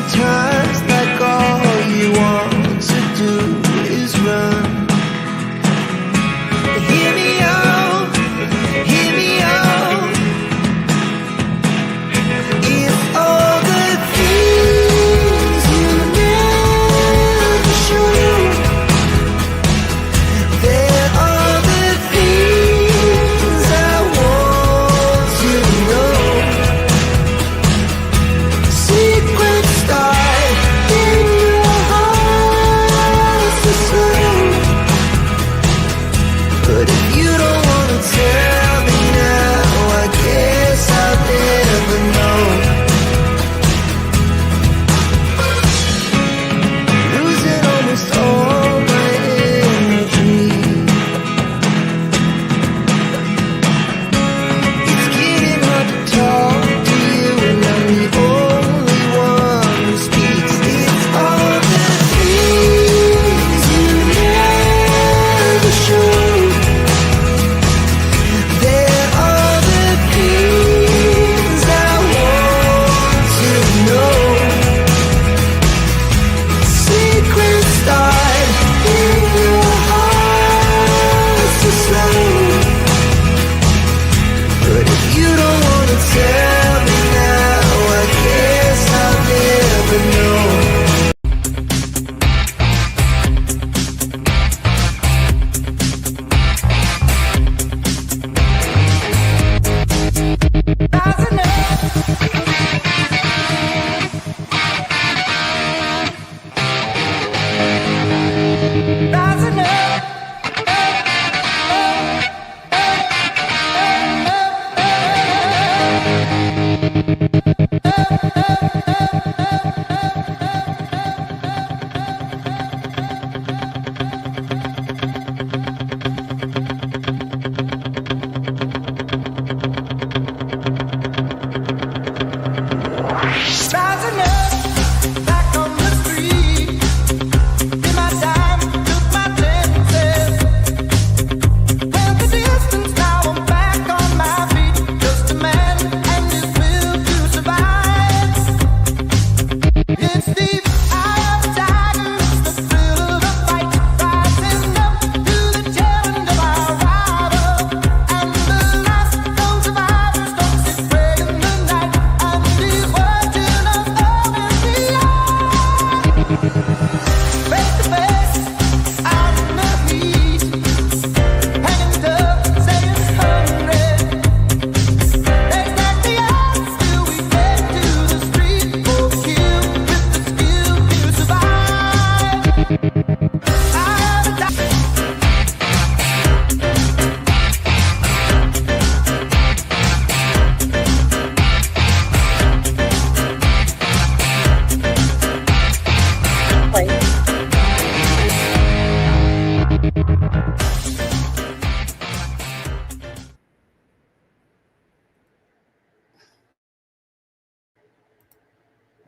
times like all you want to do is run. Hear me out, hear me out. If all the things you never show, there are the things I want you to know. Secrets start in your heart to slow. But if you don't wanna tell me now, I guess I'll never know. Losing almost all my energy. It's getting hard to talk to you, and I'm the only one who speaks. It's all the things you never show. There are the things I want to know. Secrets start in your heart to slow. But if you don't wanna tell me now, I guess I'll never know. Rising up, back on the street. Did my time, took my chances. Went the distance, now I'm back on my feet. Just a man and his will to survive. It's the eye of the tiger, it's the thrill of the fight. Rising up to the challenge of our rival. And the last known survivors don't sit prey in the night. And these watching us all in the eye. Face to face, out in the heat. Hanging tough, saying hungry. They stack the odds till we get to the street. For the kill with the skill to survive. Eye of the tiger.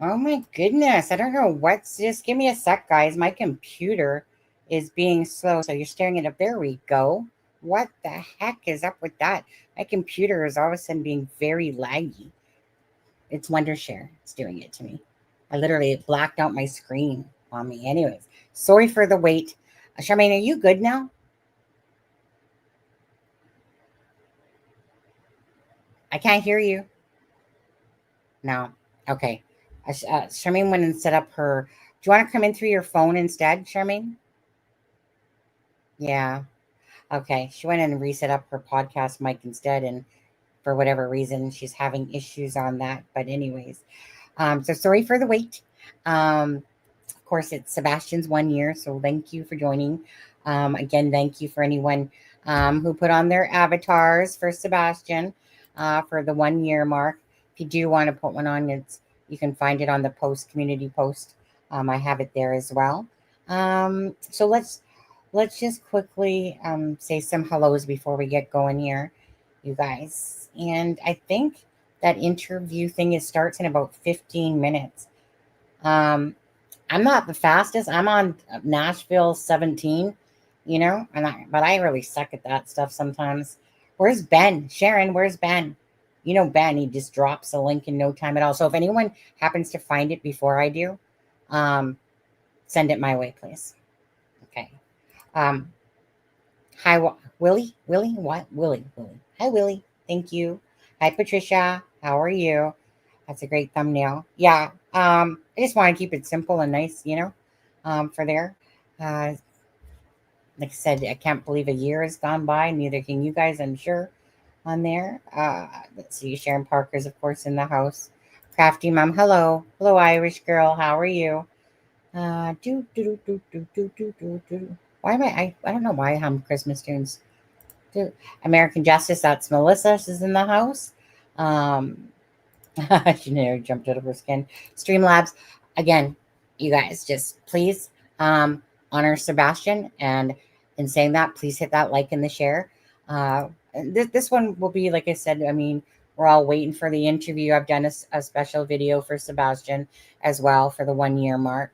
Oh my goodness. I don't know what's just give me a sec, guys. My computer is being slow. So you're staring at it. There we go. What the heck is up with that? My computer is all of a sudden being very laggy. It's Wondershare. It's doing it to me. I literally blacked out my screen on me. Anyways, sorry for the wait. Charmaine, are you good now? I can't hear you. No. Okay. Charmaine went and set up her. Do you want to come in through your phone instead, Charmaine? Yeah. Okay. She went in and reset up her podcast mic instead, and for whatever reason, she's having issues on that. But anyways, so sorry for the wait. Of course, it's Sebastian's 1 year, so thank you for joining. Again, thank you for anyone who put on their avatars for Sebastian for the 1 year mark. If you do want to put one on, you can find it on the community post. I have it there as well. So let's just quickly say some hellos before we get going here, you guys. And I think that interview thing starts in about 15 minutes. I'm not the fastest. I'm on Nashville 17, but I really suck at that stuff sometimes. Where's Ben? Sharon, where's Ben? you know, Ben, he just drops a link in no time at all. So if anyone happens to find it before I do, send it my way, please. Okay. Um, hi, Willie. Willie, what? Willie. Willie. Hi, Willie. Thank you. Hi, Patricia. How are you? That's a great thumbnail. Yeah. I just want to keep it simple and nice, you know, for there. Uh, like I said, I can't believe a year has gone by. Neither can you guys, I'm sure, on there. Let's see. Sharon Parker's, of course, in the house. Crafty Mom, hello. Hello, Irish girl. How are you? Do, do, do, do, do, do, do, do. Why am I don't know why I hum Christmas tunes. Do. American Justice, that's Melissa. She's in the house. Um, she nearly jumped out of her skin. Streamlabs, again, you guys just please honor Sebastian, and in saying that, please hit that like and the share. This one will be, like I said, I mean, we're all waiting for the interview. I've done a special video for Sebastian as well for the 1 year mark.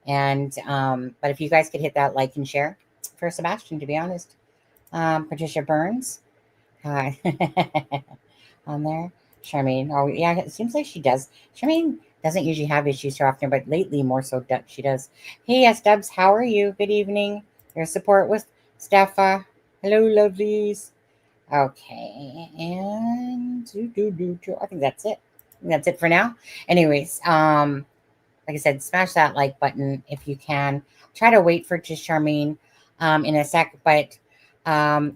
And but if you guys could hit that like and share for Sebastian, to be honest. Patricia Burns. Hi. On there. Charmaine. Oh, yeah, it seems like she does. Charmaine doesn't usually have issues too often, but lately more so she does. Hey, yes, Dubs, how are you? Good evening. Your support with Steffa. Hello, lovelies. Okay, and I think that's it. That's it for now. Anyways, like I said, smash that like button if you can. Try to wait for just Charmaine in a sec, but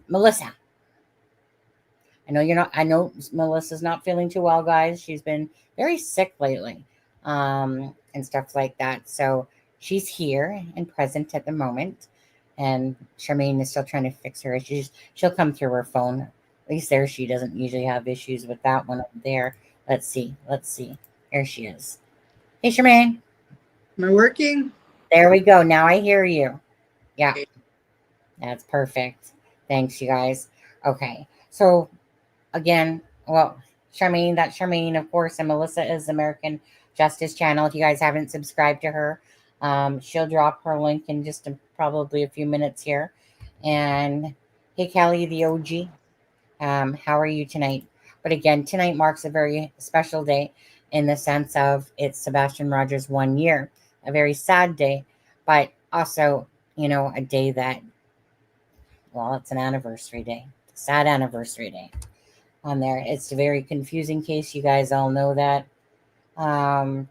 Melissa, I know you're not. I know Melissa's not feeling too well, guys. She's been very sick lately, and stuff like that. So she's here and present at the moment, and Charmaine is still trying to fix her issues. She'll come through her phone. At least there, she doesn't usually have issues with that one up there. Let's see. Let's see. There she is. Hey, Charmaine. Am I working? There we go. Now I hear you. Yeah, that's perfect. Thanks, you guys. Okay, so again, well, Charmaine, that's Charmaine, of course, and Melissa is American Justice Channel. If you guys haven't subscribed to her, she'll drop her link in just probably a few minutes here. And hey, Kelly, the OG, how are you tonight? But again, tonight marks a very special day in the sense of it's Sebastian Rogers' 1 year, a very sad day, but also, you know, a day that, well, it's an anniversary day, sad anniversary day on there. It's a very confusing case. You guys all know that.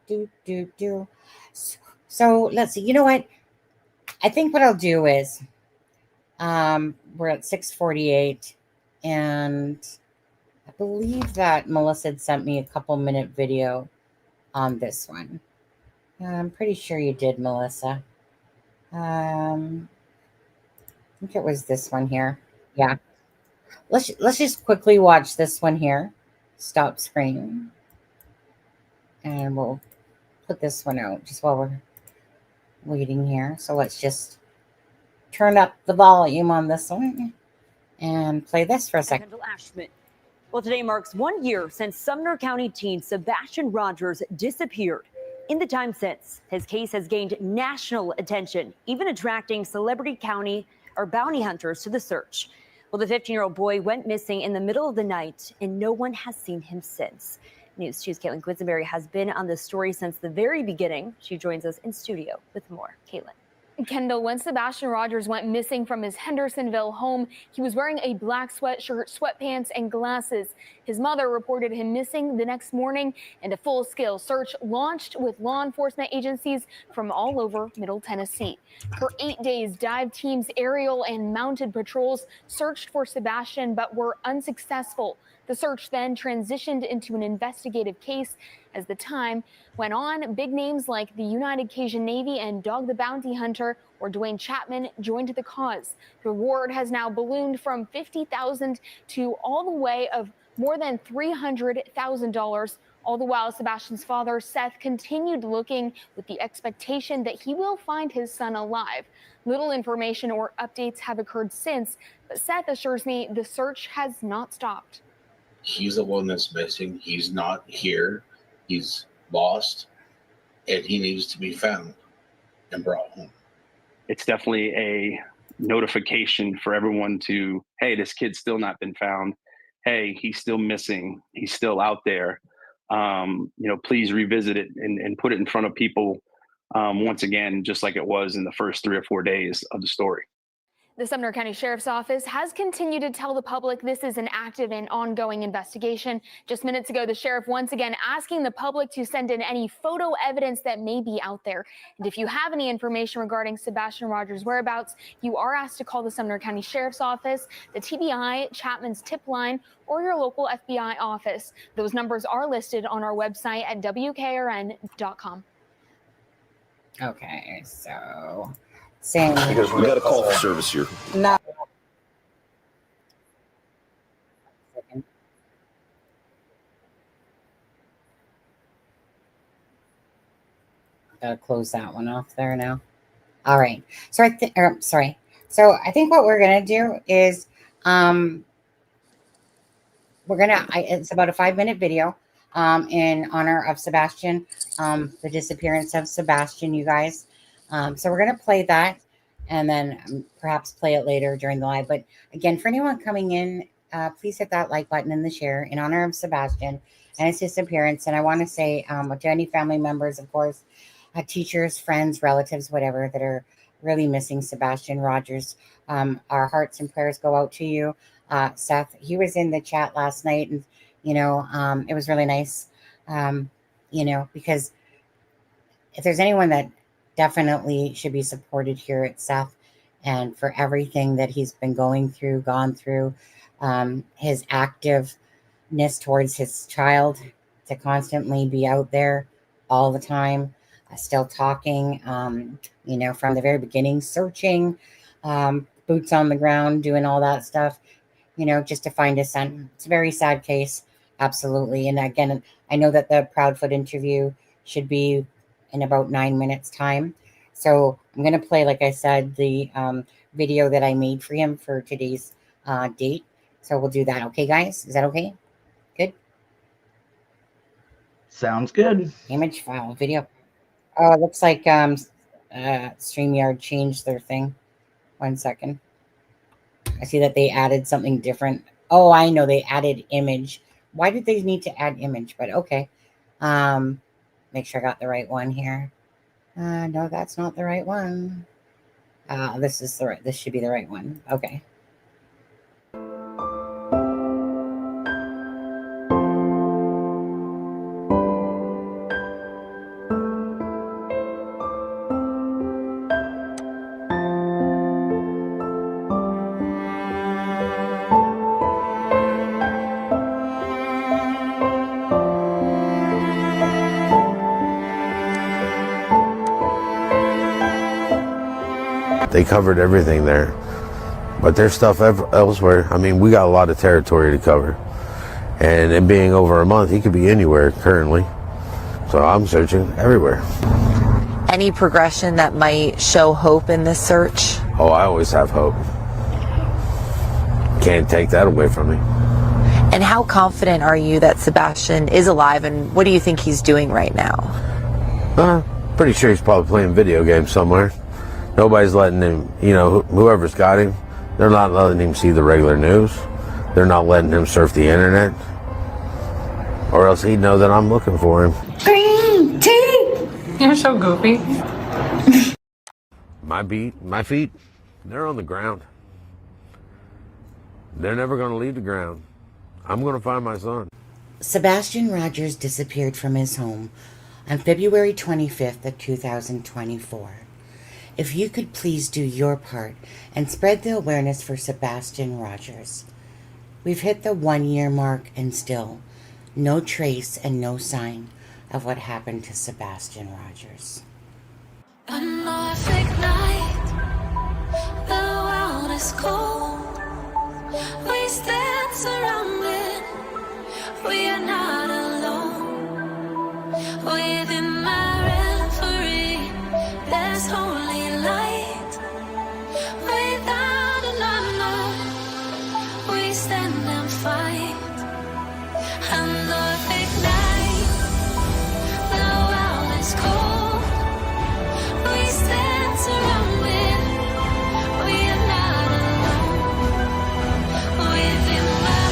Do, do, do. So let's see. You know what? I think what I'll do is we're at 6:48, and I believe that Melissa had sent me a couple-minute video on this one. I'm pretty sure you did, Melissa. I think it was this one here. Yeah. Let's just quickly watch this one here. Stop screen. And we'll put this one out just while we're waiting here. So let's just turn up the volume on this one and play this for a second. Well, today marks 1 year since Sumner County teen Sebastian Rogers disappeared. In the time since, his case has gained national attention, even attracting celebrity county or bounty hunters to the search. Well, the 15-year-old boy went missing in the middle of the night, and no one has seen him since. News 2's Caitlin Quisenberry has been on this story since the very beginning. She joins us in studio with more. Caitlin. Kendall, when Sebastian Rogers went missing from his Hendersonville home, he was wearing a black sweatshirt, sweatpants, and glasses. His mother reported him missing the next morning, and a full-scale search launched with law enforcement agencies from all over Middle Tennessee. For 8 days, dive teams, aerial and mounted patrols searched for Sebastian but were unsuccessful. The search then transitioned into an investigative case. As the time went on, big names like the United Cajun Navy and Dog the Bounty Hunter or Dwayne Chapman joined the cause. The reward has now ballooned from $50,000 to all the way of more than $300,000. All the while, Sebastian's father, Seth, continued looking with the expectation that he will find his son alive. Little information or updates have occurred since, but Seth assures me the search has not stopped. He's the one that's missing. He's not here. He's lost, and he needs to be found and brought home. It's definitely a notification for everyone to, hey, this kid's still not been found. hey, he's still missing. He's still out there. Please revisit it and put it in front of people once again, just like it was in the first 3 or 4 days of the story. The Sumner County Sheriff's Office has continued to tell the public this is an active and ongoing investigation. Just minutes ago, the sheriff once again asking the public to send in any photo evidence that may be out there. And if you have any information regarding Sebastian Rogers' whereabouts, you are asked to call the Sumner County Sheriff's Office, the TBI, Chapman's tip line, or your local FBI office. Those numbers are listed on our website at WKRN.com. Okay, so same. Because we got a call for service here. No. Gotta close that one off there now. All right. So sorry. So I think what we're gonna do is it's about a 5-minute video in honor of Sebastian, the disappearance of Sebastian, you guys. So we're going to play that and then perhaps play it later during the live. But again, for anyone coming in, please hit that like button and the share in honor of Sebastian and his disappearance. And I want to say to any family members, of course, teachers, friends, relatives, whatever, that are really missing Sebastian Rogers, our hearts and prayers go out to you. Seth, he was in the chat last night, and it was really nice, because if there's anyone that definitely should be supported here, it's Seth, and for everything that he's been gone through, his activeness towards his child, to constantly be out there all the time, still talking, from the very beginning, searching, boots on the ground, doing all that stuff, just to find his son. It's a very sad case. Absolutely. And again, I know that the Proudfoot interview should be in about 9 minutes time. So I'm going to play, like I said, the video that I made for him for today's date. So we'll do that. Okay, guys? Is that okay? Good? Sounds good. Image file, video. Oh, it looks like StreamYard changed their thing. 1 second. I see that they added something different. Oh, I know. They added image. Why did they need to add image? But okay. Make sure I got the right one here. No, that's not the right one. This should be the right one. Okay. They covered everything there, but there's stuff elsewhere. I mean, we got a lot of territory to cover, and it being over a month, he could be anywhere currently. So I'm searching everywhere. Any progression that might show hope in this search? Oh, I always have hope. Can't take that away from me. And how confident are you that Sebastian is alive, and what do you think he's doing right now? Pretty sure he's probably playing video games somewhere. Nobody's letting him, whoever's got him, they're not letting him see the regular news. They're not letting him surf the internet. Or else he'd know that I'm looking for him. Green tea! You're so goofy. My feet, they're on the ground. They're never going to leave the ground. I'm going to find my son. Sebastian Rogers disappeared from his home on February 25th of 2024. If you could please do your part and spread the awareness for Sebastian Rogers. We've hit the 1-year mark and still no trace and no sign of what happened to Sebastian Rogers. A Norfolk night, the world is cold. We stand surrounded, we are not alone. Within my reverie, there's holy light. Without an honor, we stand and fight. A Norfolk night, the world is cold. We stand surrounded, we are not alone. Within my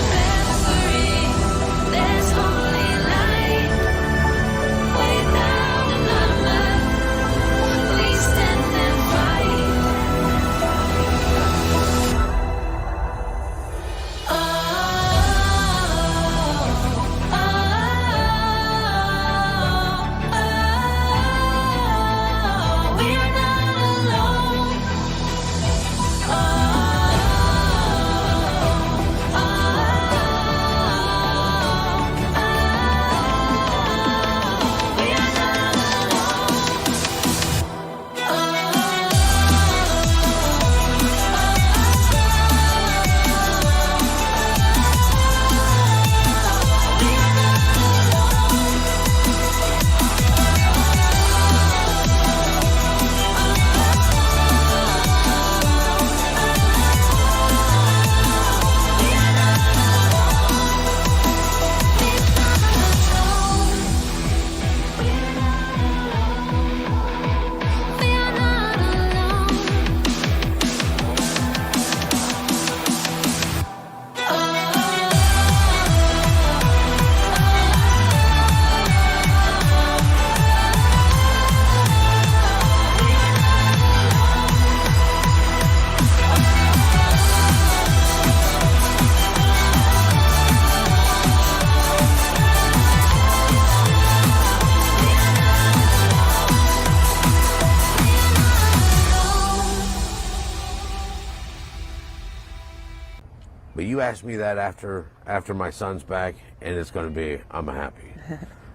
But you ask me that after my son's back, and it's going to be, I'm happy.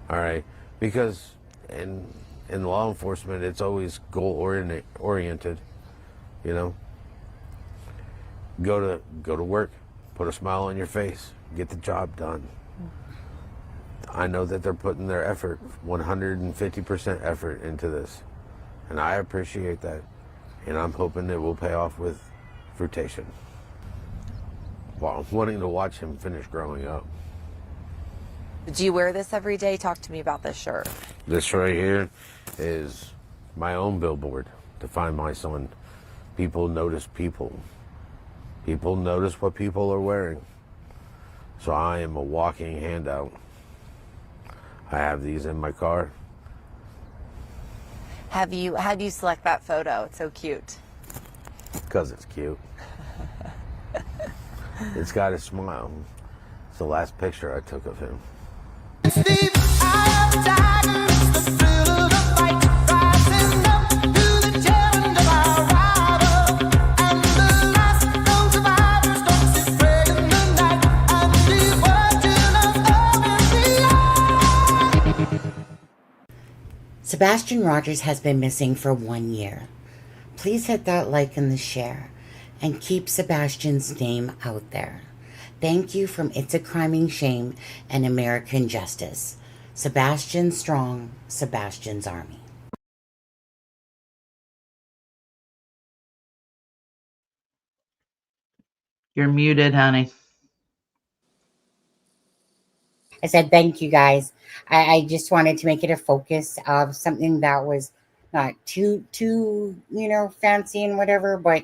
All right? Because in law enforcement, it's always goal-oriented, you know? Go to work, put a smile on your face, get the job done. I know that they're putting their effort, 150% effort into this. And I appreciate that. And I'm hoping it will pay off with fruition. Well, I'm wanting to watch him finish growing up. Do you wear this every day? Talk to me about this shirt. This right here is my own billboard to find my son. People notice people. People notice what people are wearing. So I am a walking handout. I have these in my car. How do you select that photo? It's so cute. Because it's cute. It's got a smile. It's the last picture I took of him. Steve, I am tiger, it's the thrill of the fight, rising up to the challenge of our rival, and the last known survivors don't sit prey in the night, and the virgin of every eye. Sebastian Rogers has been missing for 1 year. Please hit that like and the share and keep Sebastian's name out there. Thank you from It's a Criming Shame and American Justice. Sebastian Strong, Sebastian's Army. You're muted, honey. I said thank you guys. I just wanted to make it a focus of something that was not too fancy and whatever, but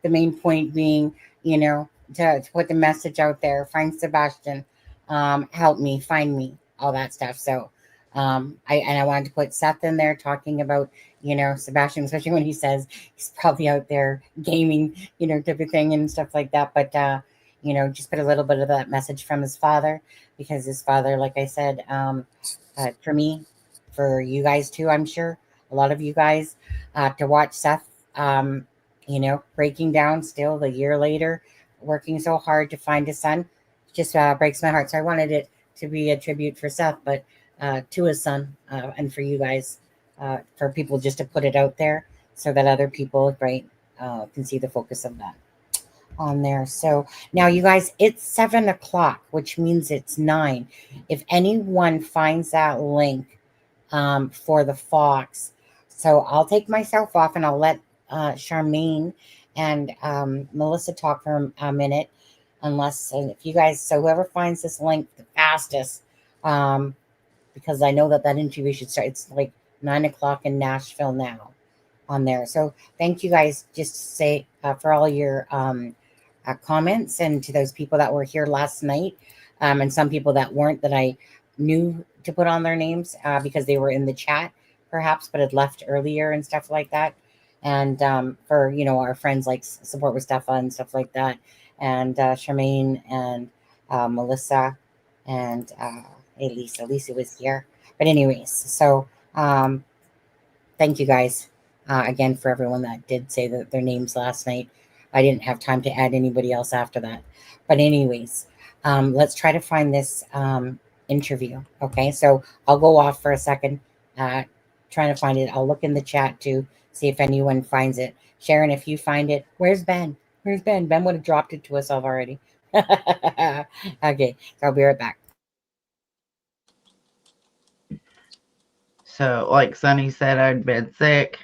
the main point being, to put the message out there, find Sebastian, help me, find me, all that stuff. So I wanted to put Seth in there talking about, Sebastian, especially when he says he's probably out there gaming, type of thing and stuff like that. But just put a little bit of that message from his father, because his father, like I said, for me, for you guys too, I'm sure a lot of you guys, to watch Seth, breaking down still the year later, working so hard to find his son, just breaks my heart. So I wanted it to be a tribute for Seth, but to his son, and for you guys, for people just to put it out there so that other people, right, can see the focus of that on there. So now, you guys, it's 7:00, which means it's 9. If anyone finds that link for the Fox, so I'll take myself off and I'll let Charmaine and Melissa talk for a minute, and if you guys, so whoever finds this link the fastest, because I know that interview should start. It's like 9:00 in Nashville now on there. So thank you guys, just to say, for all your comments, and to those people that were here last night, and some people that weren't, that I knew to put on their names because they were in the chat perhaps, but had left earlier and stuff like that. And for our friends like Support with Steffa and stuff like that, and Charmaine and Melissa and Elisa was here. But anyways, so thank you guys again for everyone that did say their names last night. I didn't have time to add anybody else after that. But anyways, let's try to find this interview. Okay, so I'll go off for a second, trying to find it. I'll look in the chat to see if anyone finds it. Sharon, if you find it, where's Ben? Where's Ben? Ben would have dropped it to us already. Okay, so I'll be right back. So, like Sonny said, I'd been sick.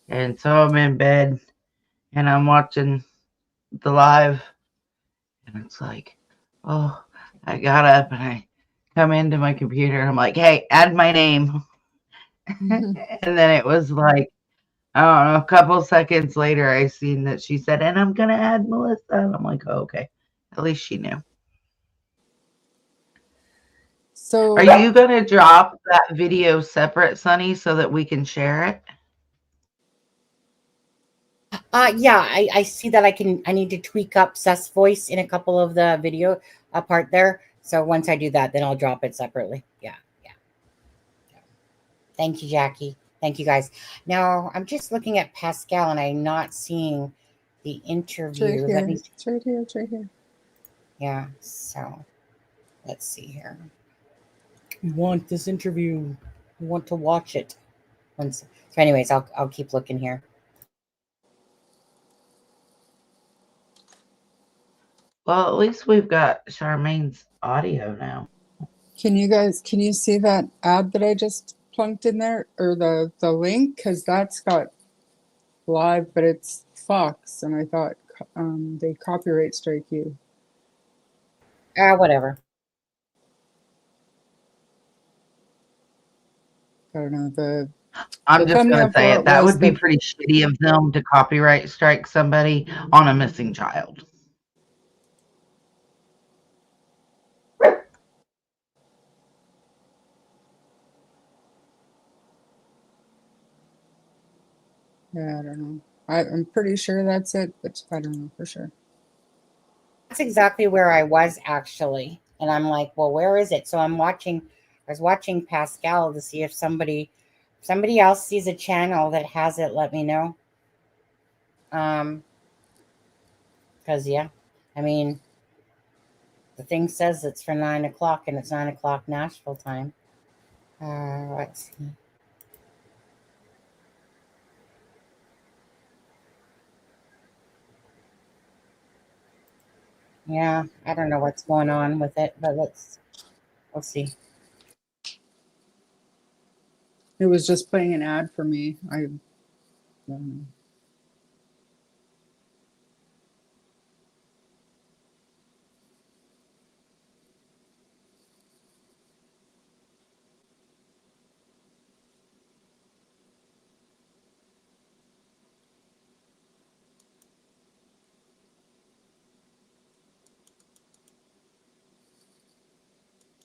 And so I'm in bed and I'm watching the live. And it's like, oh, I got up and I come into my computer and I'm like, hey, add my name. And then it was like, I don't know, a couple seconds later, I seen that she said, and I'm going to add Melissa. And I'm like, oh, okay. At least she knew. So Are you going to drop that video separate, Sonny, so that we can share it? Yeah, I see that I need to tweak up Seth's voice in a couple of the video part there. So once I do that, then I'll drop it separately. Yeah. Thank you, Jackie. Thank you, guys. Now, I'm just looking at Pascal, and I'm not seeing the It's interview. right Let here. me. It's right here. It's right here. Yeah. So let's see here. We want this interview. We want to watch it. So, anyways, I'll keep looking here. Well, at least we've got Charmaine's audio now. Can you see that ad that I just plunked in there, or the link? Because that's got live, but it's Fox, and I thought they copyright strike you. Whatever. I don't know. I'm The just going thumbnail to say for it. it That was would be the pretty shitty of them to copyright strike somebody on a missing child. yeah. I don't know. I'm pretty sure that's it, but I don't know for sure. That's exactly where I was actually, and I'm like, well, where is it? So I was watching Pascal to see if somebody else sees a channel that has it. Let me know. Because yeah, I mean, the thing says it's for 9 o'clock, and it's 9 o'clock Nashville time. Let's see. Yeah, I don't know what's going on with it, but let's see. It was just playing an ad for me. I don't know.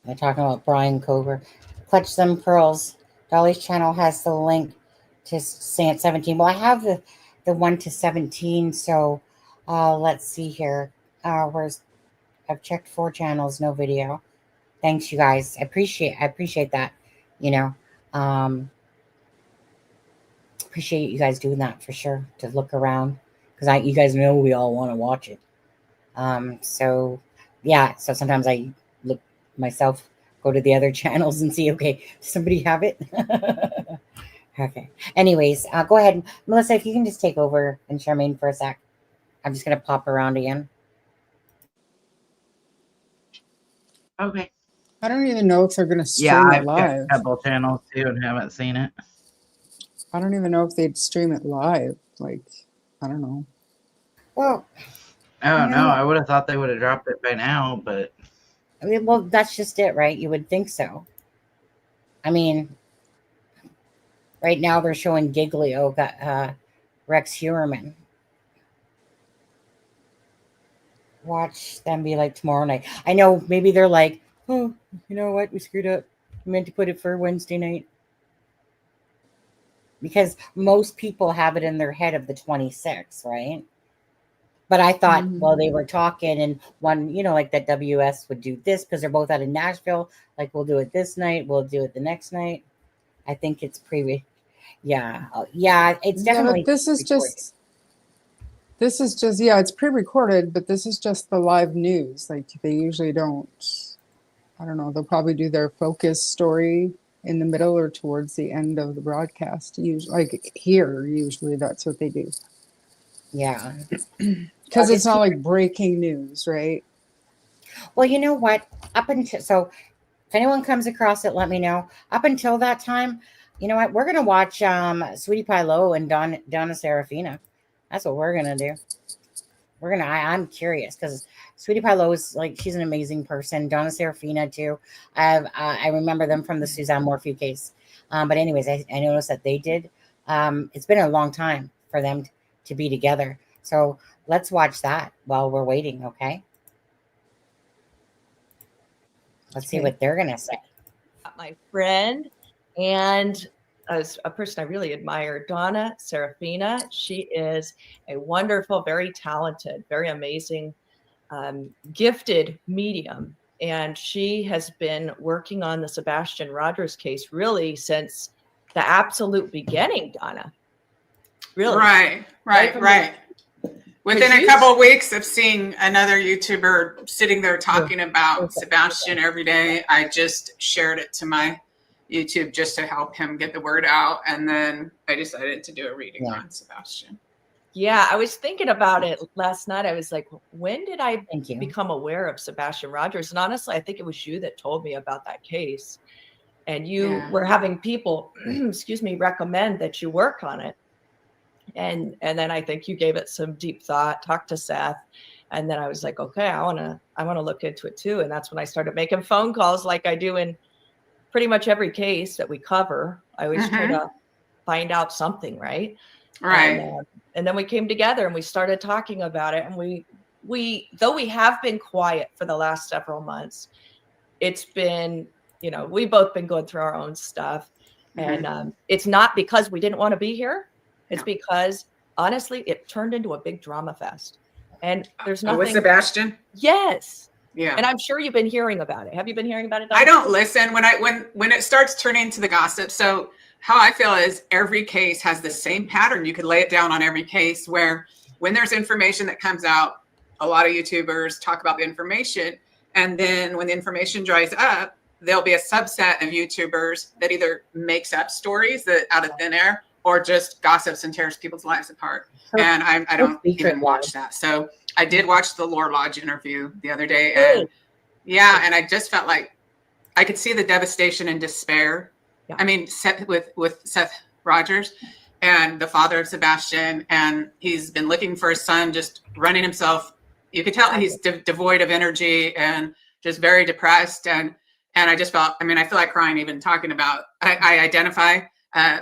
They're talking about Brian Cover. Clutch Them Pearls. Dolly's channel has the link to Saint 17. Well, I have the 1 to 17, so let's see here. I've checked 4 channels, no video. Thanks, you guys. I appreciate that. You know, appreciate you guys doing that for sure, to look around, because you guys know we all want to watch it. So yeah, so sometimes I look myself, go to the other channels and see, okay, does somebody have it? Okay. Anyways, go ahead, Melissa, if you can just take over and Charmaine for a sec. I'm just gonna pop around again. Okay. I don't even know if they're going to Yeah, stream it I've got a live. couple channels too and haven't seen it. I don't even know if they'd stream it live. Like, I don't know. Well, Oh, no, I would have thought they would have dropped it by now, but I mean, well, that's just it, right? You would think so. I mean, right now they're showing Giglio got Rex Heuermann. Watch them be like tomorrow night. I know maybe they're like, oh, you know what? We screwed up. We meant to put it for Wednesday night. Because most people have it in their head of the 26th, right? But I thought, well, they were talking, and one, like that WS would do this because they're both out of Nashville. Like, we'll do it this night. We'll do it the next night. I think it's yeah. Yeah, it's definitely. Yeah, but this is just, yeah, it's pre-recorded, but this is just the live news. Like, they usually don't, I don't know, they'll probably do their focus story in the middle or towards the end of the broadcast. Usually, like here, usually that's what they do. Yeah. Because it's not like breaking news, right? Well, you know what? So if anyone comes across it, let me know. Up until that time, you know what? We're gonna watch Sweetie Pie Low and Donna Serafina. That's what we're gonna do. I'm curious because Sweetie Pie Low is like, she's an amazing person. Donna Serafina too. I remember them from the Suzanne Morphew case. But anyways, I noticed that they did. It's been a long time for them to be together. So let's watch that while we're waiting. Okay. Let's see what they're gonna say. My friend and as a person I really admire, Donna Serafina. She is a wonderful, very talented, very amazing, gifted medium. And she has been working on the Sebastian Rogers case really since the absolute beginning, Donna. Really. Right. Within a couple of weeks of seeing another YouTuber sitting there talking about Sebastian every day, I just shared it to my YouTube just to help him get the word out. And then I decided to do a reading on Sebastian. Yeah, I was thinking about it last night. I was like, when did I become aware of Sebastian Rogers? And honestly, I think it was you that told me about that case. And you were having people, excuse me, recommend that you work on it. And then I think you gave it some deep thought, talked to Seth. And then I was like, okay, I want to look into it too. And that's when I started making phone calls like I do in pretty much every case that we cover. I always try to find out something, right? Right. And then we came together and we started talking about it. And we though we have been quiet for the last several months, it's been, we've both been going through our own stuff. And it's not because we didn't want to be here. It's because, honestly, it turned into a big drama fest. And there's nothing. With Sebastian? Yes. Yeah. And I'm sure you've been hearing about it. Have you been hearing about it, Donna? I don't listen when it starts turning to the gossip. So how I feel is every case has the same pattern. You could lay it down on every case where when there's information that comes out, a lot of YouTubers talk about the information. And then when the information dries up, there'll be a subset of YouTubers that either makes up stories that out of thin air or just gossips and tears people's lives apart. And I don't even watch that. So I did watch the Lore Lodge interview the other day. And and I just felt like I could see the devastation and despair. Yeah. I mean, with Seth Rogers and the father of Sebastian, and he's been looking for his son, just running himself. You could tell he's devoid of energy and just very depressed. And I just felt, I feel like crying even talking about, I identify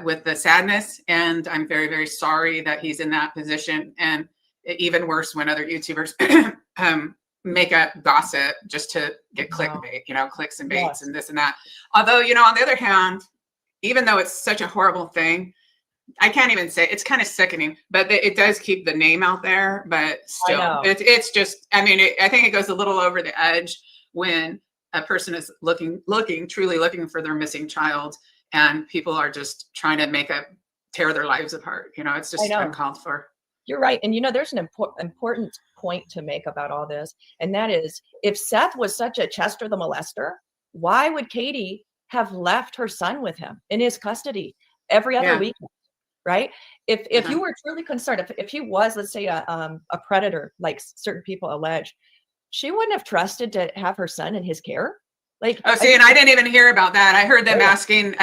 with the sadness, and I'm very, very sorry that he's in that position. And even worse when other YouTubers make up gossip just to get clickbait, clicks and baits and this and that. Although, on the other hand, even though it's such a horrible thing, I can't even say, it's kind of sickening, but it does keep the name out there. But still, it's just, I think it goes a little over the edge when a person is truly looking for their missing child, and people are just trying to tear their lives apart. It's just uncalled for. You're right. And there's an important point to make about all this. And that is, if Seth was such a Chester the molester, why would Katie have left her son with him in his custody every other weekend? Right? If you were truly concerned, if he was, let's say, a predator, like certain people allege, she wouldn't have trusted to have her son in his care. And I didn't even hear about that. I heard them asking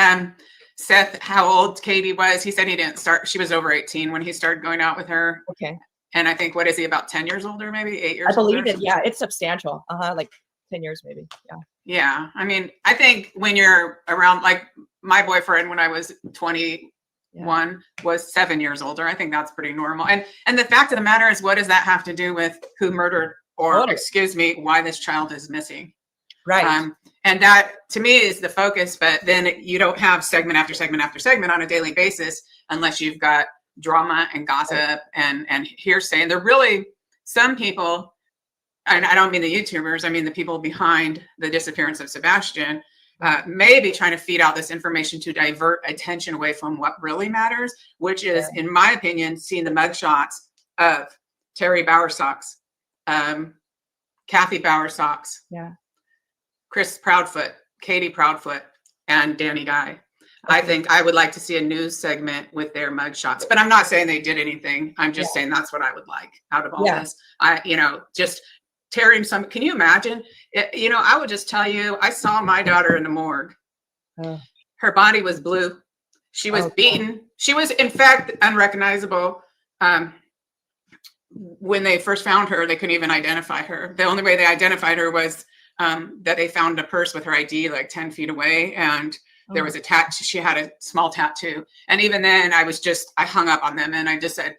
Seth how old Katie was. He said he didn't start. She was over 18 when he started going out with her. Okay. And I think, what is he, about 10 years older, maybe 8 years older? I believe it. Yeah, it's substantial. Like 10 years maybe. Yeah. Yeah. I think when you're around, like my boyfriend, when I was 21, was 7 years older. I think that's pretty normal. And the fact of the matter is, what does that have to do with who murdered or, why this child is missing? Right. And that, to me, is the focus. But then you don't have segment after segment after segment on a daily basis unless you've got drama and gossip and hearsay. And they're really, some people, and I don't mean the YouTubers, I mean the people behind the disappearance of Sebastian, may be trying to feed out this information to divert attention away from what really matters, which is, in my opinion, seeing the mugshots of Terry Bowersox, Kathy Bowersox, Chris Proudfoot, Katie Proudfoot, and Danny Guy. I think I would like to see a news segment with their mugshots, but I'm not saying they did anything. I'm just saying that's what I would like out of all this. Just tearing some. Can you imagine? I would just tell you, I saw my daughter in the morgue. Her body was blue. She was beaten. She was, in fact, unrecognizable. When they first found her, they couldn't even identify her. The only way they identified her was that they found a purse with her ID like 10 feet away, and there was a tattoo. She had a small tattoo. And even then I hung up on them, and I just said,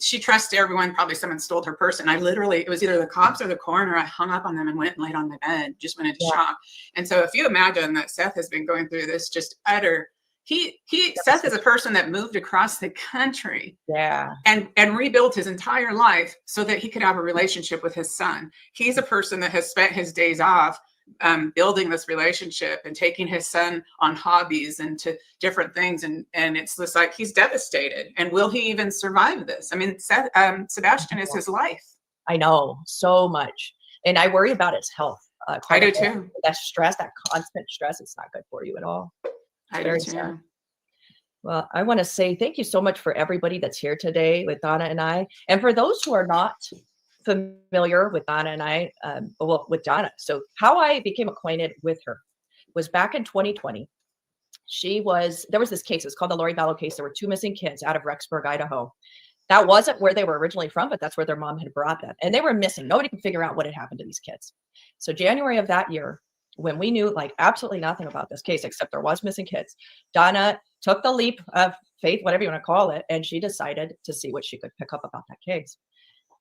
she trusted everyone. Probably someone stole her purse. And it was either the cops or the coroner. I hung up on them and went and laid on my bed, just went into shock. And so if you imagine that Seth has been going through this just utter, Seth is a person that moved across the country and rebuilt his entire life so that he could have a relationship with his son. He's a person that has spent his days off building this relationship and taking his son on hobbies and to different things. And it's just like, he's devastated. And will he even survive this? I mean, Sebastian is his life. I know so much. And I worry about his health. I do too. That stress, that constant stress, it's not good for you at all. I do too. Well, I want to say thank you so much for everybody that's here today with Donna and I. And for those who are not familiar with Donna and I, with Donna. So how I became acquainted with her was back in 2020. There was this case, it's called the Lori Vallow case. There were 2 missing kids out of Rexburg, Idaho. That wasn't where they were originally from, but that's where their mom had brought them. And they were missing. Nobody could figure out what had happened to these kids. So January of that year, when we knew like absolutely nothing about this case, except there was missing kids, Donna took the leap of faith, whatever you want to call it, and she decided to see what she could pick up about that case.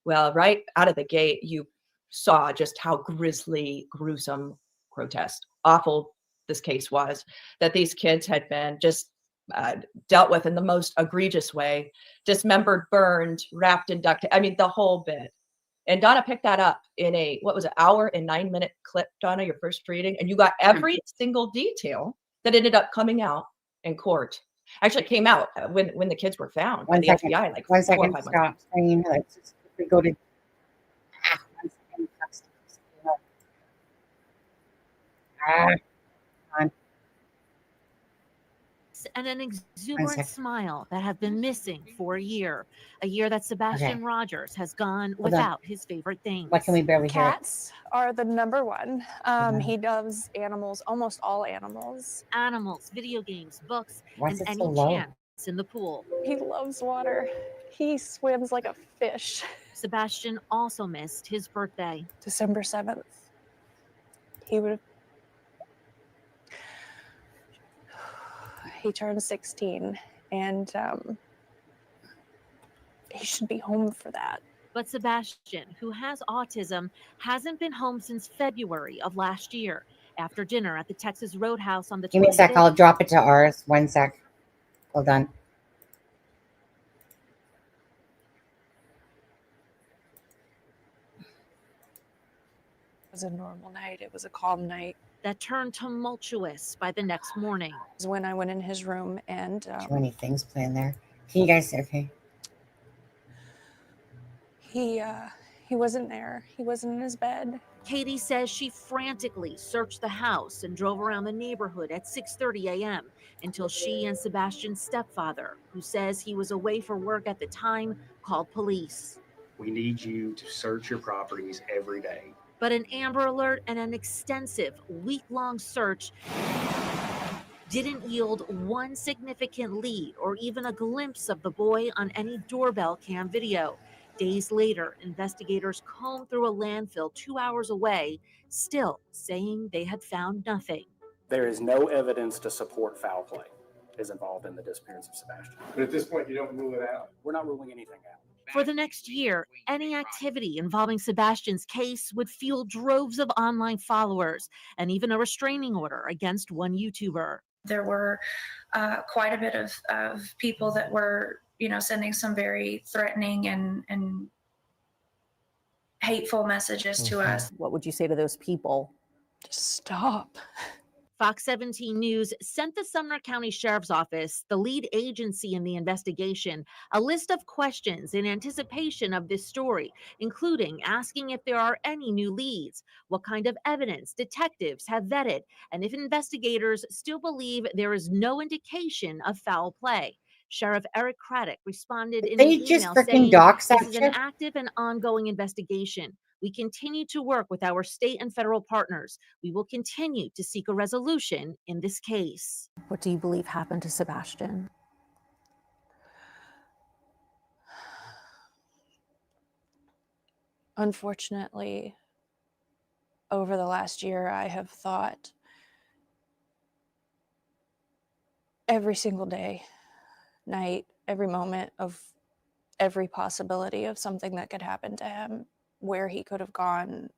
Well, right out of the gate, you saw just how grisly, gruesome, grotesque, awful this case was, that these kids had been just dealt with in the most egregious way, dismembered, burned, wrapped in duct tape. I mean, the whole bit. And Donna picked that up in a, what was it, hour and 9-minute clip, Donna, your first reading. And you got every single detail that ended up coming out in court. Actually, it came out when the kids were found by the FBI. Like 1 4 or second, 5 stop months. screen. Let's just we go to. 1 second. On. And an exuberant smile that have been missing for a year that Sebastian Rogers has gone without his favorite things. What can we barely hear? Cats are the number one. He loves animals, almost all animals. Animals, video games, books, Why's and it any so low? chance in the pool. He loves water. He swims like a fish. Sebastian also missed his birthday. December 7th. He turned 16, and he should be home for that. But Sebastian, who has autism, hasn't been home since February of last year. After dinner at the Texas Roadhouse on the 25th. Give me a sec. I'll drop it to ours. 1 sec. Hold on. It was a normal night. It was a calm night. That turned tumultuous by the next morning. It was when I went in his room and Too many things playing there. Can you guys say okay? He wasn't there. He wasn't in his bed. Katie says she frantically searched the house and drove around the neighborhood at 6:30 a.m. until she and Sebastian's stepfather, who says he was away for work at the time, called police. We need you to search your properties every day. But an Amber Alert and an extensive week-long search didn't yield one significant lead or even a glimpse of the boy on any doorbell cam video. Days later, investigators combed through a landfill 2 hours away, still saying they had found nothing. There is no evidence to support foul play is involved in the disappearance of Sebastian. But at this point, you don't rule it out. We're not ruling anything out. For the next year, any activity involving Sebastian's case would fuel droves of online followers and even a restraining order against one YouTuber. There were quite a bit of people that were, sending some very threatening and hateful messages to us. What would you say to those people? Just stop. Fox 17 News sent the Sumner County Sheriff's Office, the lead agency in the investigation, a list of questions in anticipation of this story, including asking if there are any new leads, what kind of evidence detectives have vetted, and if investigators still believe there is no indication of foul play. Sheriff Eric Craddock responded in an They just email freaking saying, dox "This that is an shit." active and ongoing investigation. We continue to work with our state and federal partners. We will continue to seek a resolution in this case." What do you believe happened to Sebastian? Unfortunately, over the last year, I have thought every single day, night, every moment of every possibility of something that could happen to him, where he could have gone,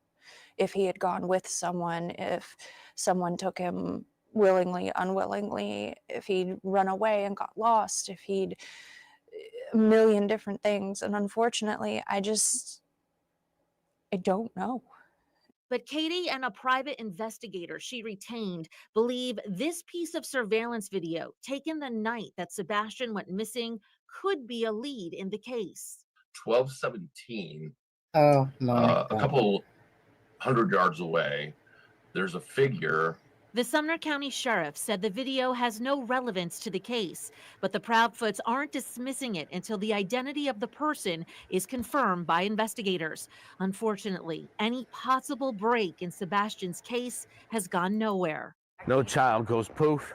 if he had gone with someone, if someone took him willingly, unwillingly, if he'd run away and got lost, if he'd a million different things. And unfortunately, I don't know. But Katie and a private investigator she retained believe this piece of surveillance video taken the night that Sebastian went missing could be a lead in the case. 1217, Oh my a couple 100 yards away, there's a figure. The Sumner County Sheriff said the video has no relevance to the case, but the Proudfoots aren't dismissing it until the identity of the person is confirmed by investigators. Unfortunately, any possible break in Sebastian's case has gone nowhere. No child goes poof.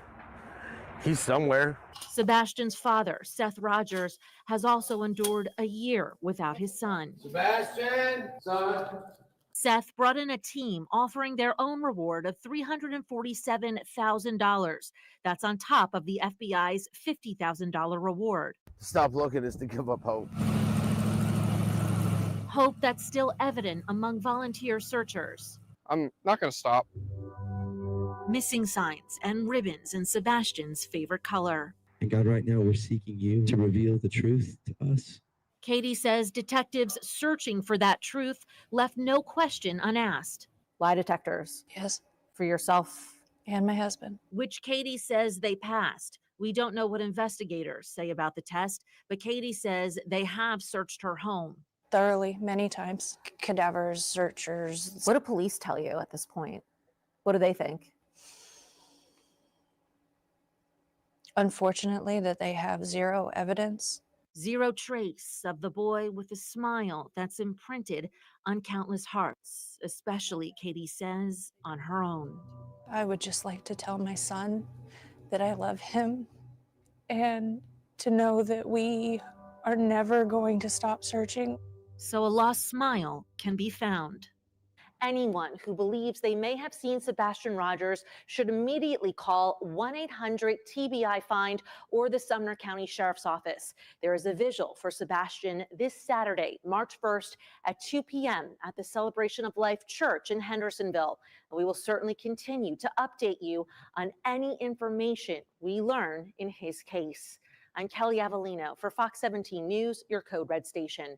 He's somewhere. Sebastian's father, Seth Rogers, has also endured a year without his son. Sebastian, son. Seth brought in a team offering their own reward of $347,000. That's on top of the FBI's $50,000 reward. To stop looking is to give up hope. Hope that's still evident among volunteer searchers. I'm not going to stop. Missing signs and ribbons in Sebastian's favorite color. And God, right now we're seeking you to reveal the truth to us. Katie says detectives searching for that truth left no question unasked. Lie detectors. Yes. For yourself and my husband. Which Katie says they passed. We don't know what investigators say about the test, but Katie says they have searched her home. Thoroughly, many times. Cadavers, searchers. What do police tell you at this point? What do they think? Unfortunately, that they have zero evidence. Zero trace of the boy with a smile that's imprinted on countless hearts, especially, Katie says, on her own. I would just like to tell my son that I love him and to know that we are never going to stop searching. So a lost smile can be found. Anyone who believes they may have seen Sebastian Rogers should immediately call 1-800-TBI-FIND or the Sumner County Sheriff's Office. There is a vigil for Sebastian this Saturday, March 1st at 2 p.m. at the Celebration of Life Church in Hendersonville. And we will certainly continue to update you on any information we learn in his case. I'm Kelly Avellino for Fox 17 News, your Code Red station.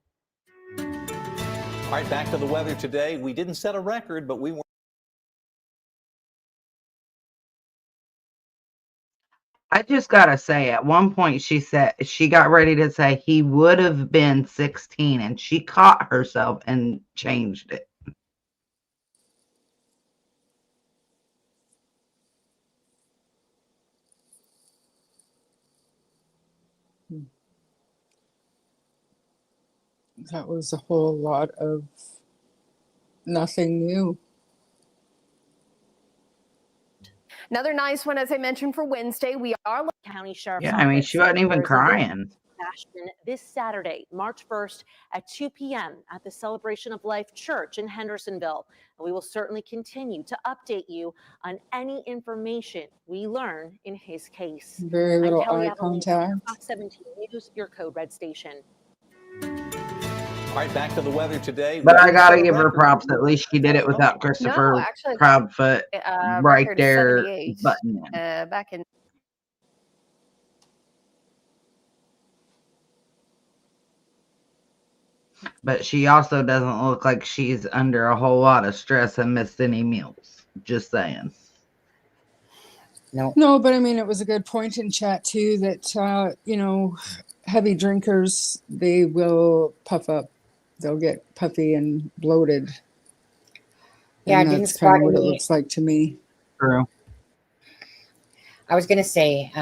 All right, back to the weather today. We didn't set a record, but we were. I just gotta say, at one point she said she got ready to say he would have been 16, and she caught herself and changed it. That was a whole lot of nothing new. Another nice one, as I mentioned, for Wednesday. We are County Sheriff's Yeah, I mean, Office. she wasn't even There's a crying. Sebastian this Saturday, March 1st at 2 p.m. at the Celebration of Life Church in Hendersonville. And we will certainly continue to update you on any information we learn in his case. Very I'm little Kelly eye Avellino, contact. Fox 17 News, your Code Red station. All right, back to the weather today. But I gotta give her props. At least she did it without Christopher actually, Proudfoot right record is there 78, button in. back in. But she also doesn't look like she's under a whole lot of stress and missed any meals. Just saying. No, but I mean, it was a good point in chat too that, heavy drinkers, they will puff up. They'll get puffy and bloated. Yeah, And I didn't that's kind spot of what it any. looks like to me. True. I was gonna say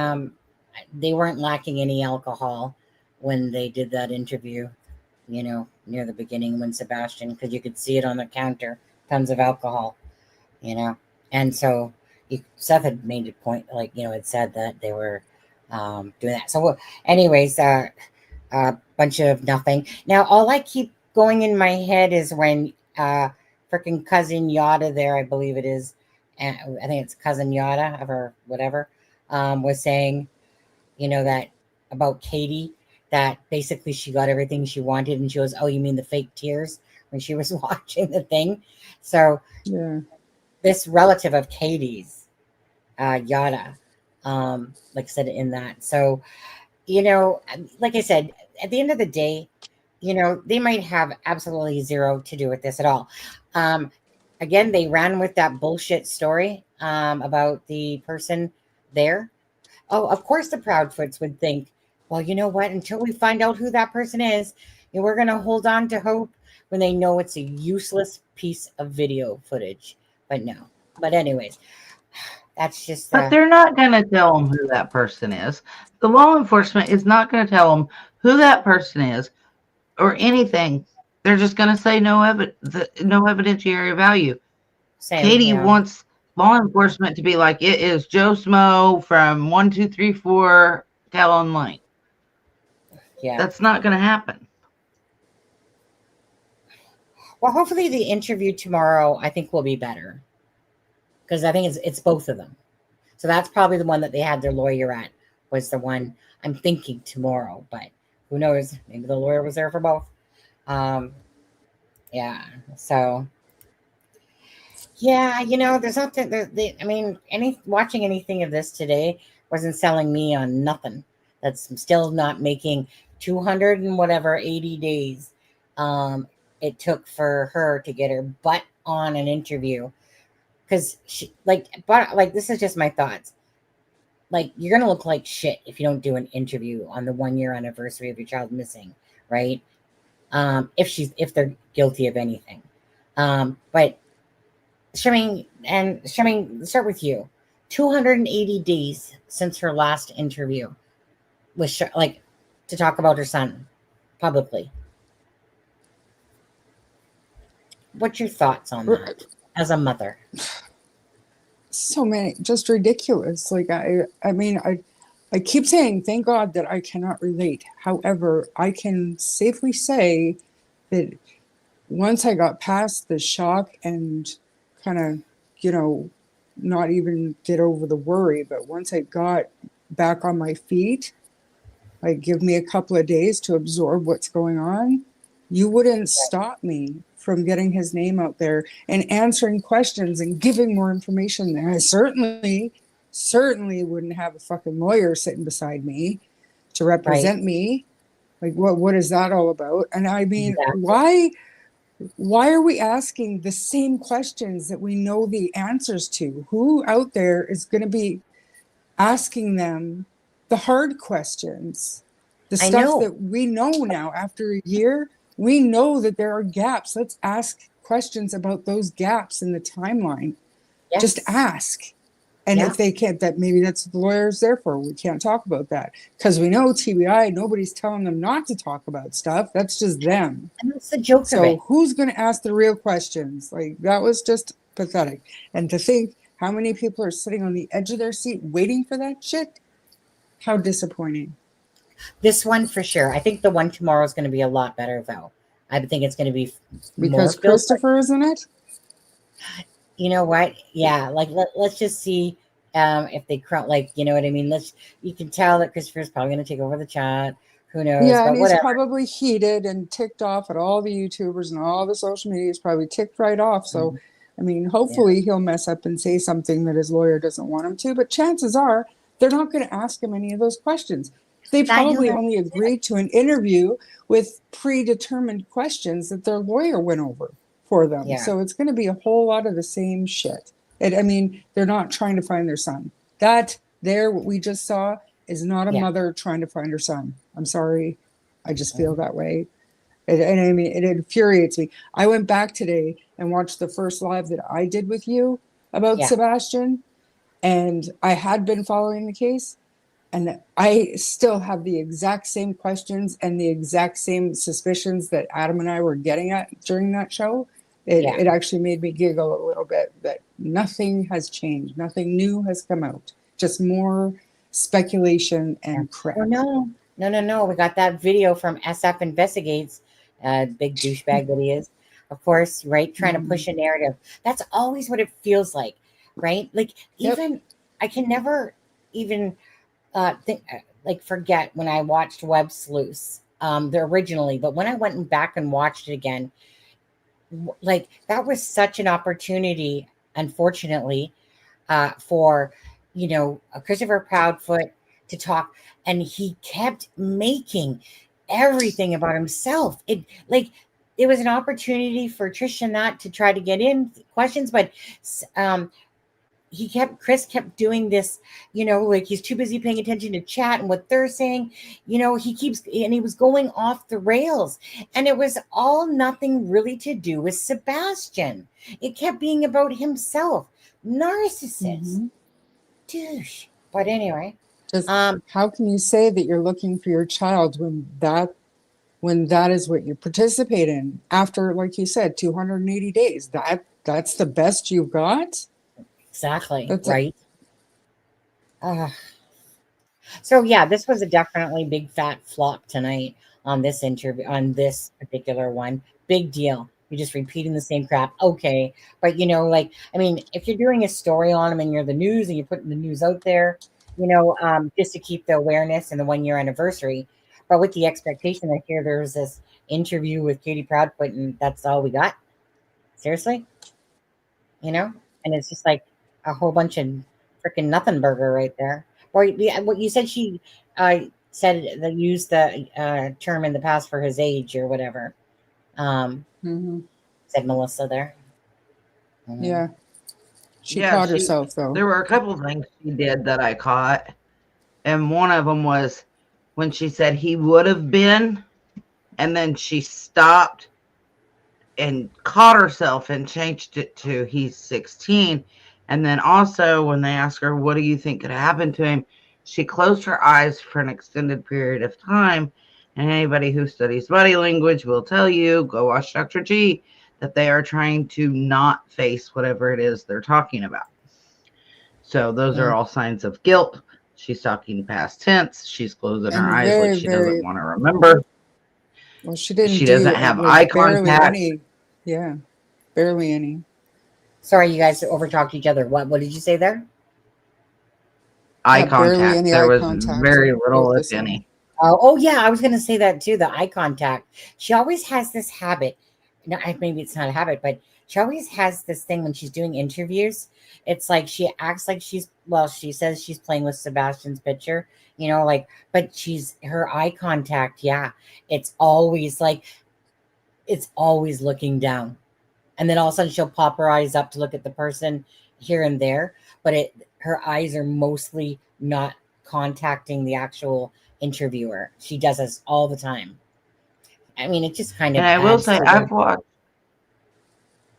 they weren't lacking any alcohol when they did that interview. Near the beginning when Sebastian, because you could see it on the counter, tons of alcohol. And so Seth had made a point, it said that they were doing that. So, anyways, a bunch of nothing. Now, all I keep going in my head is when freaking cousin Yada there, I believe it is, and I think it's cousin Yada or whatever, was saying, that about Katie, that basically she got everything she wanted, and she goes, "Oh, you mean the fake tears?" when she was watching the thing. So, yeah, this relative of Katie's, Yada, like I said in that. So, like I said, at the end of the day, they might have absolutely zero to do with this at all. again, they ran with that bullshit story about the person there. Oh, of course, the Proudfoots would think, well, you know what? Until we find out who that person is, we're going to hold on to hope when they know it's a useless piece of video footage. But no. But anyways, that's just. But they're not going to tell them who that person is. The law enforcement is not going to tell them who that person is or anything. They're just going to say no evidentiary value. Same, Katie yeah. wants law enforcement to be like, it is Joe Smo from 1234 Talon Lane. Yeah. That's not going to happen. Well, hopefully the interview tomorrow, I think, will be better. Because I think it's both of them. So that's probably the one that they had their lawyer at, was the one I'm thinking tomorrow. But who knows? Maybe the lawyer was there for both. Yeah. So, yeah, there's nothing. I mean, watching anything of this today wasn't selling me on nothing. That's still not making 200 and whatever 80 days it took for her to get her butt on an interview. Because this is just my thoughts. Like, you're gonna look like shit if you don't do an interview on the 1-year anniversary of your child missing, right? If they're guilty of anything. But Sheming, start with you. 280 days since her last interview with to talk about her son publicly. What's your thoughts on that as a mother? So many, just ridiculous. Like I mean, I keep saying, thank God that I cannot relate. However, I can safely say that once I got past the shock and kind of, not even get over the worry, but once I got back on my feet, like, give me a couple of days to absorb what's going on, you wouldn't stop me from getting his name out there and answering questions and giving more information there. I certainly wouldn't have a fucking lawyer sitting beside me to represent me. Like, what is that all about? And I mean, why are we asking the same questions that we know the answers to? Who out there is going to be asking them the hard questions? The stuff that we know now after a year, we know that there are gaps. Let's ask questions about those gaps in the timeline. Yes. Just ask. And if they can't, maybe that's what the lawyer's there for. We can't talk about that. Because we know TBI, nobody's telling them not to talk about stuff. That's just them. And that's the joke of it. So who's going to ask the real questions? Like, that was just pathetic. And to think how many people are sitting on the edge of their seat waiting for that shit. How disappointing. This one for sure. I think the one tomorrow is going to be a lot better, though. I think it's going to be because Christopher is in it. You know what? Yeah, like let's just see if they you know what I mean. You can tell that Christopher's probably going to take over the chat. Who knows? Yeah, but and he's whatever. probably heated and ticked off at all the YouTubers and all the social media. He's probably ticked right off. So, I mean, hopefully he'll mess up and say something that his lawyer doesn't want him to. But chances are they're not going to ask him any of those questions. They probably only agreed to an interview with predetermined questions that their lawyer went over for them. Yeah. So it's going to be a whole lot of the same shit. I mean, they're not trying to find their son. What we just saw is not a mother trying to find her son. I'm sorry. I just feel that way. And I mean, it infuriates me. I went back today and watched the first live that I did with you about Sebastian. And I had been following the case. And I still have the exact same questions and the exact same suspicions that Adam and I were getting at during that show. It actually made me giggle a little bit that nothing has changed. Nothing new has come out. Just more speculation and crap. Oh, no. We got that video from SF Investigates, big douchebag that he is, of course, right? Trying to push a narrative. That's always what it feels like, right? Like, even I can never even forget when I watched Web Sleuths originally, but when I went back and watched it again, like, that was such an opportunity, unfortunately, for Christopher Proudfoot to talk, and he kept making everything about himself. It it was an opportunity for Trish and that to try to get in questions, but Chris kept doing this, like he's too busy paying attention to chat and what they're saying. He was going off the rails, and it was all nothing really to do with Sebastian. It kept being about himself. Narcissist. Douche. But anyway, how can you say that you're looking for your child when that is what you participate in after, like you said, 280 days? That's the best you've got? Exactly. Right. So yeah, this was a definitely big fat flop tonight on this interview, on this particular one. Big deal. You're just repeating the same crap. Okay. But if you're doing a story on them and you're the news and you're putting the news out there, just to keep the awareness and the 1 year anniversary, but with the expectation that here there's this interview with Katie Proudfoot and that's all we got. Seriously? And it's just like a whole bunch of freaking nothing burger right there. Or what you said, she said that used the term in the past for his age or whatever. Said Melissa there. Yeah. She caught herself, though. There were a couple things she did that I caught. And one of them was when she said he would have been, and then she stopped and caught herself and changed it to he's 16. And then also when they asked her, what do you think could happen to him? She closed her eyes for an extended period of time. And anybody who studies body language will tell you, go watch Dr. G, that they are trying to not face whatever it is they're talking about. So those are all signs of guilt. She's talking past tense. She's closing her eyes like she doesn't want to remember. Well, she didn't. She doesn't have eye contact. Barely any. Sorry, you guys overtalked each other. What did you say there? Eye contact. There was very little, if any. Oh yeah, I was going to say that too. The eye contact. She always has this habit. No, maybe it's not a habit, but she always has this thing when she's doing interviews. It's like she acts like she says she's playing with Sebastian's picture, but her eye contact. Yeah, it's always looking down. And then all of a sudden she'll pop her eyes up to look at the person here and there, but her eyes are mostly not contacting the actual interviewer. She does this all the time. I mean, it just kind of. And I will say,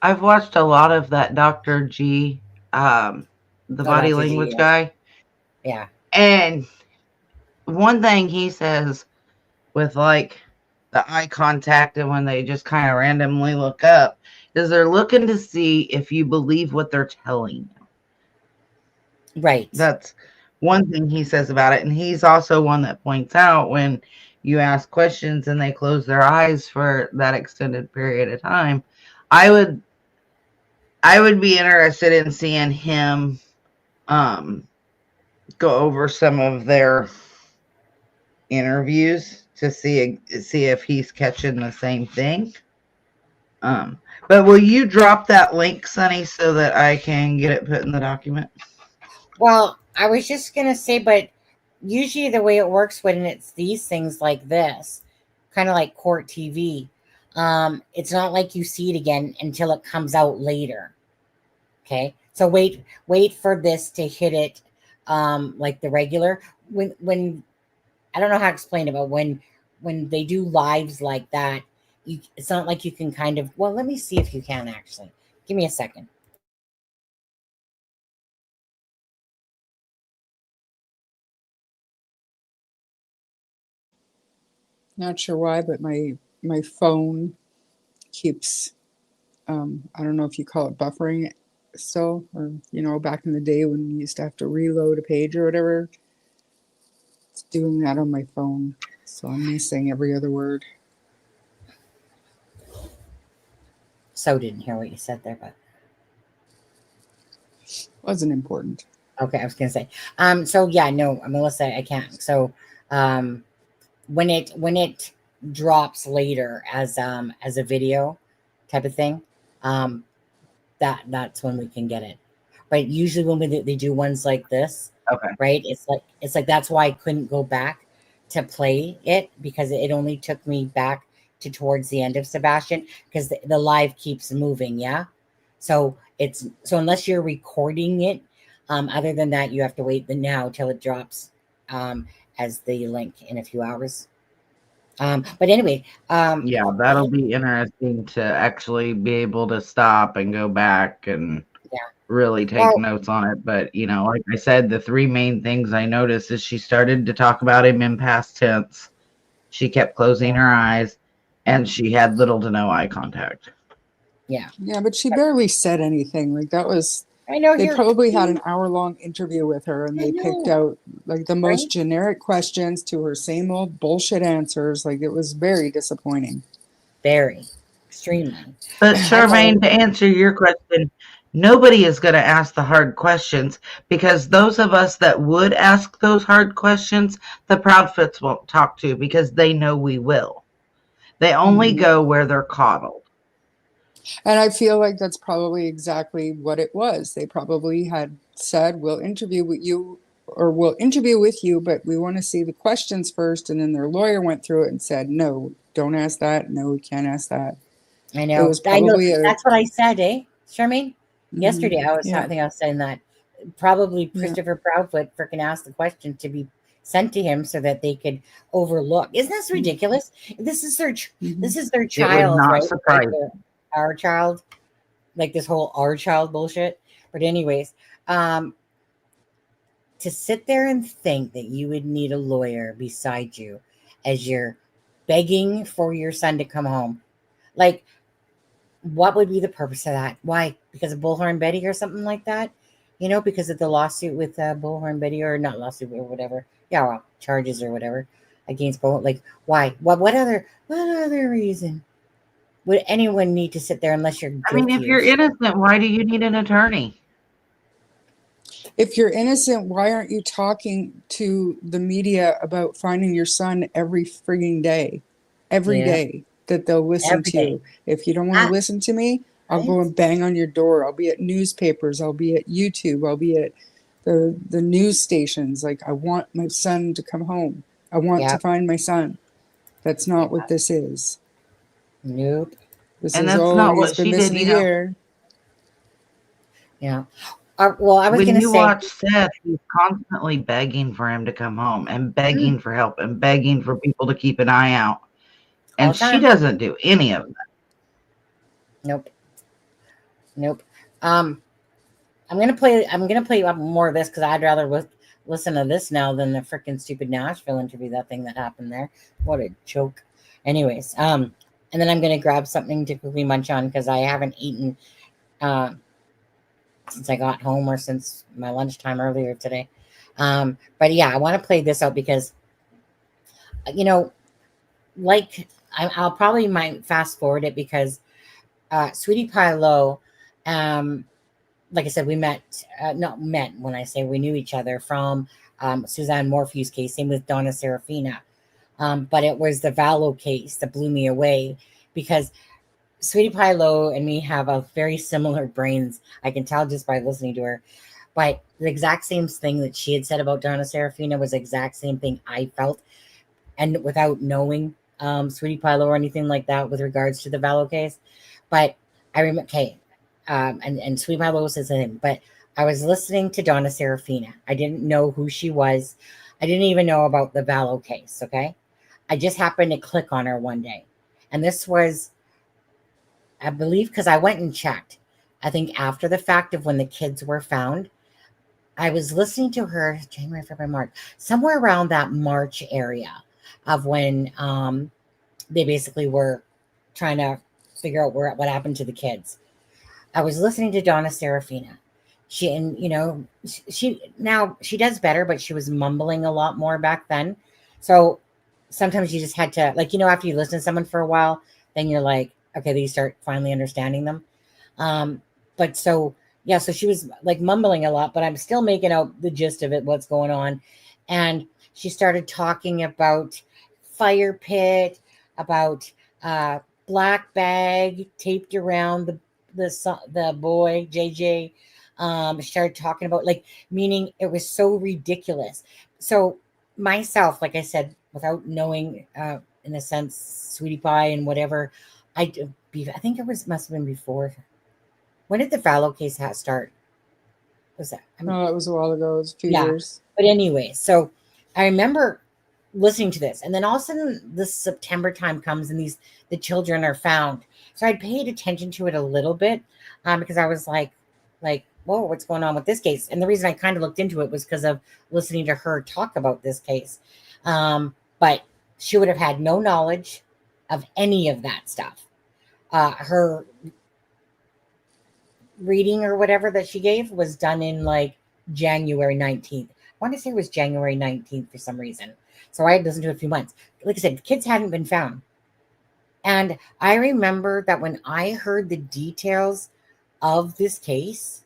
I've watched a lot of that Dr. G, the body language guy. Yeah. And one thing he says with the eye contact and when they just kind of randomly look up is they're looking to see if you believe what they're telling you. Right. That's one thing he says about it. And he's also one that points out when you ask questions and they close their eyes for that extended period of time. I would be interested in seeing him go over some of their interviews to see if he's catching the same thing. But will you drop that link, Sunny, so that I can get it put in the document? Well, I was just going to say, but usually the way it works when it's these things like this, kind of like court TV, it's not like you see it again until it comes out later. Okay. So wait for this to hit it like the regular. When I don't know how to explain it, but when they do lives like that, it's not like you can kind of, well, let me see if you can actually. Give me a second. Not sure why, but my phone keeps, I don't know if you call it buffering still, or, back in the day when you used to have to reload a page or whatever. It's doing that on my phone. So I'm missing every other word. So didn't hear what you said there, but wasn't important. Okay, I was gonna say. So yeah, no, Melissa, I can't. So when it drops later as a video type of thing, that's when we can get it. But usually when they do ones like this, okay, right? It's like that's why I couldn't go back to play it, because it only took me back to towards the end of Sebastian, because the live keeps moving. Yeah. So unless you're recording it, other than that, you have to wait now till it drops as the link in a few hours. But anyway, yeah, that'll be interesting to actually be able to stop and go back and really take notes on it. But like I said, the three main things I noticed is she started to talk about him in past tense. She kept closing her eyes, and she had little to no eye contact. Yeah, but she barely said anything. Like that was. I know they probably had an hour-long interview with her, and they picked out like the most generic questions to her same old bullshit answers. Like it was very disappointing. Very, extremely. But Charmaine, to answer your question, nobody is going to ask the hard questions, because those of us that would ask those hard questions, the Proudfits won't talk to, because they know we will. They only go where they're coddled. And I feel like that's probably exactly what it was. They probably had said, we'll interview with you, but we want to see the questions first. And then their lawyer went through it and said, no, don't ask that. No, we can't ask that. I know. It was probably that's what I said, Charmaine? Yesterday, I think I was saying that. Probably Christopher Proudfoot freaking asked the question to be sent to him so that they could overlook. Isn't this ridiculous? This is their child, right? Surprising. Our child, like this whole our child bullshit. But anyways, to sit there and think that you would need a lawyer beside you as you're begging for your son to come home, like, what would be the purpose of that? Why? Because of Bullhorn Betty or something like that? Because of the lawsuit with Bullhorn Betty, or not lawsuit or whatever. Yeah, well, charges or whatever against Bull. Like, why? What other reason would anyone need to sit there unless you're guilty? I mean, if you're innocent, why do you need an attorney? If you're innocent, why aren't you talking to the media about finding your son every frigging day? Every day that they'll listen to you. If you don't want to listen to me, I'll go and bang on your door. I'll be at newspapers. I'll be at YouTube. I'll be at the news stations. Like, I want my son to come home. I want to find my son. That's not what this is. Nope. This and is that's not what she did, year. Yeah. Well, I was going to say. When you watch Seth, he's constantly begging for him to come home and begging for help and begging for people to keep an eye out. And she doesn't do any of that. Nope. I'm gonna play up more of this because I'd rather listen to this now than the freaking stupid Nashville interview. That thing that happened there. What a joke. Anyways, and then I'm gonna grab something to quickly munch on because I haven't eaten since I got home or since my lunchtime earlier today. But yeah, I want to play this out because like I'll probably might fast forward it because Sweetie Pie Low, like I said, we met when I say we knew each other from Suzanne Morphew's case. Same with Donna Serafina. But it was the Vallow case that blew me away because Sweetie Pie Low and me have a very similar brains. I can tell just by listening to her. But the exact same thing that she had said about Donna Serafina was the exact same thing I felt. And without knowing Sweetie Pie Low or anything like that with regards to the Vallow case. But I remember, and Sweetie Pie Low says him, but I was listening to Donna Serafina. I didn't know who she was. I didn't even know about the Vallow case, okay? I just happened to click on her one day. And this was, I believe, because I went and checked. I think after the fact of when the kids were found, I was listening to her January, February, March, somewhere around that March area of when they basically were trying to figure out what happened to the kids. I was listening to Donna Serafina. She does better, but she was mumbling a lot more back then. So sometimes you just had to, like, after you listen to someone for a while, then you're like, okay, then you start finally understanding them. But so she was like mumbling a lot, but I'm still making out the gist of it, what's going on. And she started talking about fire pit, about black bag taped around the boy JJ. She started talking about, like, meaning it was so ridiculous. So myself, like I said, without knowing in a sense, Sweetie Pie and whatever. I think it must have been before. When did the Fallow case start? Was that? No, it was a while ago. It was a few Yeah. years. But anyway, so I remember listening to this, and then all of a sudden this September time comes, and the children are found. So I paid attention to it a little bit because I was like, whoa, what's going on with this case? And the reason I kind of looked into it was because of listening to her talk about this case. But she would have had no knowledge of any of that stuff. Her reading or whatever that she gave was done in like January 19th. I want to say it was January 19th for some reason. So I had listened to it a few months. Like I said, kids hadn't been found. And I remember that when I heard the details of this case,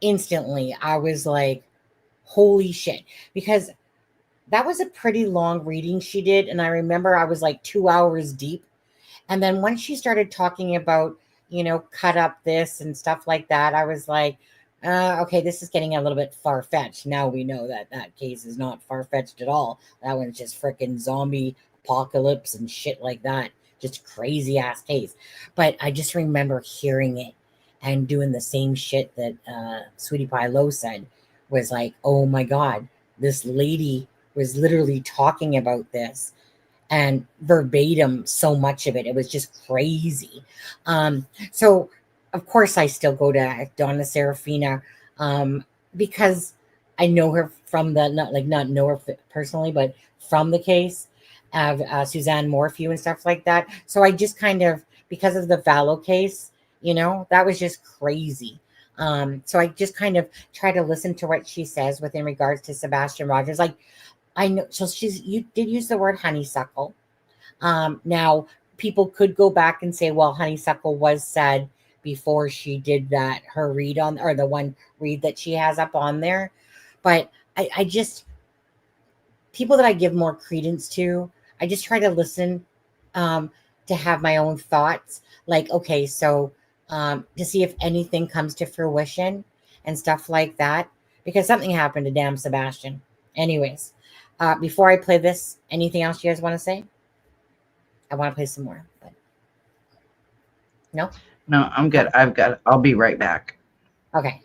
instantly I was like, holy shit. Because that was a pretty long reading she did. And I remember I was like 2 hours deep. And then once she started talking about, cut up this and stuff like that, I was like, okay, this is getting a little bit far-fetched. Now we know that case is not far-fetched at all. That one's just freaking zombie apocalypse and shit like that. Just crazy ass case. But I just remember hearing it and doing the same shit that Sweetie Pie Low said, was like, oh my God, this lady was literally talking about this. And verbatim, so much of it. It was just crazy. So, of course, I still go to Donna Serafina because I know her from not know her personally, but from the case of Suzanne Morphew and stuff like that. So I just kind of, because of the Fallow case, that was just crazy. So I just kind of try to listen to what she says within regards to Sebastian Rogers. Like, I know, so you did use the word honeysuckle. Now people could go back and say, well, honeysuckle was said before she did that, her read on, or the one read that she has up on there. But I just, people that I give more credence to, I just try to listen, to have my own thoughts. Like, okay, so, to see if anything comes to fruition and stuff like that, because something happened to damn Sebastian. Anyways, before I play this, anything else you guys want to say? I want to play some more, but no. No, I'm good. I'll be right back. Okay.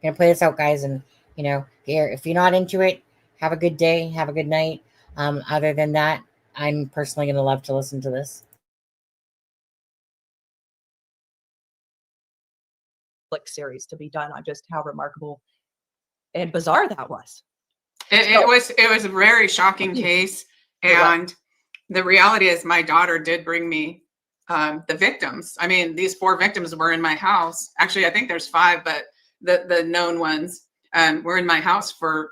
Gonna play this out, guys, and if you're not into it, have a good day, have a good night. Other than that, I'm personally gonna love to listen to this. Series to be done on just how remarkable and bizarre that was. It was a very shocking case, and the reality is my daughter did bring me the victims. I mean, these 4 victims were in my house. Actually, I think there's 5, but the known ones were in my house for.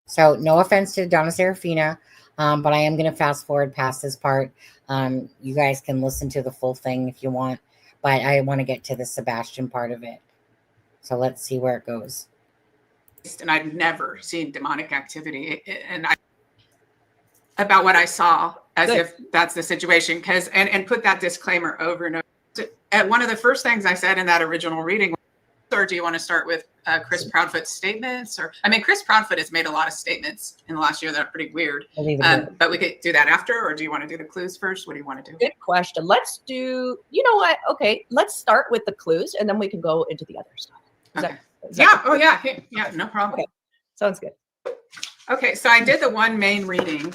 So no offense to Donna Serafina, but I am going to fast forward past this part. You guys can listen to the full thing if you want, but I want to get to the Sebastian part of it. So let's see where it goes. And I've never seen demonic activity, and about what I saw, as if that's the situation, because and put that disclaimer over and over. At one of the first things I said in that original reading, or do you want to start with Chris Proudfoot's statements? Or I mean, Chris Proudfoot has made a lot of statements in the last year that are pretty weird. But we could do that after, or do you want to do the clues first? What do you want to do? Good question. Let's do. You know what? Okay, let's start with the clues, and then we can go into the other stuff. Is that Oh yeah, no problem. Okay. Sounds good. Okay, so I did the one main reading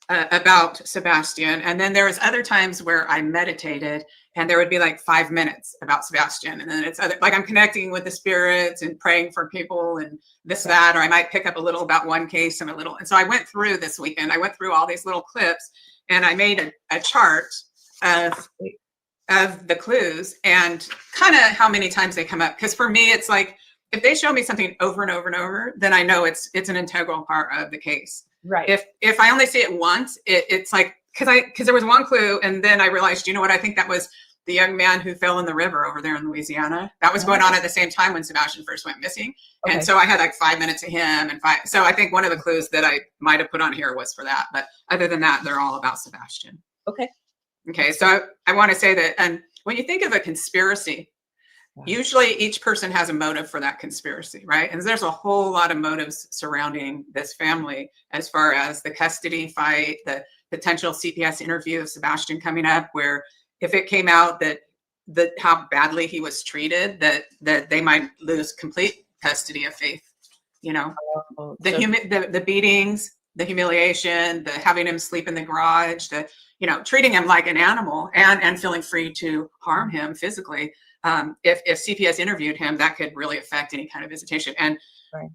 about Sebastian, and then there was other times where I meditated, and there would be like 5 minutes about Sebastian, and then it's other, like I'm connecting with the spirits and praying for people and this, that, or I might pick up a little about one case and a little. And so I went through this weekend, I went through all these little clips, and I made a chart of the clues and kind of how many times they come up. Because for me, it's like, if they show me something over and over and over, then I know it's an integral part of the case. Right. If I only see it once, it's like, because there was one clue, and then I realized, you know what, I think that was the young man who fell in the river over there in Louisiana. That was going on at the same time when Sebastian first went missing. Okay. And so I had like 5 minutes of him and 5. So I think one of the clues that I might have put on here was for that. But other than that, they're all about Sebastian. Okay. Okay. So I want to say that, and when you think of a conspiracy, Usually each person has a motive for that conspiracy, right? And there's a whole lot of motives surrounding this family as far as the custody fight, the potential CPS interview of Sebastian coming up, where if it came out that how badly he was treated, that they might lose complete custody of Faith. You know, the beatings, the humiliation, the having him sleep in the garage, the treating him like an animal and feeling free to harm him physically. If CPS interviewed him, that could really affect any kind of visitation. And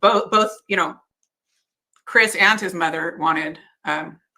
both Chris and his mother wanted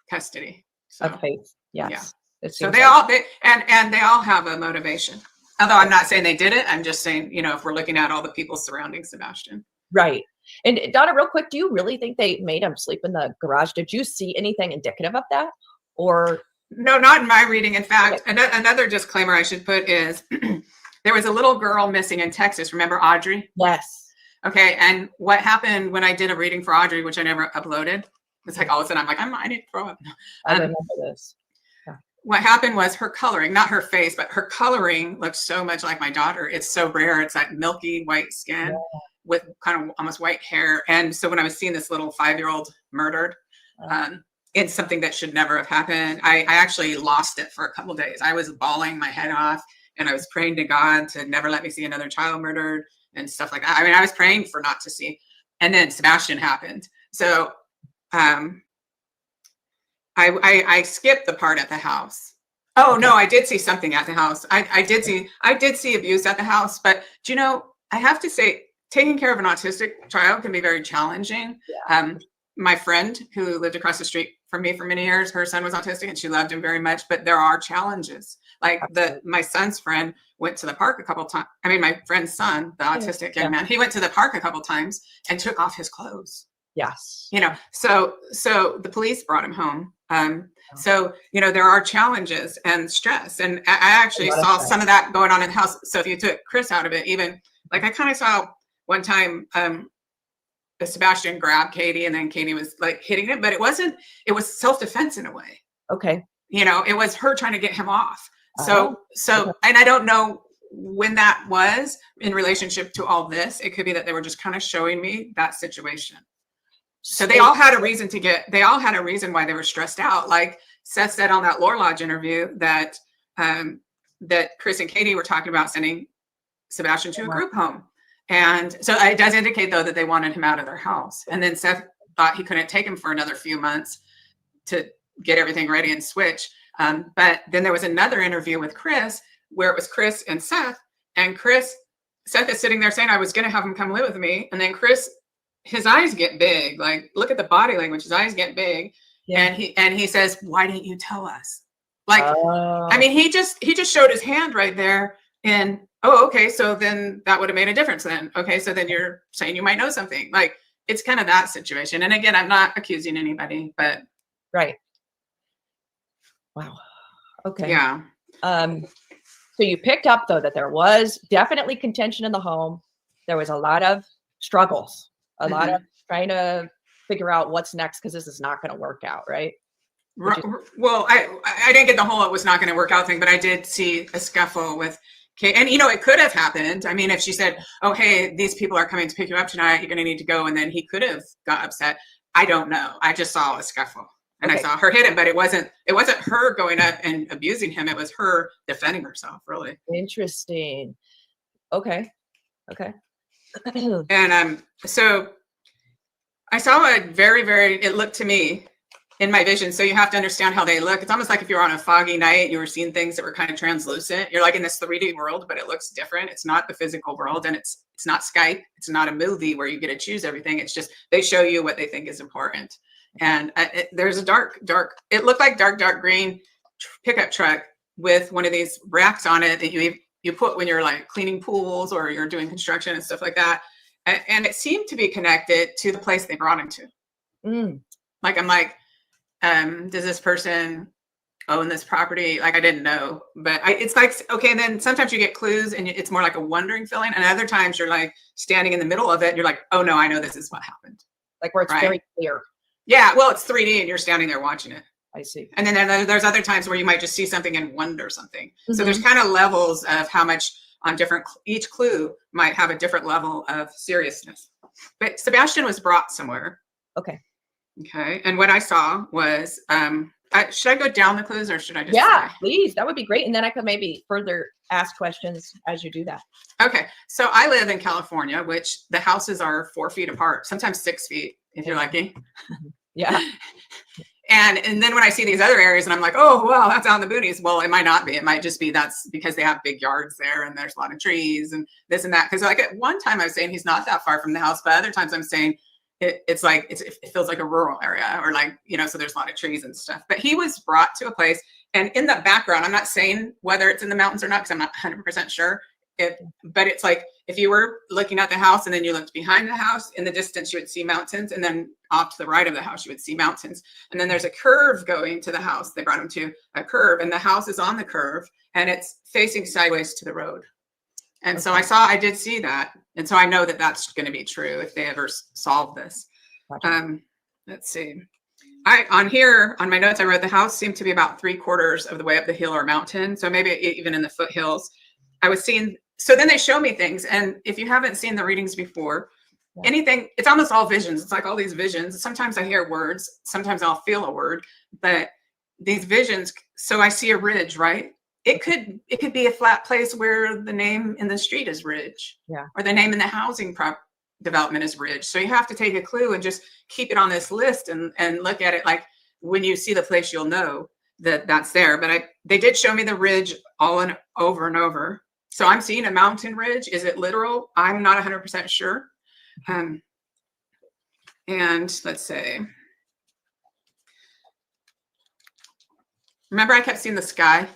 custody. So, of Faith. Yes. Yeah. So they all have a motivation. Although I'm not saying they did it, I'm just saying, if we're looking at all the people surrounding Sebastian. Right. And Donna, real quick, do you really think they made him sleep in the garage? Did you see anything indicative of that? Or no, not in my reading. In fact, another disclaimer I should put is there was a little girl missing in Texas. Remember Audrey? Yes. Okay. And what happened when I did a reading for Audrey, which I never uploaded, it's like all of a sudden I'm like, I need to throw up. I remember this. Yeah. What happened was her coloring, not her face, but her coloring looked so much like my daughter. It's so rare. It's like milky white skin with kind of almost white hair. And so when I was seeing this little 5-year-old murdered, it's something that should never have happened. I actually lost it for a couple of days. I was bawling my head off and I was praying to God to never let me see another child murdered and stuff like that. I mean, I was praying for not to see. And then Sebastian happened. So I skipped the part at the house. Oh, no, I did see something at the house. I did see abuse at the house. But, I have to say, taking care of an autistic child can be very challenging. Yeah. My friend who lived across the street from me for many years, her son was autistic and she loved him very much, but there are challenges. Like my son's friend went to the park a couple times. I mean, my friend's son, the autistic young man, he went to the park a couple times and took off his clothes. Yes. So the police brought him home. So, there are challenges and stress. And I actually saw some of that going on in the house. So if you took Chris out of it, even like I kind of saw one time, Sebastian grabbed Katie and then Katie was like hitting him, but it was self-defense in a way. Okay. It was her trying to get him off. So, and I don't know when that was in relationship to all this. It could be that they were just kind of showing me that situation. So they all had a reason why they were stressed out. Like Seth said on that Lore Lodge interview that Chris and Katie were talking about sending Sebastian to a group home. And so it does indicate, though, that they wanted him out of their house. And then Seth thought he couldn't take him for another few months to get everything ready and switch. But then there was another interview with Chris where it was Chris and Seth. And Seth is sitting there saying, I was going to have him come live with me. And then Chris, his eyes get big. Like, look at the body language. His eyes get big. Yeah. And he says, why didn't you tell us? Like, I mean, he just showed his hand right there. And, oh, okay, so then that would have made a difference then. Okay, so then you're saying you might know something. Like, it's kind of that situation. And again, I'm not accusing anybody, but. Right. Wow. Okay. Yeah. So you picked up, though, that there was definitely contention in the home. There was a lot of struggles, a lot of trying to figure out what's next because this is not going to work out, right? Well, I didn't get the whole it was not going to work out thing, but I did see a scuffle with Kate. And, it could have happened. I mean, if she said, oh, hey, these people are coming to pick you up tonight, you're going to need to go. And then he could have got upset. I don't know. I just saw a scuffle. And I saw her hit him, but it wasn't her going up and abusing him. It was her defending herself, really. Interesting. Okay. And so I saw a very, very, it looked to me in my vision. So you have to understand how they look. It's almost like if you were on a foggy night, you were seeing things that were kind of translucent. You're like in this 3D world, but it looks different. It's not the physical world, and it's not Skype. It's not a movie where you get to choose everything. It's just they show you what they think is important. And there's a dark, it looked like dark green pickup truck with one of these racks on it that you put when you're like cleaning pools or you're doing construction and stuff like that. And it seemed to be connected to the place they brought him to. Like, I'm like, does this person own this property? Like, I didn't know, but it's like, okay. And then sometimes you get clues and it's more like a wondering feeling. And other times you're like standing in the middle of it. And you're like, oh no, I know this is what happened. Like where it's very clear. Yeah. Well, it's 3D and you're standing there watching it. I see. And then there's other times where you might just see something and wonder something. So there's kind of levels of how much on each clue might have a different level of seriousness. But Sebastian was brought somewhere. Okay. Okay. And what I saw was, should I go down the clues or should I just Yeah, say? please. That would be great. And then I could maybe further ask questions as you do that. Okay. So I live in California, which the houses are 4 feet apart, sometimes 6 feet if you're lucky. Yeah. And then when I see these other areas and I'm like, oh, wow, that's out in the boonies. Well, it might not be. It might just be that's because they have big yards there and there's a lot of trees and this and that. Because like at one time I was saying he's not that far from the house, but other times I'm saying it feels like a rural area or like, you know, so there's a lot of trees and stuff. But he was brought to a place, and in the background, I'm not saying whether it's in the mountains or not because I'm not 100% sure. But it's like if you were looking at the house and then you looked behind the house, in the distance you would see mountains, and then off to the right of the house you would see mountains, and then there's a curve going to the house. They brought him to a curve, and the house is on the curve and it's facing sideways to the road. And so I did see that, and so I know that that's going to be true if they ever solve this. Let's see. On my notes I wrote the house seemed to be about 3/4 of the way up the hill or mountain, so maybe even in the foothills. I was seeing. So then they show me things, and if you haven't seen the readings before, anything, it's almost all visions. It's like all these visions. Sometimes I hear words, sometimes I'll feel a word, but these visions. So I see a ridge, right? It could be a flat place where the name in the street is Ridge, or the name in the housing development is Ridge. So you have to take a clue and just keep it on this list and look at it. Like when you see the place, you'll know that that's there. But they did show me the ridge all and over. So I'm seeing a mountain ridge. Is it literal? I'm not 100% sure. And let's say, remember I kept seeing the sky?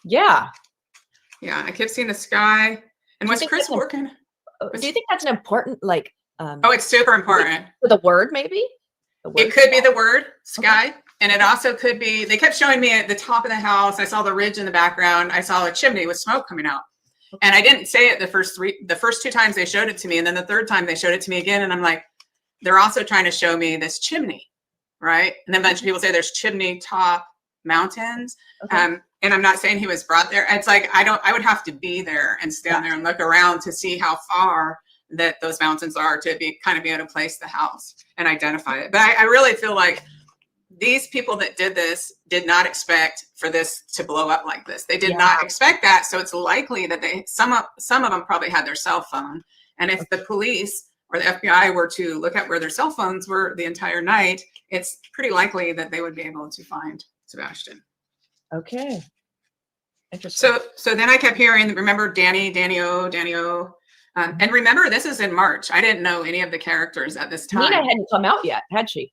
Yeah. Yeah, I kept seeing the sky. And was Chris working? Do you think that's an important, like? Oh, it's super important. For the word, maybe? It could be the word sky. And it also could be, they kept showing me at the top of the house. I saw the ridge in the background. I saw a chimney with smoke coming out. And I didn't say it the first 2 times they showed it to me. And then the third time they showed it to me again. And I'm like, they're also trying to show me this chimney, right? And then a bunch of people say there's chimney top mountains. And I'm not saying he was brought there. It's like, I would have to be there and stand there and look around to see how far that those mountains are to be able to place the house and identify it. But I really feel like these people that did this did not expect for this to blow up like this. They did not expect that. So it's likely that some of them probably had their cell phone. And if the police or the FBI were to look at where their cell phones were the entire night, it's pretty likely that they would be able to find Sebastian. Okay. Interesting. So then I kept hearing, remember Danny O. And remember, this is in March. I didn't know any of the characters at this time. Nina hadn't come out yet, had she?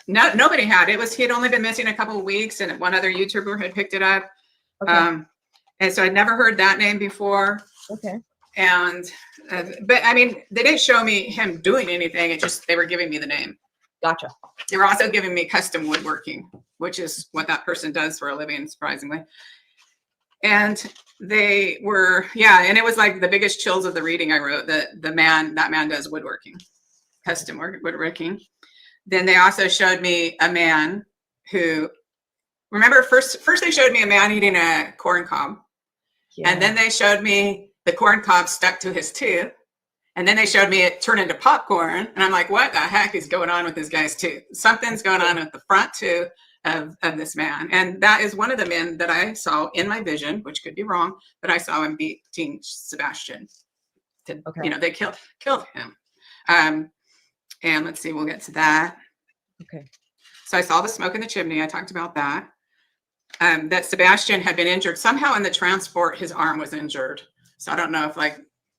No, nobody had. He had only been missing a couple of weeks, and one other YouTuber had picked it up. Okay. And so I'd never heard that name before. Okay. And but I mean, they didn't show me him doing anything. It just they were giving me the name. Gotcha. They were also giving me custom woodworking, which is what that person does for a living, surprisingly. And they were, and it was like the biggest chills of the reading I wrote. That man does woodworking, custom woodworking. Then they also showed me a man who, remember, first they showed me a man eating a corn cob. And then they showed me the corn cob stuck to his tooth. And then they showed me it turn into popcorn. And I'm like, what the heck is going on with this guy's tooth? Something's going on with the front tooth of this man. And that is one of the men that I saw in my vision, which could be wrong, but I saw him beating Sebastian. They killed him. And let's see, we'll get to that. Okay. So I saw the smoke in the chimney. I talked about that. That Sebastian had been injured. Somehow in the transport, his arm was injured. So I don't know if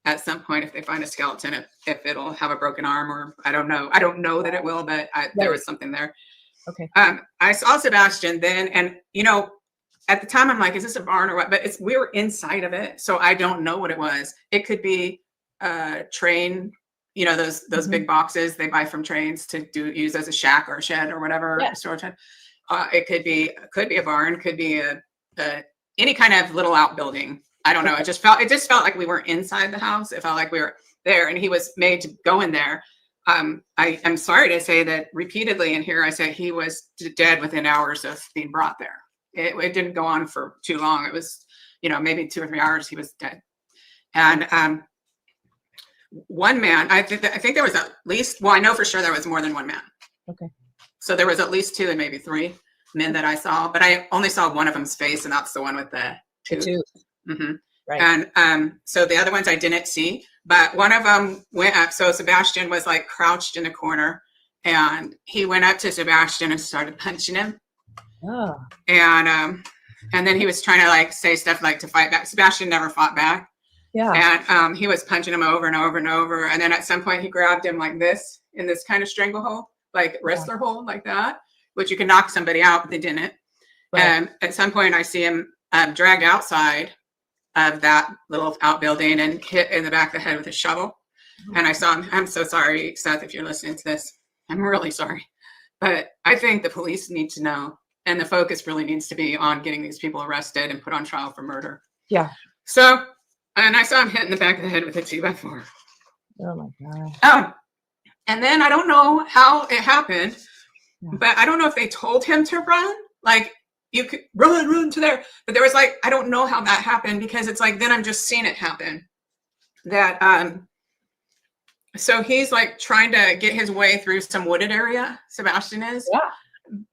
at some point, if they find a skeleton, if it'll have a broken arm, or I don't know. I don't know that it will, but there was something there. Okay. I saw Sebastian then, and at the time I'm like, is this a barn or what? But we were inside of it, so I don't know what it was. It could be a train, those big boxes they buy from trains to use as a shack or a shed or whatever storage shed. It could be a barn, could be any kind of little outbuilding. I don't know. It just felt like we weren't inside the house. It felt like we were there, and he was made to go in there. I'm sorry to say that repeatedly in here I said he was dead within hours of being brought there. It didn't go on for too long. It was, maybe 2 or 3 hours he was dead. And one man, I think there was at least, well, I know for sure there was more than one man. Okay. So there was at least 2 and maybe 3 men that I saw, but I only saw one of them's face, and that's the one with the tooth. Mm-hmm. Right. And so the other ones I didn't see, but one of them went up. So Sebastian was like crouched in a corner, and he went up to Sebastian and started punching him. Oh. And then he was trying to like say stuff like to fight back. Sebastian never fought back. Yeah. And he was punching him over and over and over. And then at some point he grabbed him like this in this kind of stranglehold, like wrestler hold like that, which you can knock somebody out, but they didn't. Right. And at some point I see him dragged outside of that little outbuilding and hit in the back of the head with a shovel. And I saw him. I'm so sorry, Seth, if you're listening to this. I'm really sorry. But I think the police need to know, and the focus really needs to be on getting these people arrested and put on trial for murder. Yeah. So, and I saw him hit in the back of the head with a 2x4. Oh my God. And then I don't know how it happened, but I don't know if they told him to run. Like, you could run to there. But there was like, I don't know how that happened, because it's like, then I'm just seeing it happen. That, so he's like trying to get his way through some wooded area, Sebastian is. Yeah.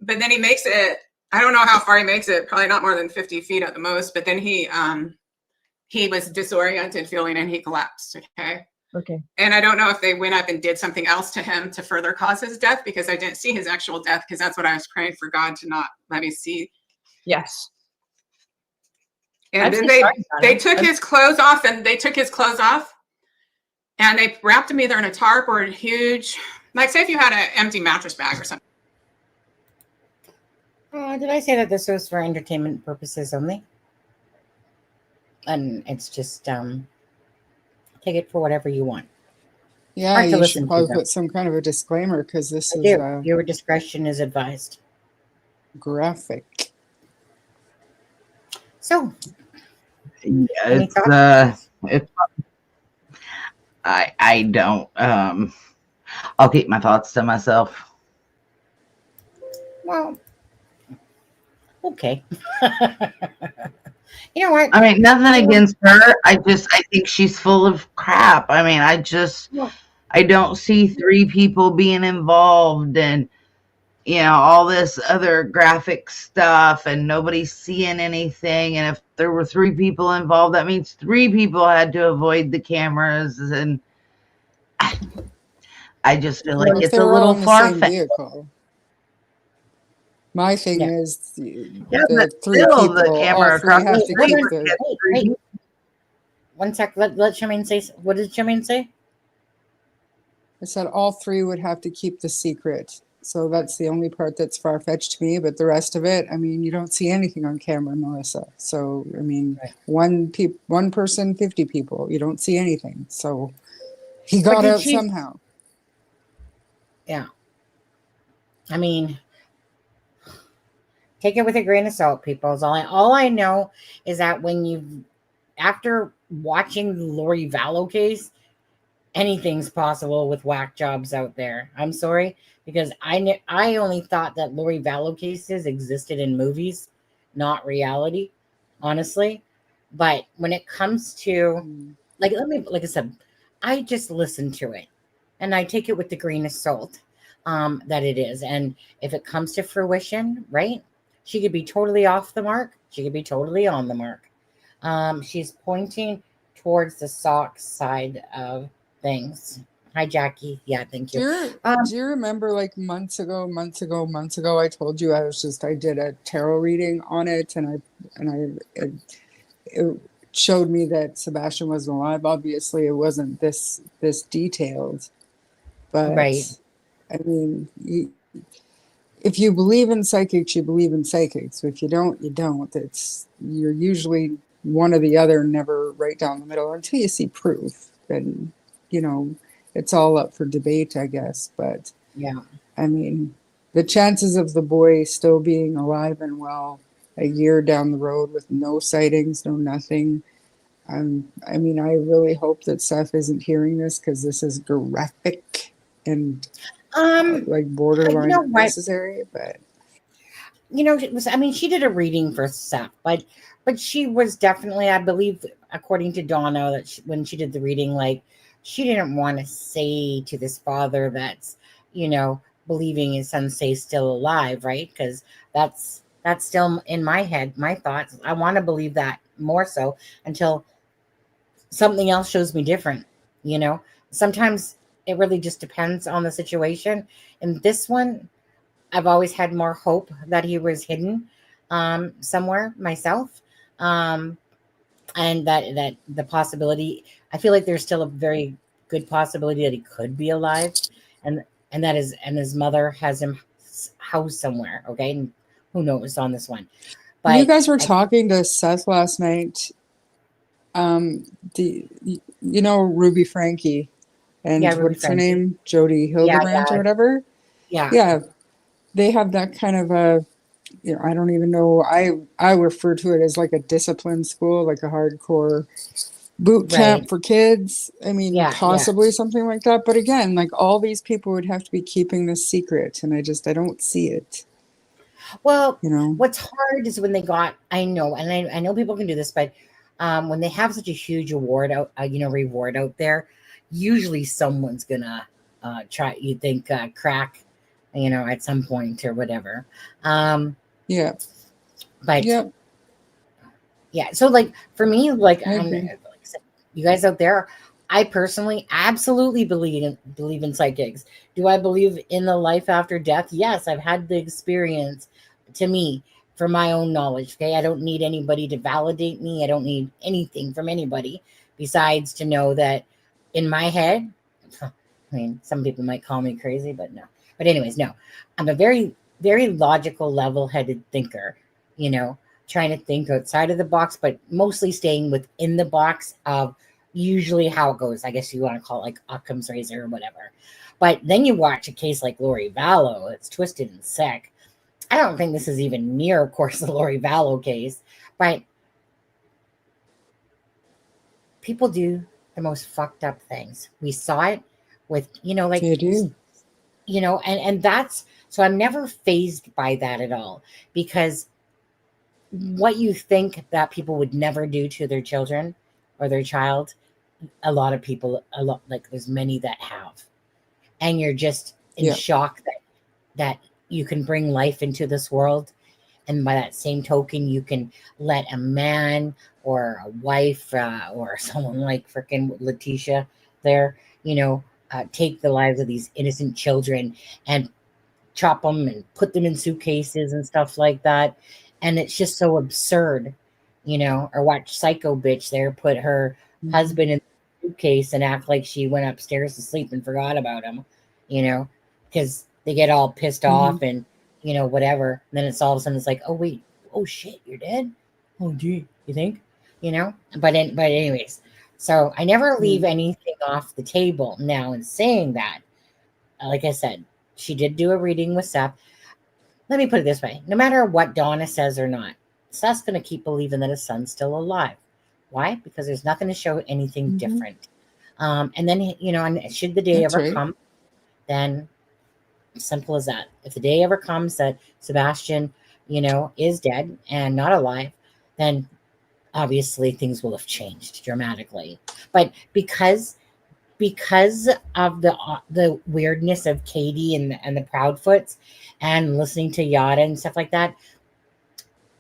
But then he makes it, I don't know how far he makes it, probably not more than 50 feet at the most. But then he was disoriented feeling, and he collapsed. Okay. Okay. And I don't know if they went up and did something else to him to further cause his death, because I didn't see his actual death, because that's what I was praying for God to not let me see. Yes. And then they took his clothes off, and they wrapped him either in a tarp or a huge, like say if you had an empty mattress bag or something. Did I say that this was for entertainment purposes only? And it's just take it for whatever you want. Yeah, Hard to you listen should to, probably though. put some kind of a disclaimer, because this I is do. Your discretion is advised. graphic. So, Yeah, it's I don't I'll keep my thoughts to myself. Well, okay. You know what? I mean, nothing against her. I think she's full of crap. I mean, I don't see 3 people being involved, and all this other graphic stuff, and nobody's seeing anything. And if there were 3 people involved, that means 3 people had to avoid the cameras. And I just feel like it's a little far-fetched. My thing is Yeah, the but 3 still, people, the camera all 3 across have the to street keep would the. get Wait. One sec. Let Charmaine say. What did Charmaine say? I said all 3 would have to keep the secret. So that's the only part that's far-fetched to me. But the rest of it, I mean, you don't see anything on camera, Melissa. So, I mean, one person, 50 people. You don't see anything. So he got out somehow. Yeah. I mean, take it with a grain of salt, people. All I know is that after watching the Lori Vallow case, anything's possible with whack jobs out there. I'm sorry, because I only thought that Lori Vallow cases existed in movies, not reality, honestly. But when it comes to like I said, I just listen to it, and I take it with the grain of salt that it is. And if it comes to fruition, right? She could be totally off the mark. She could be totally on the mark. She's pointing towards the sock side of things. Hi, Jackie. Yeah, thank you. Do you remember like months ago, I told you I did a tarot reading on it, and it showed me that Sebastian wasn't alive. Obviously, it wasn't this detailed, but right. I mean, if you believe in psychics, you believe in psychics. If you don't, you don't. You're usually one or the other, never right down the middle until you see proof. Then, it's all up for debate, I guess. But yeah, I mean, the chances of the boy still being alive and well a year down the road with no sightings, no nothing. I mean, I really hope that Seth isn't hearing this, because this is graphic and like borderline unnecessary. But she did a reading for Seth, but she was definitely, I believe, according to Donna, that when she did the reading, like she didn't want to say to this father that's, believing his son stays still alive, right? Because that's still in my head, my thoughts. I want to believe that more so until something else shows me different. Sometimes it really just depends on the situation. And this one, I've always had more hope that he was hidden somewhere myself. And that the possibility, I feel like there's still a very good possibility that he could be alive, and that is, and his mother has him housed somewhere. Okay, and who knows on this one, but You guys were talking to Seth last night. Ruby Frankie and Ruby what's her Frankie. name? Jody Hildebrandt or whatever. Yeah. Yeah, they have that kind of a, I don't even know. I refer to it as like a discipline school, like a hardcore boot camp Right. for kids. I mean, Yeah. possibly something like that. But again, like all these people would have to be keeping this secret, and I don't see it. Well, what's hard is when they got, I know people can do this, but when they have such a huge reward out there, usually someone's gonna try, you think, crack, at some point or whatever. Yeah. But Yep. yeah, so like for me, like I agree. you guys out there, I personally absolutely believe in psychics. Do I believe in the life after death? Yes, I've had the experience. To me, for my own knowledge, okay, I don't need anybody to validate me. I don't need anything from anybody besides to know that in my head, I mean, some people might call me crazy, but no. But anyways, no, I'm a very, very logical, level-headed thinker, trying to think outside of the box, but mostly staying within the box of usually how it goes. I guess you want to call it like Occam's razor or whatever. But then you watch a case like Lori Vallow, it's twisted and sick. I don't think this is even near, of course, the Lori Vallow case, but people do the most fucked up things. We saw it with, like, They do. And that's, so I'm never fazed by that at all, because what you think that people would never do to their children or their child, a lot of people, like there's many that have, and you're just in shock that you can bring life into this world, and by that same token, you can let a man or a wife or someone like freaking Letitia there, take the lives of these innocent children and chop them and put them in suitcases and stuff like that. And it's just so absurd, or watch Psycho Bitch there put her husband in the suitcase and act like she went upstairs to sleep and forgot about him, because they get all pissed off and, whatever. And then it's all of a sudden it's like, oh, wait, oh shit, you're dead? Oh, gee, you think? But anyways, so I never leave anything off the table. Now, in saying that, like I said, she did do a reading with Seth. Let me put it this way. No matter what Donna says or not, Seth's going to keep believing that his son's still alive. Why? Because there's nothing to show anything different. And then, and should the day ever come, then simple as that. If the day ever comes that Sebastian, is dead and not alive, then obviously things will have changed dramatically. But because of the weirdness of Katie and the Proudfoots and listening to Yada and stuff like that,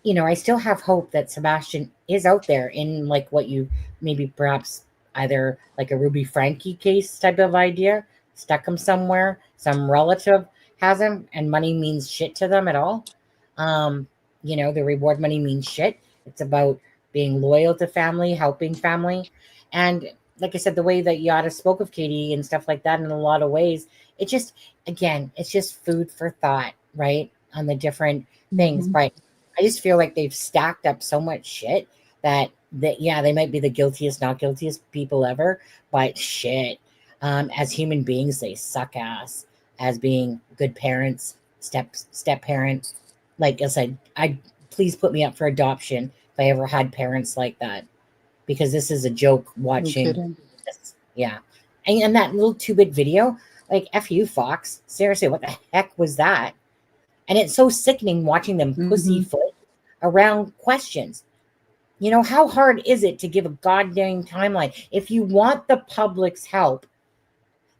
I still have hope that Sebastian is out there in like what you maybe perhaps either like a Ruby Frankie case type of idea, stuck him somewhere, some relative has him, and money means shit to them at all. The reward money means shit. It's about being loyal to family, helping family. And like I said, the way that Yada spoke of Katie and stuff like that in a lot of ways, it's just food for thought, right? On the different things. But I just feel like they've stacked up so much shit that they might be the guiltiest, not guiltiest people ever, but shit. As human beings, they suck ass. As being good parents, step parent. Like I said, please put me up for adoption if I ever had parents like that, because this is a joke watching this. Yeah. And that little 2-bit video, like, F you, Fox. Seriously, what the heck was that? And it's so sickening watching them pussyfoot around questions. You know, how hard is it to give a goddamn timeline? If you want the public's help,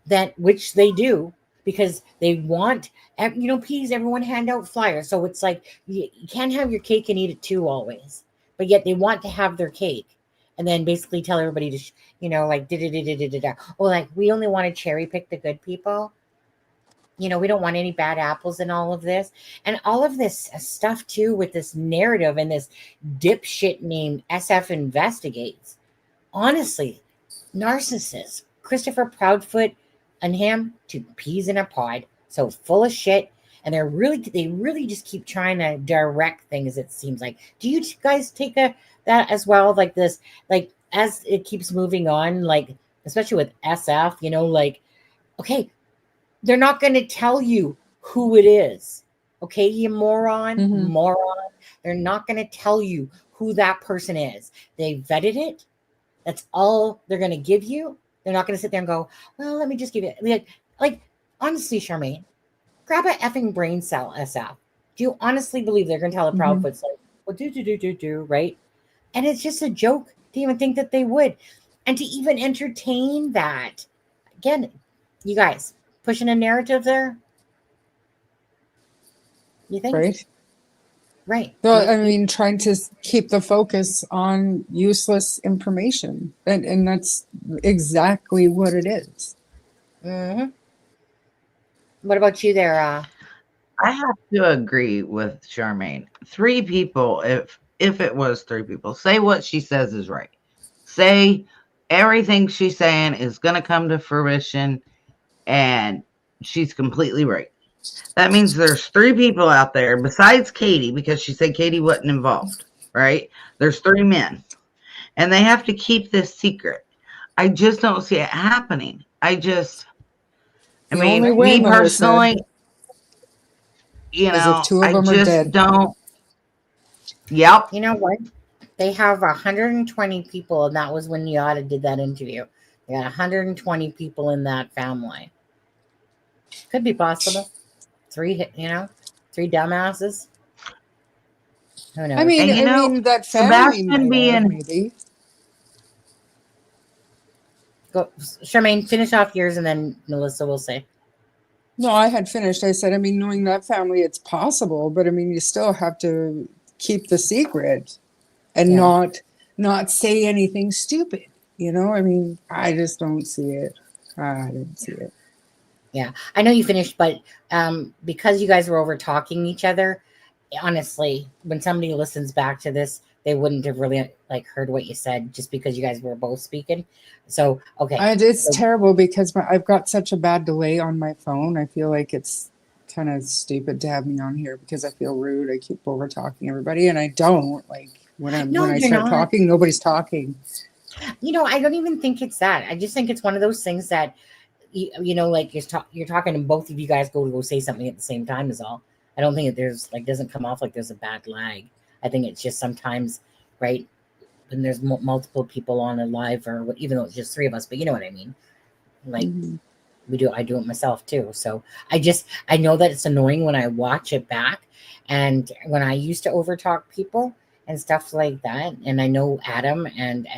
that which they do, because they want, please, everyone hand out flyers. So it's like you can't have your cake and eat it too always, but yet they want to have their cake and then basically tell everybody to, like, oh, like, we only want to cherry pick the good people. We don't want any bad apples in all of this. And all of this stuff too, with this narrative and this dipshit named SF Investigates. Honestly, narcissist, Christopher Proudfoot and him, two peas in a pod, so full of shit. And they really just keep trying to direct things, it seems like. Do you guys take that as well? Like this, like as it keeps moving on, like especially with SF, like, okay, they're not going to tell you who it is. Okay, you moron. They're not going to tell you who that person is. They vetted it. That's all they're going to give you. They're not going to sit there and go, well, let me just give you, like honestly, Charmaine, grab a effing brain cell, SF. Do you honestly believe they're going to tell the Proudfoots, like, well, do, right? And it's just a joke to even think that they would. And to even entertain that. Again, you guys, pushing a narrative there? You think? Right. Right. So, I mean, trying to keep the focus on useless information. And that's exactly what it is. Mm-hmm. What about you there? I have to agree with Charmaine. 3 people, if it was 3 people, say what she says is right. Say everything she's saying is going to come to fruition and she's completely right. That means there's 3 people out there besides Katie, because she said Katie wasn't involved, right? There's 3 men and they have to keep this secret. I just don't see it happening. Only way, me personally, is if 2 of I them are just dead. don't. Yep. You know what? They have 120 people, and that was when Yada did that interview. They got 120 people in that family. Could be possible. 3 dumbasses. Who knows? I mean, that family Sebastian might have, being maybe. Go, Charmaine, finish off yours, and then Melissa will say. No, I had finished. I said, I mean, knowing that family, it's possible, but I mean, you still have to keep the secret and not say anything stupid. I mean, I just don't see it. I didn't see it. Yeah, I know you finished, but because you guys were over talking each other, honestly, when somebody listens back to this, they wouldn't have really heard what you said just because you guys were both speaking. So, okay. It's terrible because I've got such a bad delay on my phone. I feel like it's kind of stupid to have me on here because I feel rude. I keep over talking everybody, and I don't. When I start talking, nobody's talking. I don't even think it's that. I just think it's one of those things that, you're talking and both of you guys go say something at the same time is all. I don't think there's doesn't come off like there's a bad lag. I think it's just sometimes, right, when there's multiple people on a live, or even though it's just 3 of us, but you know what I mean? I do it myself too. So I know that it's annoying when I watch it back, and when I used to overtalk people and stuff like that. And I know Adam and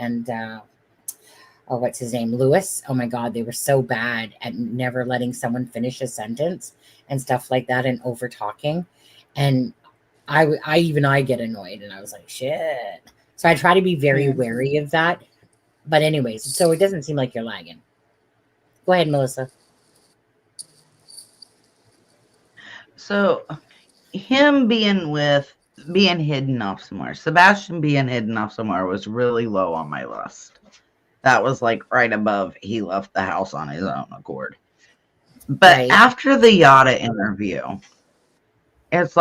what's his name? Lewis. Oh my God, they were so bad at never letting someone finish a sentence and stuff like that, and over talking. And I get annoyed, and I was like, shit. So I try to be very wary of that. But anyways, so it doesn't seem like you're lagging. Go ahead, Melissa. So him being hidden off somewhere, Sebastian being hidden off somewhere was really low on my list. That was right above he left the house on his own accord. But after the Yada interview, it's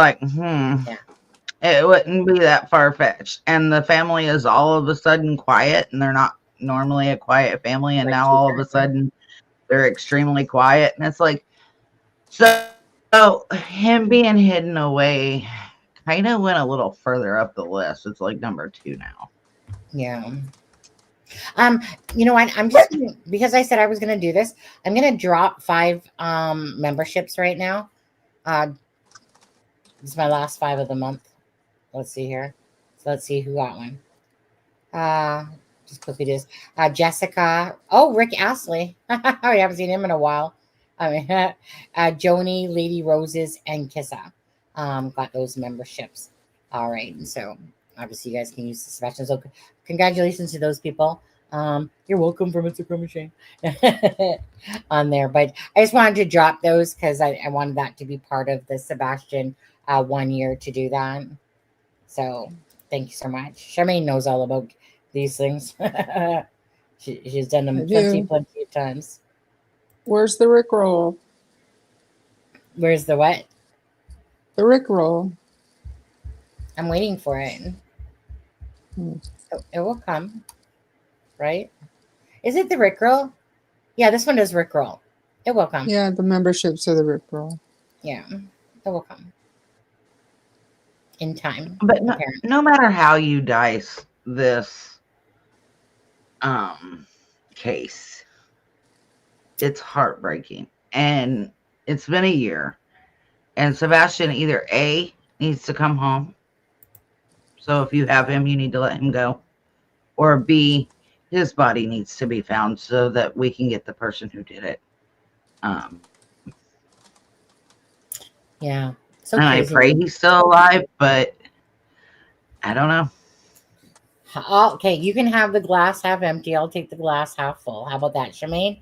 it wouldn't be that far-fetched. And the family is all of a sudden quiet, and they're not normally a quiet family, and now all of a sudden they're extremely quiet. And it's so him being hidden away kind of went a little further up the list. It's number 2 now. Yeah. You know what? I'm just because I said I was going to do this. I'm going to drop 5 memberships right now. This is my last 5 of the month. Let's see here. So let's see who got one. Just quickly do this. Jessica. Oh, Rick Astley. I haven't seen him in a while. I mean, Joni, Lady Roses, and Kissa got those memberships. All right. And so obviously you guys can use the Sebastian. So congratulations to those people. You're welcome from Mr. Machine on there. But I just wanted to drop those because I wanted that to be part of the Sebastian 1 year to do that. So thank you so much. Charmaine knows all about these things. She's done I them do. plenty of times. Where's the Rickroll? Where's the what? The Rickroll. I'm waiting for it. Hmm. It will come, right? Is it the Rickroll? Yeah, this one does Rickroll. It will come. Yeah, the memberships are the Rickroll. Yeah, it will come in time. But apparently. no matter how you dice this case, it's heartbreaking. And it's been a year. And Sebastian either A, needs to come home. So if you have him, you need to let him go. Or B, his body needs to be found so that we can get the person who did it. Yeah. So and I crazy. pray he's still alive, but I don't know. Okay, you can have the glass half empty. I'll take the glass half full. How about that, Charmaine?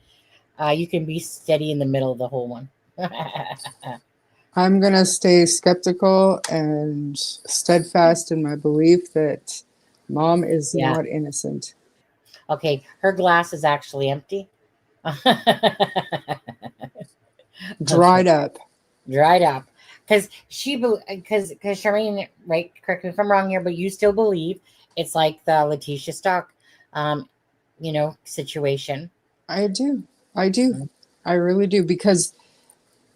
You can be steady in the middle of the whole one. I'm going to stay skeptical and steadfast in my belief that Mom is Yeah. not innocent. Okay, her glass is actually empty. Dried up. Dried up. Because Charmaine, right, correct me if I'm wrong here, but you still believe it's like the Letitia Stock, situation. I do. I really do, because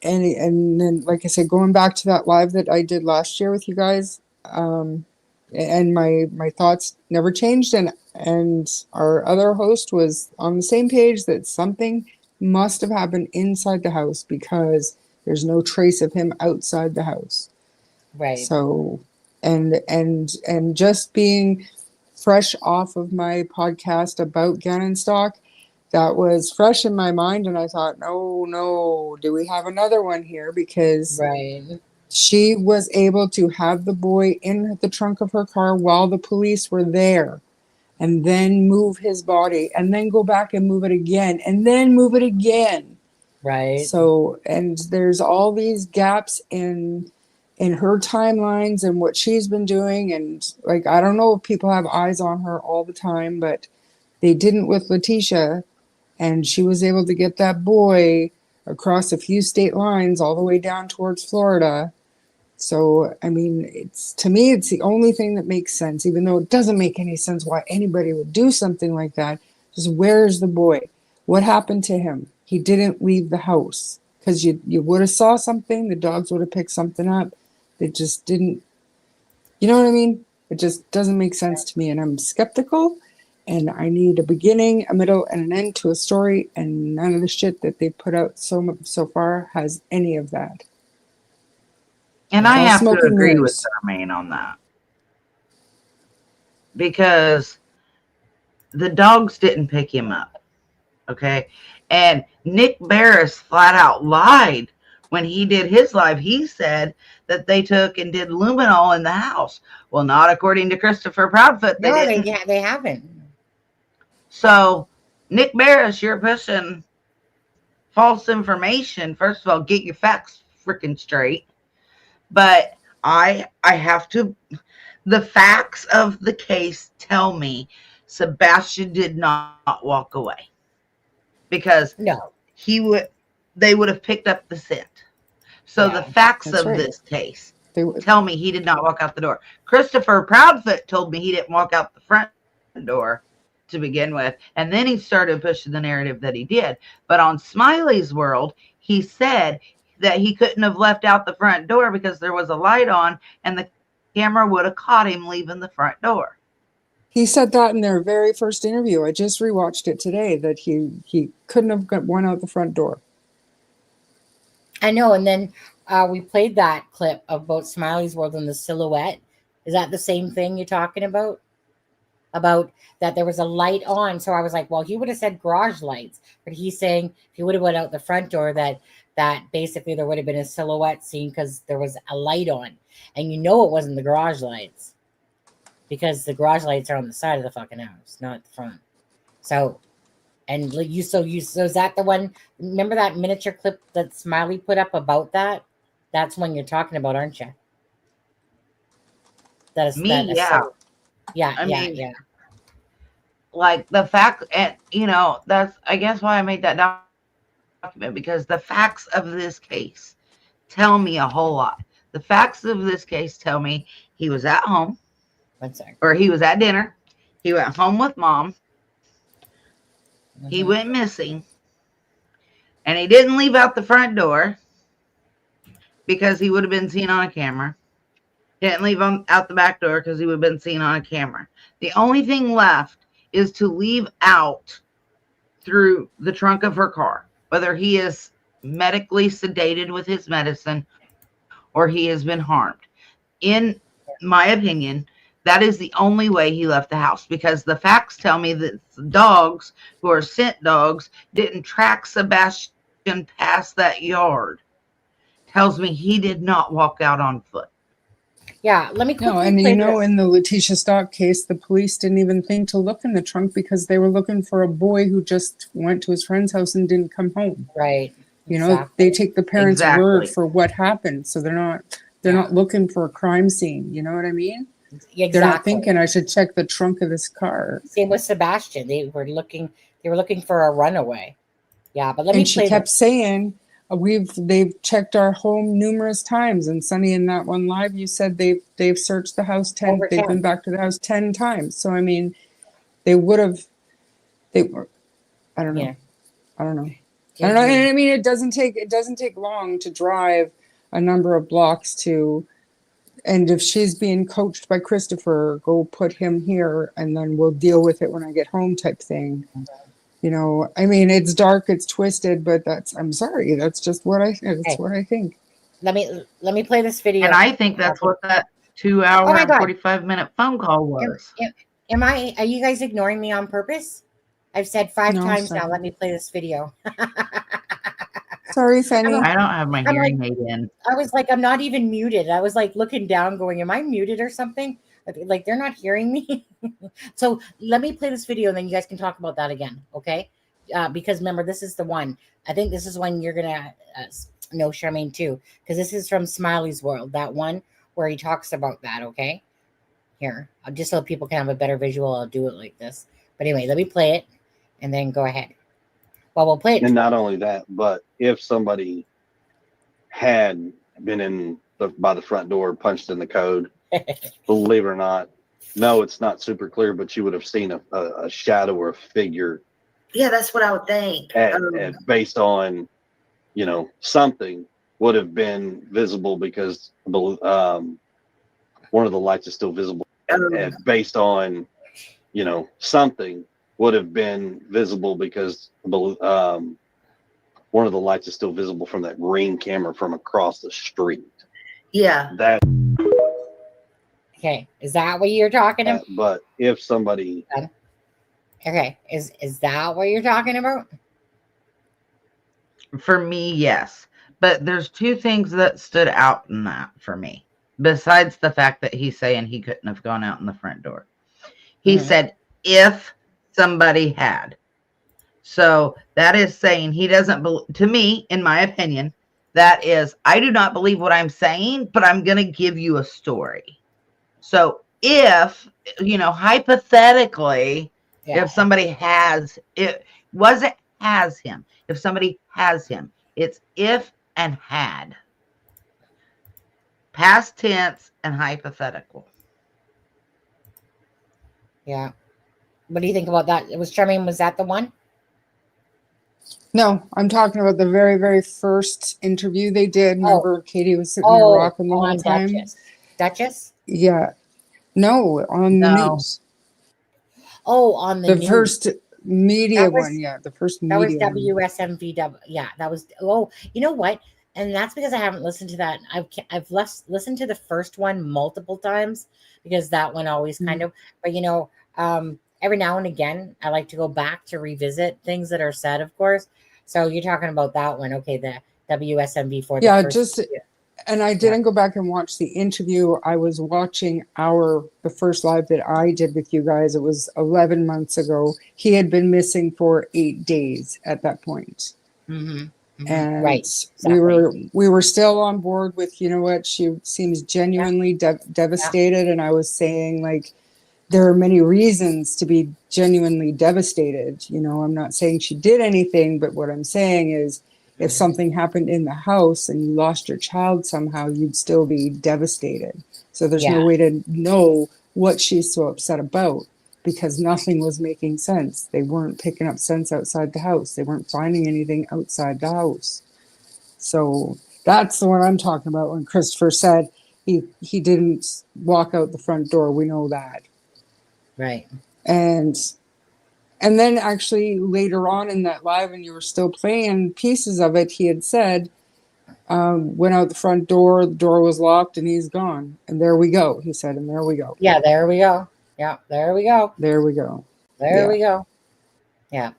and then, like I said, going back to that live that I did last year with you guys, and my thoughts never changed, and our other host was on the same page that something must have happened inside the house because there's no trace of him outside the house. Right. So, and just being fresh off of my podcast about Gannon stock, that was fresh in my mind, and I thought, no, do we have another one here? Because Right. she was able to have the boy in the trunk of her car while the police were there, and then move his body, and then go back and move it again, and then move it again. Right. So, and there's all these gaps in her timelines and what she's been doing, and like, I don't know if people have eyes on her all the time, but they didn't with Letitia, and she was able to get that boy across a few state lines all the way down towards Florida. So, I mean, to me, it's the only thing that makes sense, even though it doesn't make any sense why anybody would do something like that. Just, where's the boy? What happened to him? He didn't leave the house, because you would have saw something. The dogs would have picked something up. They just didn't. You know what I mean? It just doesn't make sense to me, and I'm skeptical. And I need a beginning, a middle, and an end to a story, and none of the shit that they put out so far has any of that. And It's I all have to smoke and agree with mirrors. Charmaine on that. Because the dogs didn't pick him up. Okay? And Nick Barris flat out lied when he did his live. He said that they took and did luminol in the house. Well, not according to Christopher Proudfoot. They No, didn't. they haven't. So, Nick Barris, you're pushing false information. First of all, get your facts freaking straight. But I have to, the facts of the case tell me Sebastian did not walk away, because no, they would have picked up the scent. So Yeah, the facts that's of right. this case tell me he did not walk out the door. Christopher Proudfoot told me he didn't walk out the front door to begin with, and then he started pushing the narrative that he did. But on Smiley's World, he said that he couldn't have left out the front door because there was a light on and the camera would have caught him leaving the front door. He said that in their very first interview. I just rewatched it today, that he couldn't have got one out the front door. I know. And then we played that clip about Smiley's World and the silhouette. Is that the same thing you're talking about? about that there was a light on. So I was like, well, he would have said garage lights, but he's saying if he would have went out the front door that basically there would have been a silhouette scene because there was a light on. And it wasn't the garage lights because the garage lights are on the side of the fucking house, not the front. So, and so is that the one? Remember that miniature clip that Smiley put up about that? That's one you're talking about, aren't you? That is Me, yeah. Yeah, I mean, yeah. Like the fact, and that's I guess why I made that document, because the facts of this case tell me a whole lot. The facts of this case tell me he was at home, or he was at dinner. He went home with mom. He went missing, and he didn't leave out the front door because he would have been seen on a camera. He didn't leave him out the back door because he would have been seen on a camera. The only thing left is to leave out through the trunk of her car, whether he is medically sedated with his medicine or he has been harmed. In my opinion, that is the only way he left the house, because the facts tell me that the dogs, who are scent dogs, didn't track Sebastian past that yard. Tells me he did not walk out on foot. Yeah, let me quickly No, and play in the Letitia Stock case, the police didn't even think to look in the trunk because they were looking for a boy who just went to his friend's house and didn't come home. Right. They take the parents' word for what happened, so they're not looking for a crime scene. You know what I mean? Exactly. They're not thinking I should check the trunk of this car. Same with Sebastian. They were looking for a runaway. Yeah, but let me And she play kept saying, they've checked our home numerous times. And Sonny, in that one live, you said they've searched the house 10. Over They've 10. been back to the house 10 times. So I mean, they were. I don't know. Yeah. I don't know. And I mean, it doesn't take long to drive a number of blocks to. And if she's being coached by Christopher, go put him here, and then we'll deal with it when I get home, type thing. I mean, it's dark, it's twisted, but I'm sorry, that's just what I think. Let me play this video. And I think that's what that 2 hour Oh my and God. 45-minute phone call was. Are you guys ignoring me on purpose? I've said 5 No, times sorry. now. Let me play this video. Sorry, Fanny. I don't have my hearing aid in. I was like, I'm not even muted. I was like looking down going, am I muted or something? Like they're not hearing me. So let me play this video and then you guys can talk about that again. Okay. Because remember, this is the one. I think this is one you're going to know Charmaine too. Because this is from Smiley's World. That one where he talks about that. Okay. Here, just so people can have a better visual, I'll do it like this. But anyway, let me play it and then go ahead. Well, we'll play it. And not only that, but if somebody had been by the front door, punched in the code, believe it or not, no, it's not super clear, but you would have seen a shadow or a figure. Yeah, that's what I would think. And based on, something would have been visible because one of the lights is still visible. And based on, something would have been visible because one of the lights is still visible from that ring camera from across the street. Yeah. Okay, is that what you're talking about? But if somebody, okay, is that what you're talking about? For me, yes. But there's 2 things that stood out in that for me. Besides the fact that he's saying he couldn't have gone out in the front door. He said, if somebody had. So that is saying he doesn't believe, to me, in my opinion, that is, I do not believe what I'm saying, but I'm going to give you a story. So if, hypothetically, if somebody has him, if somebody has him, it's if and had. Past tense and hypothetical. Yeah. What do you think about that? Was that the one? No, I'm talking about the very, very first interview they did. Remember, Katie was sitting there rocking the whole time. Duchess? Yeah. No, on the news. Oh, on the news. First media one. Yeah, the first media one. That was WSMVW. Yeah, that was. Oh, you know what? And that's because I haven't listened to that. I've listened to the first one multiple times because that one always kind of. But every now and again, I like to go back to revisit things that are said, of course. So you're talking about that one. Okay, the WSMV for the Yeah, first. and I didn't go back and watch the interview. I was watching the first live that I did with you guys. It was 11 months ago. He had been missing for 8 days at that point. And Right. we Exactly. were still on board with, you know what, she seems genuinely devastated. And I was saying, like, there are many reasons to be genuinely devastated. You know, I'm not saying she did anything, but what I'm saying is if something happened in the house and you lost your child somehow, you'd still be devastated. So there's no Yeah. way to know what she's so upset about, because nothing was making sense. They weren't picking up sense outside the house. They weren't finding anything outside the house. So that's the one I'm talking about when Christopher said he didn't walk out the front door. We know that. Right. And then actually later on in that live, and you were still playing pieces of it, he had said, went out the front door, the door was locked, and he's gone. And there we go, he said, and there we go. Yeah, there we go. Yeah, there we go. There we go. There we go. Yeah.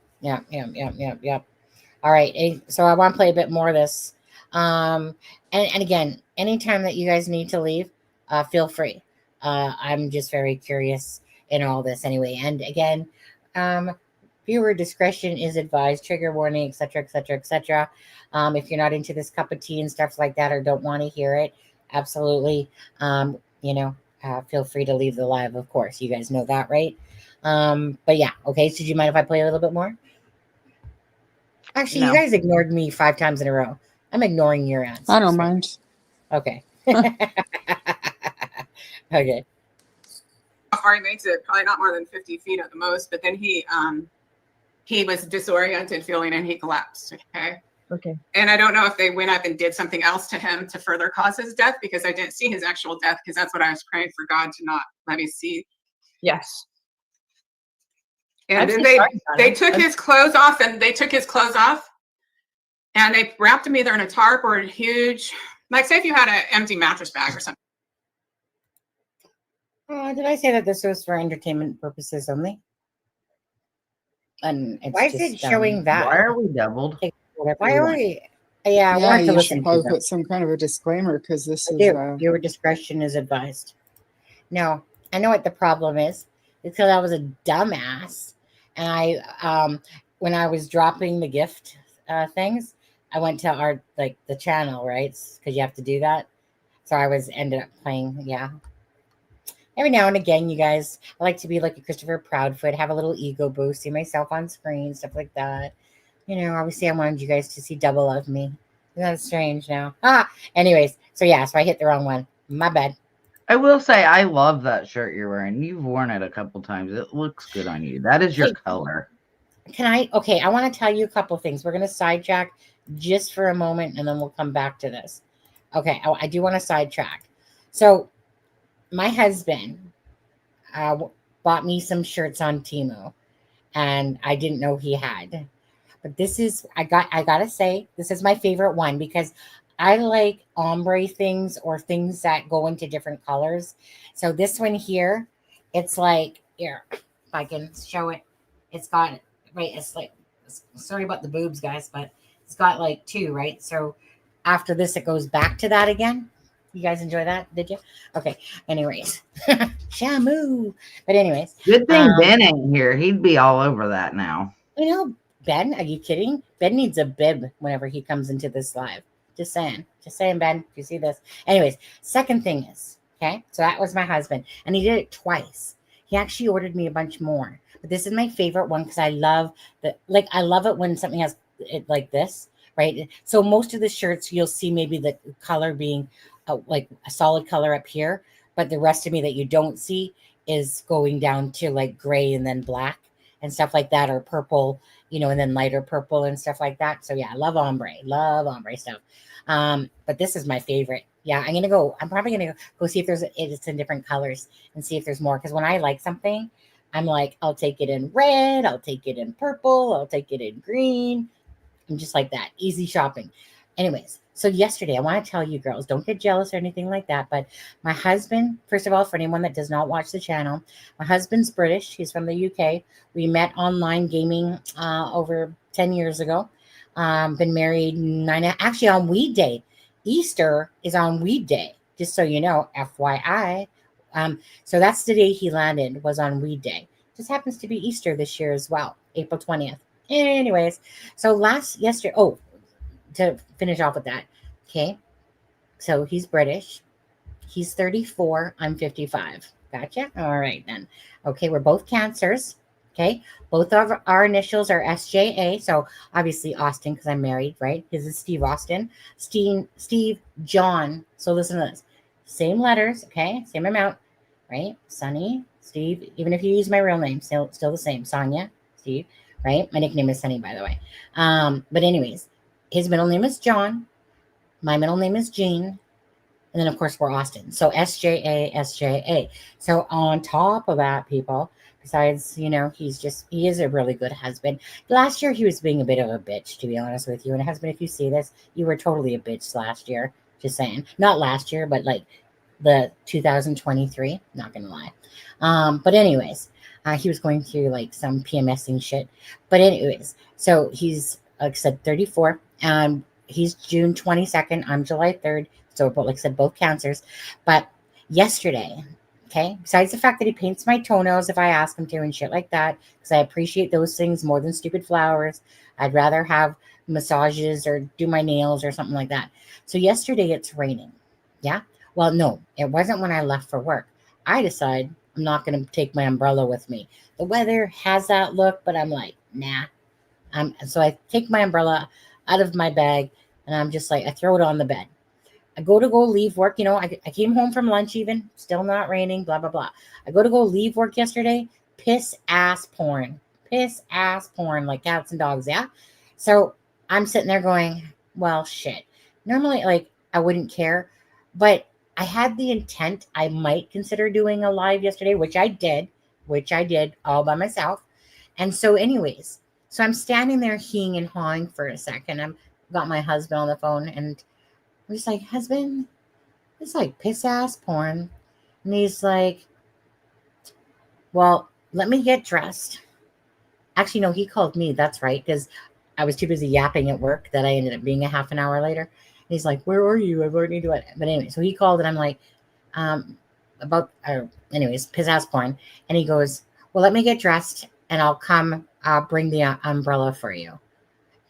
All right. So I want to play a bit more of this. And again, anytime that you guys need to leave, feel free. I'm just very curious in all this anyway. And again, viewer discretion is advised, trigger warning, etc., etc., etc. If you're not into this cup of tea and stuff like that, or don't want to hear it, absolutely, feel free to leave the live, of course. You guys know that, right? But yeah, okay. So do you mind if I play a little bit more? Actually, you guys ignored me 5 times in a row. I'm ignoring your answers. I don't mind. Okay. Okay. He makes it probably not more than 50 feet at the most, but then he was disoriented feeling and he collapsed. Okay. And I don't know if they went up and did something else to him to further cause his death, because I didn't see his actual death, because that's what I was praying for God to not let me see. Yes. And then they took his clothes off, and they wrapped him either in a tarp or a huge, like, say if you had an empty mattress bag or something. Did I say that this was for entertainment purposes only? And Why is it showing that? Why are we doubled? Why are we? Yeah, I Yeah, wanted to you listen should to probably them. put some kind of a disclaimer, because this is Viewer discretion is advised. No, I know what the problem is. It's because I was a dumbass, and I when I was dropping the gift things, I went to the channel, right? Because you have to do that. So I ended up playing, yeah. Every now and again, you guys, I like to be like a Christopher Proudfoot, have a little ego boost, see myself on screen, stuff like that. You know, obviously I wanted you guys to see double of me. Isn't that strange now? Anyways, so yeah, so I hit the wrong one. My bad. I will say I love that shirt you're wearing. You've worn it a couple times. It looks good on you. That is your color. I want to tell you a couple things. We're going to sidetrack just for a moment, and then we'll come back to this. Okay, I do want to sidetrack. So my husband bought me some shirts on Temu, and I didn't know he had. But this is, I gotta say, this is my favorite one, because I like ombre things, or things that go into different colors. So this one here, it's like, here, if I can show it, it's got, right, it's like, sorry about the boobs, guys, but it's got like 2, right? So after this, it goes back to that again. You guys enjoy that? Did you? Okay. Anyways, Shamu. But anyways, good thing Ben ain't here. He'd be all over that now. You know, Ben, are you kidding? Ben needs a bib whenever he comes into this live. Just saying, Ben. If you see this, anyways. Second thing is, okay. So that was my husband, and he did it twice. He actually ordered me a bunch more, but this is my favorite one because I love I love it when something has it like this, right? So most of the shirts you'll see maybe the color being like a solid color up here, but the rest of me that you don't see is going down to like gray and then black and stuff like that, or purple, and then lighter purple and stuff like that. So yeah, I love ombre stuff. But this is my favorite. Yeah, I'm probably gonna go see if it's in different colors and see if there's more. Because when I like something, I'm like, I'll take it in red, I'll take it in purple, I'll take it in green. I'm just like that. Easy shopping. Anyways, So yesterday, I want to tell you girls, don't get jealous or anything like that. But my husband, first of all, for anyone that does not watch the channel, my husband's British. He's from the UK. We met online gaming over 10 years ago. Been married actually on Weed Day. Easter is on Weed Day, just so you know, FYI. So that's the day he landed, was on Weed Day. Just happens to be Easter this year as well, April 20th. Anyways, so yesterday, to finish off with that, okay, so he's British. He's 34. I'm 55. Gotcha. All right, then. Okay, we're both cancers. Okay, both of our initials are SJA. So obviously Austin, because I'm married, right? His is Steve Austin. Steve John. So listen to this. Same letters, okay? Same amount, right? Sonny, Steve. Even if you use my real name, still the same. Sonia, Steve, right? My nickname is Sonny, by the way. But anyways, his middle name is John. My middle name is Jean. And then, of course, we're Austin. So SJA, SJA. So on top of that, people, besides, he is a really good husband. Last year, he was being a bit of a bitch, to be honest with you. And husband, if you see this, you were totally a bitch last year. Just saying. Not last year, but like the 2023. Not going to lie. But anyways, he was going through like some PMSing shit. But anyways, so he's, like I said, 34. He's June 22nd. I'm July 3rd. So, like I said, both cancers. But yesterday, okay, besides the fact that he paints my toenails if I ask him to and shit like that, because I appreciate those things more than stupid flowers. I'd rather have massages or do my nails or something like that. So yesterday it's raining. Yeah. Well, no, it wasn't when I left for work. I decide I'm not going to take my umbrella with me. The weather has that look, but I'm like, nah. So I take my umbrella out of my bag and I'm just like, I throw it on the bed. I go leave work. I came home from lunch even. Still not raining, blah, blah, blah. I go leave work yesterday. Piss ass porn. Piss ass porn like cats and dogs, yeah? So I'm sitting there going, well, shit. Normally, like, I wouldn't care. But I had the intent I might consider doing a live yesterday, which I did all by myself. And so anyways, so I'm standing there heeing and hawing for a second. I've got my husband on the phone and I'm just like, husband, it's like piss ass porn. And he's like, well, let me get dressed. Actually, no, he called me. That's right. Because I was too busy yapping at work that I ended up being a half an hour later. And he's like, where are you? I've already done it. But anyway, so he called and I'm like, anyways, piss ass porn. And he goes, well, let me get dressed and I'll come bring the umbrella for you.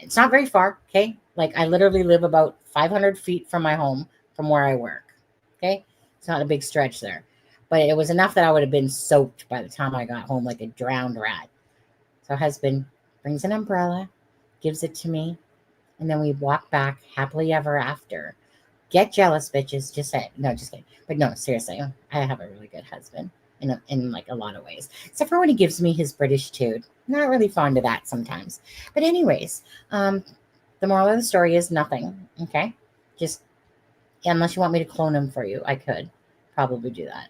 It's not very far. Okay. Like I literally live about 500 feet from my home from where I work. Okay. It's not a big stretch there, but it was enough that I would have been soaked by the time I got home like a drowned rat. So husband brings an umbrella, gives it to me, and then we walk back happily ever after. Get jealous, bitches. Just say, no, just kidding. But no, seriously, I have a really good husband in like a lot of ways. Except for when he gives me his British tood. Not really fond of that sometimes. But anyways, the moral of the story is nothing. Okay. Just, unless you want me to clone him for you, I could probably do that.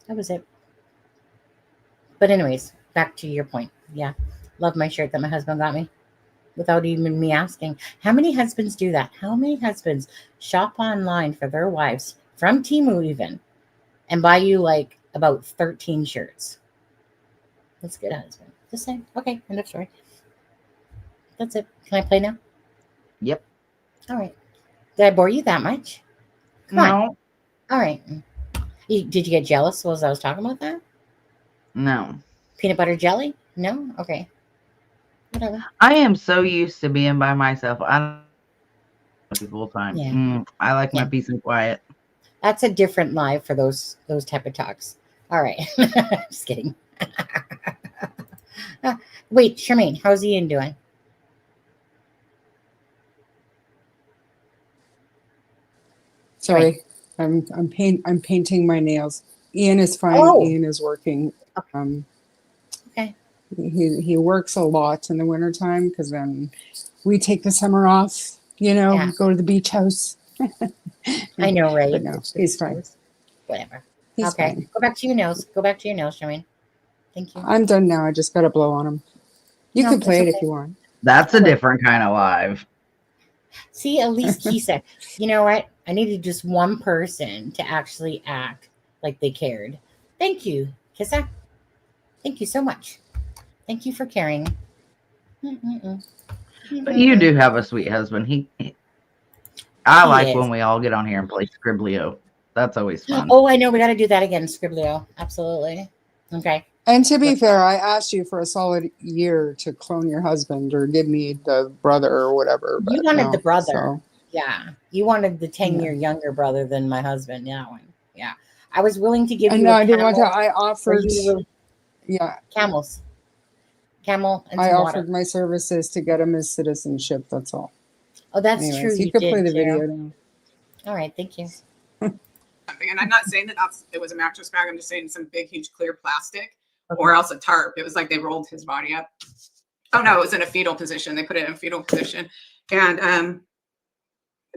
That was it. But anyways, back to your point. Yeah. Love my shirt that my husband got me without even me asking. How many husbands do that? How many husbands shop online for their wives from Temu even and buy you like about 13 shirts? That's a good husband. Just saying. Okay. End of story. That's it. Can I play now? Yep. All right. Did I bore you that much? Come on. No. All right. Did you get jealous as I was talking about that? No. Peanut butter jelly? No? Okay. Whatever. I am so used to being by myself. I don't know people all the time. Yeah. I like my peace and quiet. That's a different live for those type of talks. All right. Just kidding. Wait, Charmaine, how's Ian doing? Sorry, I'm painting my nails. Ian is fine. Oh. Ian is working. Okay. He works a lot in the wintertime because then we take the summer off, Yeah. go to the beach house. I know, right? But no, he's fine. Whatever. He's okay. fine. Go back to your nails. Charmaine. Thank you. I'm done now. I just got to blow on him. You No, can play that's it if okay. you want. That's a different kind of live. See, at least Kisa, you know what? I needed just one person to actually act like they cared. Thank you, Kisa. Thank you so much. Thank you for caring. But you do have a sweet husband. I He like is. when we all get on here and play Scriblio. That's always fun. Oh, I know. We got to do that again, Scriblio. Absolutely. Okay. And to be fair, I asked you for a solid year to clone your husband or give me the brother or whatever. You But wanted no, the brother. so- Yeah. You wanted the 10-year younger brother than my husband. Yeah. Yeah. I was willing to give And you no, a I didn't want to. camel I for offered. you Yeah, camels. Camel and I some offered water. my services to get him his citizenship. That's all. Oh, that's Anyways, true. you You could play did the video too. now. All right. Thank you. Something. And I'm not saying that it was a mattress bag. I'm just saying some big, huge clear plastic or else a tarp. It was like they rolled his body up. Oh no, it was in a fetal position. They put it in a fetal position. And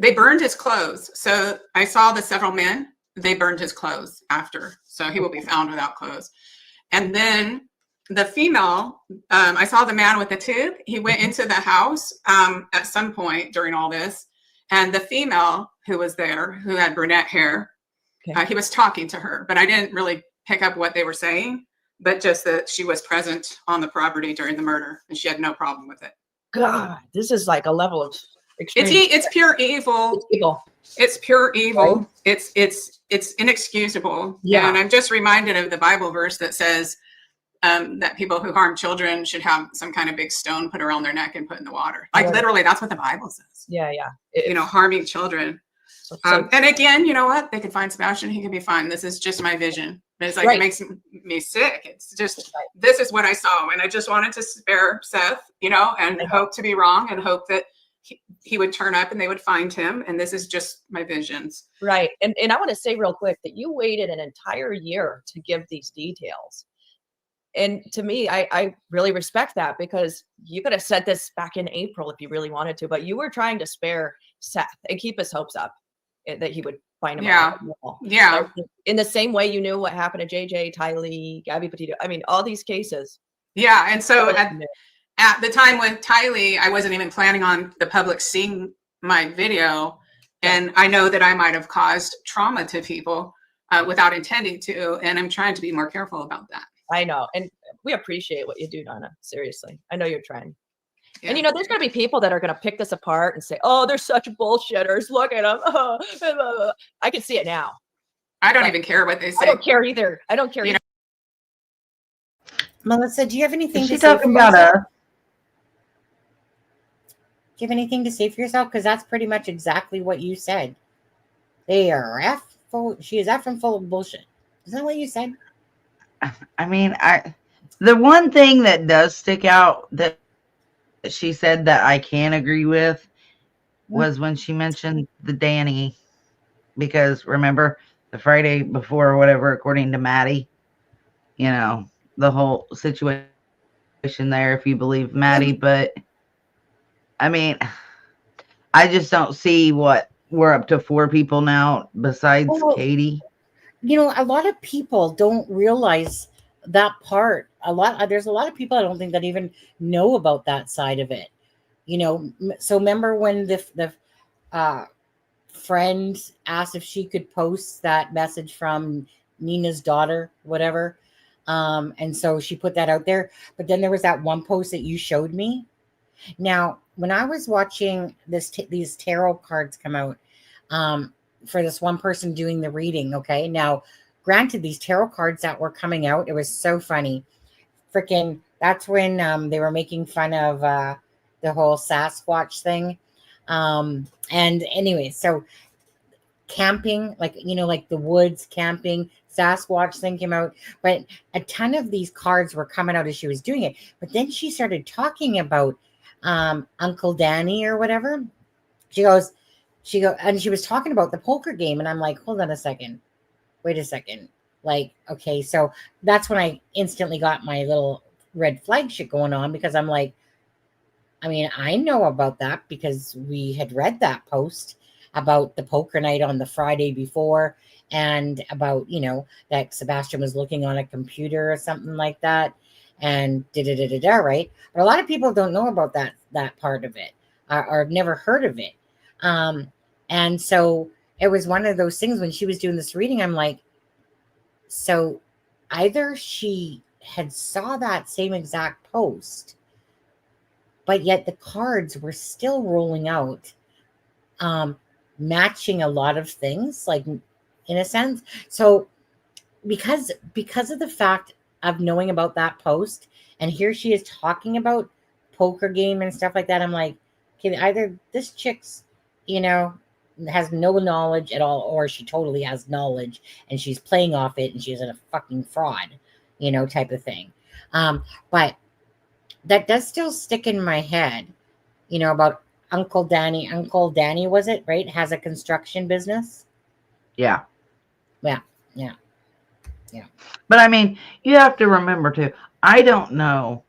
they burned his clothes. So I saw the several men, they burned his clothes after. So he will be found without clothes. And then the female, I saw the man with the tube. He went into the house at some point during all this. And the female who was there, who had brunette hair, he was talking to her, but I didn't really pick up what they were saying, but just that she was present on the property during the murder and she had no problem with it. God, this is like a level of extreme. It's pure evil. It's evil. It's pure evil. Right. It's inexcusable. Yeah. And I'm just reminded of the Bible verse that says that people who harm children should have some kind of big stone put around their neck and put in the water. Like Yeah. literally, that's what the Bible says. Yeah, yeah. Harming children. And again, you know what? They could find Sebastian. He could be fine. This is just my vision. But it's like, Right. it makes me sick. It's just, this is what I saw. And I just wanted to spare Seth, and hope to be wrong and hope that he would turn up and they would find him. And this is just my visions. Right. And I want to say real quick that you waited an entire year to give these details. And to me, I really respect that because you could have said this back in April if you really wanted to, but you were trying to spare Seth and keep his hopes up that he would find him. Yeah. Yeah. In the same way you knew what happened to JJ, Tylee, Gabby Petito. I mean, all these cases. Yeah. And so at the time with Tylee, I wasn't even planning on the public seeing my video. And I know that I might have caused trauma to people without intending to. And I'm trying to be more careful about that. I know. And we appreciate what you do, Donna. Seriously. I know you're trying. Yeah. And there's going to be people that are going to pick this apart and say, oh, they're such bullshitters. Look at them. I can see it now. I don't even care what they say. I don't care either. I don't care either. Melissa, do you have anything Is to she say talking for about yourself? us? Do you have anything to say for yourself? Because that's pretty much exactly what you said. They are she is effing full of bullshit. Isn't that what you said? I mean, the one thing that does stick out that she said that I can agree with was when she mentioned the Danny, because remember the Friday before or whatever, according to Maddie, the whole situation there, if you believe Maddie. But I mean, I just don't see what we're up to 4 people now besides Katie. A lot of people don't realize that part. There's a lot of people I don't think that even know about that side of it. So remember when the friend asked if she could post that message from Nina's daughter, whatever. And so she put that out there. But then there was that one post that you showed me. Now, when I was watching these tarot cards come out, for this one person doing the reading. Okay. Now, granted, these tarot cards that were coming out, it was so funny. Freaking, that's when they were making fun of the whole Sasquatch thing. And anyway, so camping, like the woods camping, Sasquatch thing came out, but a ton of these cards were coming out as she was doing it. But then she started talking about Uncle Danny or whatever. And she was talking about the poker game, and I'm like, hold on a second, wait a second. Like, okay, so that's when I instantly got my little red flag shit going on, because I'm like, I mean, I know about that because we had read that post about the poker night on the Friday before, and about, that Sebastian was looking on a computer or something like that, and right? But a lot of people don't know about that part of it, or never heard of it. And so it was one of those things when she was doing this reading, I'm like, so either she had saw that same exact post, but yet the cards were still rolling out, matching a lot of things, like in a sense. So because of the fact of knowing about that post, and here she is talking about poker game and stuff like that, I'm like, okay, either this chick's, has no knowledge at all, or she totally has knowledge and she's playing off it and she's a fucking fraud, type of thing. But that does still stick in my head, about Uncle Danny, was it, right? Has a construction business. Yeah. Yeah. But I mean, you have to remember too, I don't know,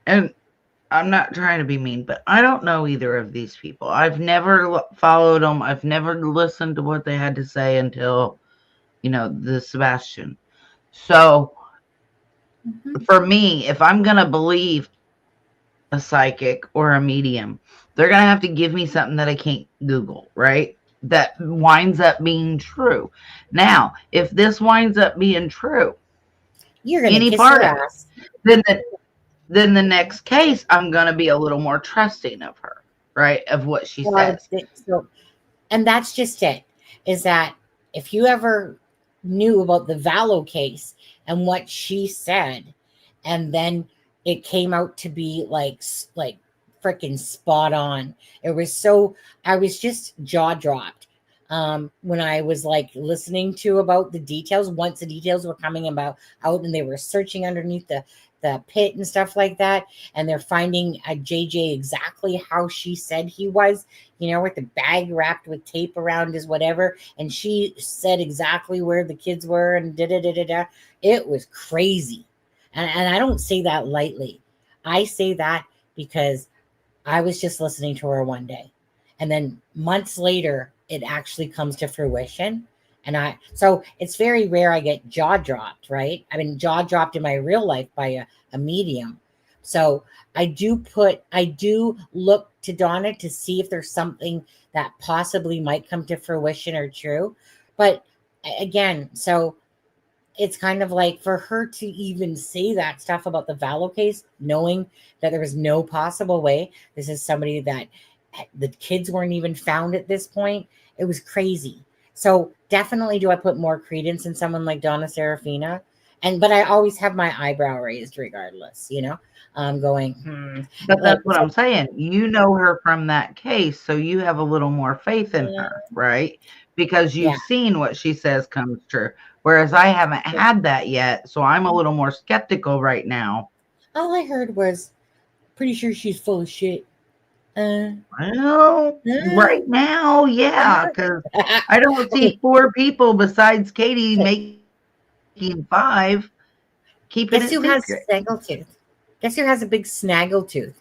and I'm not trying to be mean, but I don't know either of these people. I've never followed them. I've never listened to what they had to say until, the Sebastian. So for me, if I'm going to believe a psychic or a medium, they're going to have to give me something that I can't Google, right? That winds up being true. Now, if this winds up being true, you're going to any kiss part her of ass. then the next case, I'm going to be a little more trusting of her, right? Of what she says. And that's just it, is that if you ever knew about the Vallow case and what she said, and then it came out to be like freaking spot on. I was just jaw dropped when I was like listening to about the details, once the details were coming out and they were searching underneath the pit and stuff like that, and they're finding a JJ exactly how she said he was, with the bag wrapped with tape around his whatever, and she said exactly where the kids were, and it was crazy. And I don't say that lightly. I say that because I was just listening to her one day, and then months later it actually comes to fruition. And so it's very rare I get jaw dropped, right? I mean, jaw dropped in my real life by a medium. So I do look to Donna to see if there's something that possibly might come to fruition or true. But again, so it's kind of like for her to even say that stuff about the Vallow case, knowing that there was no possible way. This is somebody that the kids weren't even found at this point. It was crazy. So definitely do I put more credence in someone like Donna Serafina. But I always have my eyebrow raised regardless, I'm going, But that's what I'm saying. You know her from that case, so you have a little more faith in her, right? Because you've seen what she says comes true. Whereas I haven't had that yet, so I'm a little more skeptical right now. All I heard was, pretty sure she's full of shit. Well, right now, yeah, because I don't see 4 people besides Katie making 5. Keeping Guess it who secret. has snaggletooth? Guess who has a big snaggletooth?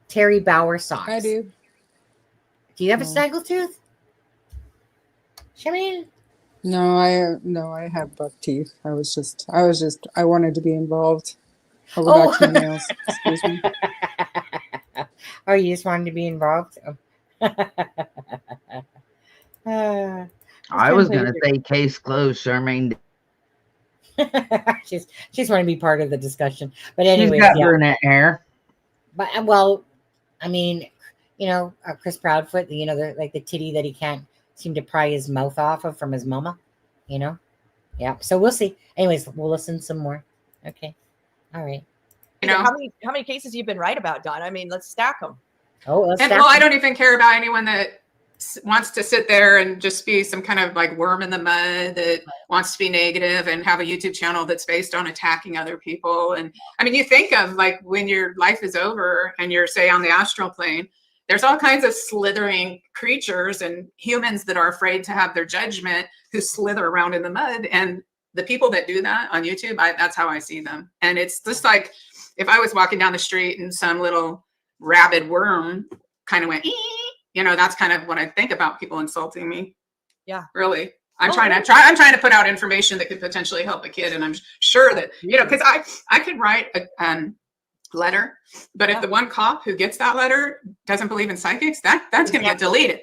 Terry Bauer socks. I do. Do you have a snaggletooth? Shaman? No, I have buck teeth. I wanted to be involved. I'll go back to my nails. Excuse me. Oh, you just wanted to be involved? I was going to say case closed, Charmaine. She's want to be part of the discussion. But anyway, she's got brunette hair. But I mean, Chris Proudfoot, the titty that he can't seem to pry his mouth off of from his mama, Yeah. So we'll see. Anyways, we'll listen some more. Okay. All right. How many cases you've been right about, Don? I mean, let's stack them. Oh, I don't even care about anyone that wants to sit there and just be some kind of like worm in the mud that wants to be negative and have a YouTube channel that's based on attacking other people. And I mean, you think of like when your life is over and you're, say, on the astral plane, there's all kinds of slithering creatures and humans that are afraid to have their judgment who slither around in the mud. And the people that do that on YouTube, that's how I see them. And it's just like if I was walking down the street and some little rabid worm kind of went, that's kind of what I think about people insulting me. Yeah, really. I'm trying to put out information that could potentially help a kid, and I'm sure that because I could write letter. But if the one cop who gets that letter doesn't believe in psychics, that's going to get deleted.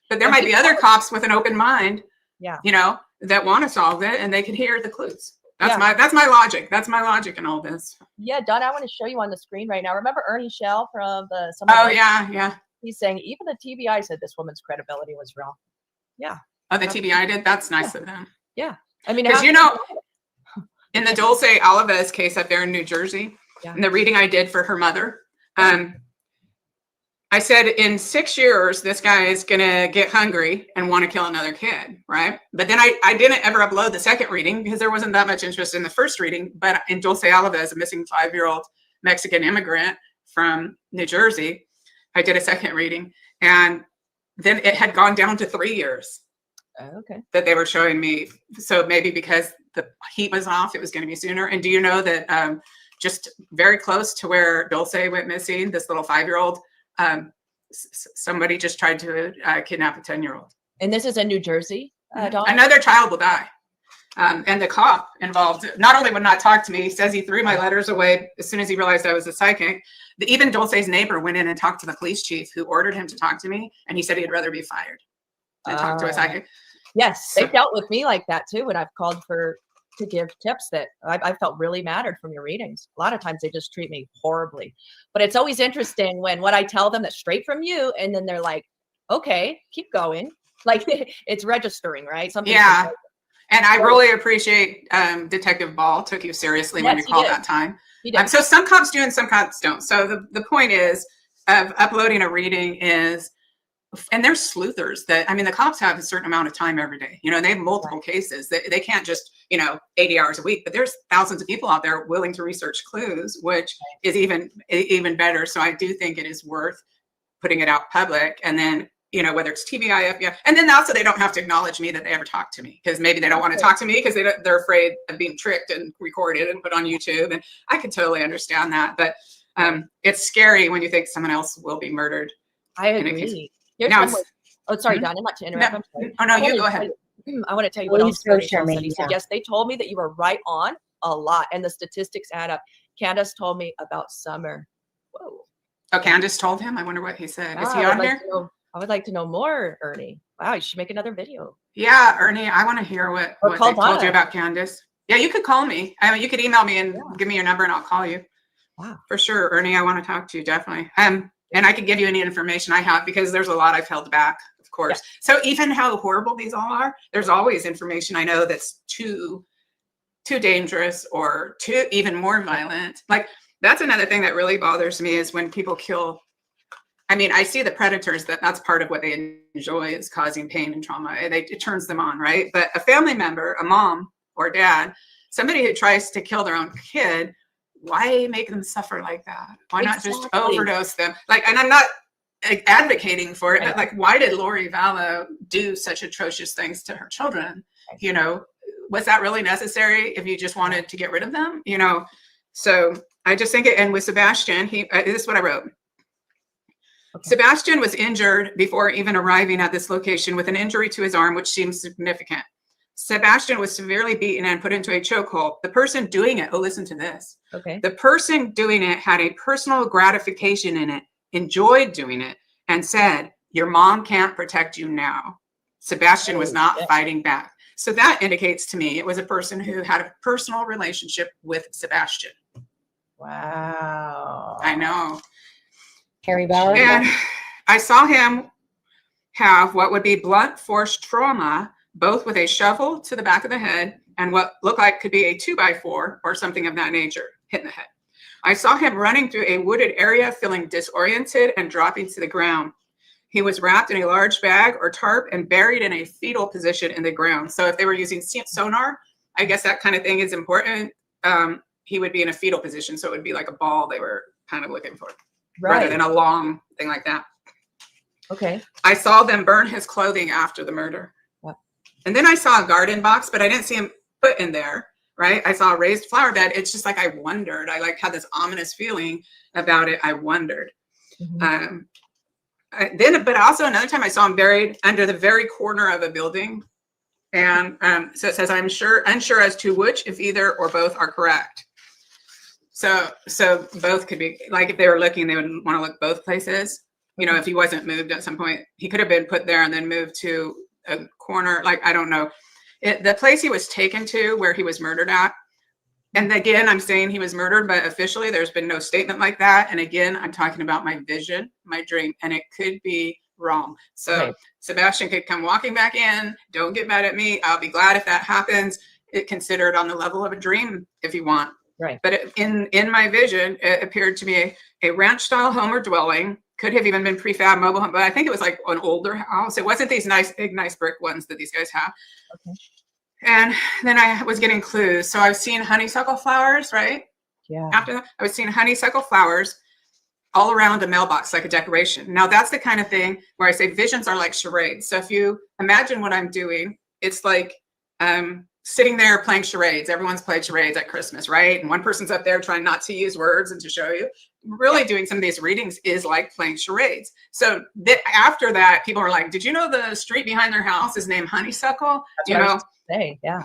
But there might be other cops with an open mind, you know, that want to solve it, and they can hear the clues. That's my logic. That's my logic in all this. Yeah, Donna, I want to show you on the screen right now. Remember Ernie Shell from the yeah. He's saying even the TBI said this woman's credibility was wrong. Yeah. Oh, the TBI did? That's nice of them. Yeah. I mean, because you know, in the Dulce Alves case up there in New Jersey, in the reading I did for her mother, I said in 6 years, this guy is going to get hungry and want to kill another kid, right? But then I didn't ever upload the second reading because there wasn't that much interest in the first reading. But in Dulce Alves, a missing 5-year-old Mexican immigrant from New Jersey, I did a second reading. And then it had gone down to 3 years. Okay. That they were showing me. So maybe because the heat was off, it was going to be sooner. And do you know that just very close to where Dulce went missing, this little 5-year-old, somebody just tried to kidnap a 10-year-old. And this is in New Jersey? Another child will die. And the cop involved not only would not talk to me, he says he threw my letters away as soon as he realized I was a psychic. Even Dulce's neighbor went in and talked to the police chief who ordered him to talk to me. And he said he'd rather be fired than talk to a psychic. Yes, they dealt with me like that too when I've called to give tips that I felt really mattered from your readings. A lot of times they just treat me horribly. But it's always interesting when what I tell them that's straight from you, and then they're like, okay, keep going. Like it's registering, right? Yeah. And I really appreciate Detective Ball took you seriously when you called that time. So some cops do and some cops don't. So the point is of uploading a reading is, and there's sleuthers that, I mean, the cops have a certain amount of time every day. You know, they have multiple cases. They can't just, 80 hours a week, but there's thousands of people out there willing to research clues, which is even better. So I do think it is worth putting it out public. And then, whether it's TBI, FBI, and then also they don't have to acknowledge me that they ever talked to me, because maybe they don't want to talk to me because they're afraid of being tricked and recorded and put on YouTube. And I could totally understand that. But it's scary when you think someone else will be murdered. I agree. Sorry, Don, I'm not to interrupt. You go ahead. I want to tell you what else Ernie said. He said, yes, they told me that you were right on a lot, and the statistics add up. Candace told me about Summer. Whoa. Oh, Candace told him? I wonder what he said. Is he on here? I would like to know more, Ernie. Wow, you should make another video. Yeah, Ernie, I want to hear what they told you about Candace. Yeah, you could call me. I mean, you could email me and give me your number and I'll call you. Wow. For sure, Ernie, I want to talk to you, definitely. And I can give you any information I have, because there's a lot I've held back, of course. Yeah. So even how horrible these all are, there's always information I know that's too dangerous or too even more violent. Like, that's another thing that really bothers me is when people kill. I mean, I see the predators, that's part of what they enjoy, is causing pain and trauma. It turns them on, right? But a family member, a mom or dad, somebody who tries to kill their own kid, why make them suffer like that? Why not just overdose them? Like, and I'm not advocating for it, but like, why did Lori Vallow do such atrocious things to her children? Was that really necessary if you just wanted to get rid of them? So I just think and with Sebastian, this is what I wrote. Okay. Sebastian was injured before even arriving at this location with an injury to his arm, which seems significant. Sebastian was severely beaten and put into a chokehold. The person doing it, listen to this. Okay. The person doing it had a personal gratification in it, enjoyed doing it, and said, your mom can't protect you now. Sebastian was not fighting back. So that indicates to me it was a person who had a personal relationship with Sebastian. Wow. I know. Harry Bauer. And I saw him have what would be blunt force trauma, both with a shovel to the back of the head and what looked like could be a 2x4 or something of that nature hit in the head. I saw him running through a wooded area, feeling disoriented and dropping to the ground. He was wrapped in a large bag or tarp and buried in a fetal position in the ground. So if they were using sonar, I guess that kind of thing is important. He would be in a fetal position. So it would be like a ball they were kind of looking for. Right. Rather than a long thing like that. Okay. I saw them burn his clothing after the murder. What? And then I saw a garden box, but I didn't see him put in there, right? I saw a raised flower bed. It's just like I wondered. I had this ominous feeling about it. I wondered. Mm-hmm. But also another time I saw him buried under the very corner of a building. And so it says, unsure as to which, if either or both are correct. So both could be, like, if they were looking, they would want to look both places. You know, if he wasn't moved at some point, he could have been put there and then moved to a corner. Like, I don't know. The place he was taken to where he was murdered at. And again, I'm saying he was murdered, but officially there's been no statement like that. And again, I'm talking about my vision, my dream, and it could be wrong. So Sebastian could come walking back in. Don't get mad at me. I'll be glad if that happens. It considered on the level of a dream if you want. Right. But in my vision, it appeared to be a ranch style home or dwelling. Could have even been prefab mobile home, but I think it was like an older house. It wasn't these nice, big, nice brick ones that these guys have. Okay. And then I was getting clues. So I was seeing honeysuckle flowers, right? Yeah. After that, I was seeing honeysuckle flowers all around a mailbox, like a decoration. Now that's the kind of thing where I say visions are like charades. So if you imagine what I'm doing, it's like sitting there playing charades. Everyone's played charades at Christmas, right? And one person's up there trying not to use words and to show you. Really doing some of these readings is like playing charades. So after that, people are like, did you know the street behind their house is named Honeysuckle? That's you what I know, was gonna say, yeah.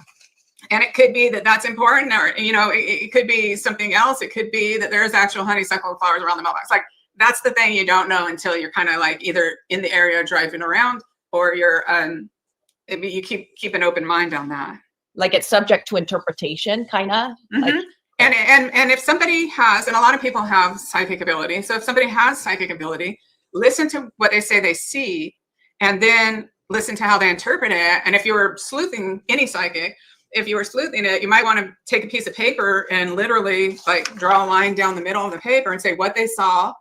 and it could be that that's important, or, you know, it could be something else. It could be that there's actual honeysuckle flowers around the mailbox. Like, that's the thing you don't know until you're kind of like either in the area driving around, or you're you keep an open mind on that. Like, it's subject to interpretation, kind of. Like, and if somebody has, and a lot of people have psychic ability, so if somebody has psychic ability, listen to what they say they see, and then listen to how they interpret it. And if you were sleuthing any psychic, if you were sleuthing it, you might want to take a piece of paper and literally like draw a line down the middle of the paper and say what they saw,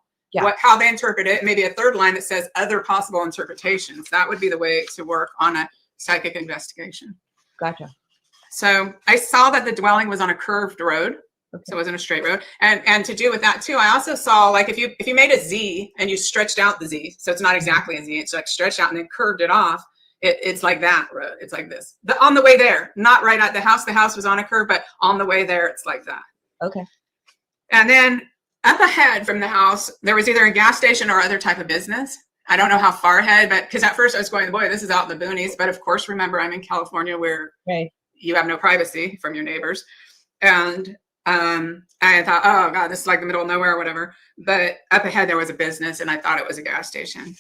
how they interpret it, and maybe a third line that says other possible interpretations. That would be the way to work on a psychic investigation. Gotcha. So I saw that the dwelling was on a curved road. Okay. So it wasn't a straight road. And to do with that too, I also saw, like, if you made a Z and you stretched out the Z, so it's not exactly a Z, it's like stretched out and then curved it off, it's like that road. It's like this. On the way there, not right at the house was on a curve, but on the way there, it's like that. Okay. And then up ahead from the house, there was either a gas station or other type of business. I don't know how far ahead, but because at first I was going, boy, this is out in the boonies. But of course, remember, I'm in California where you have no privacy from your neighbors. And I thought, oh God, this is like the middle of nowhere or whatever. But up ahead, there was a business and I thought it was a gas station.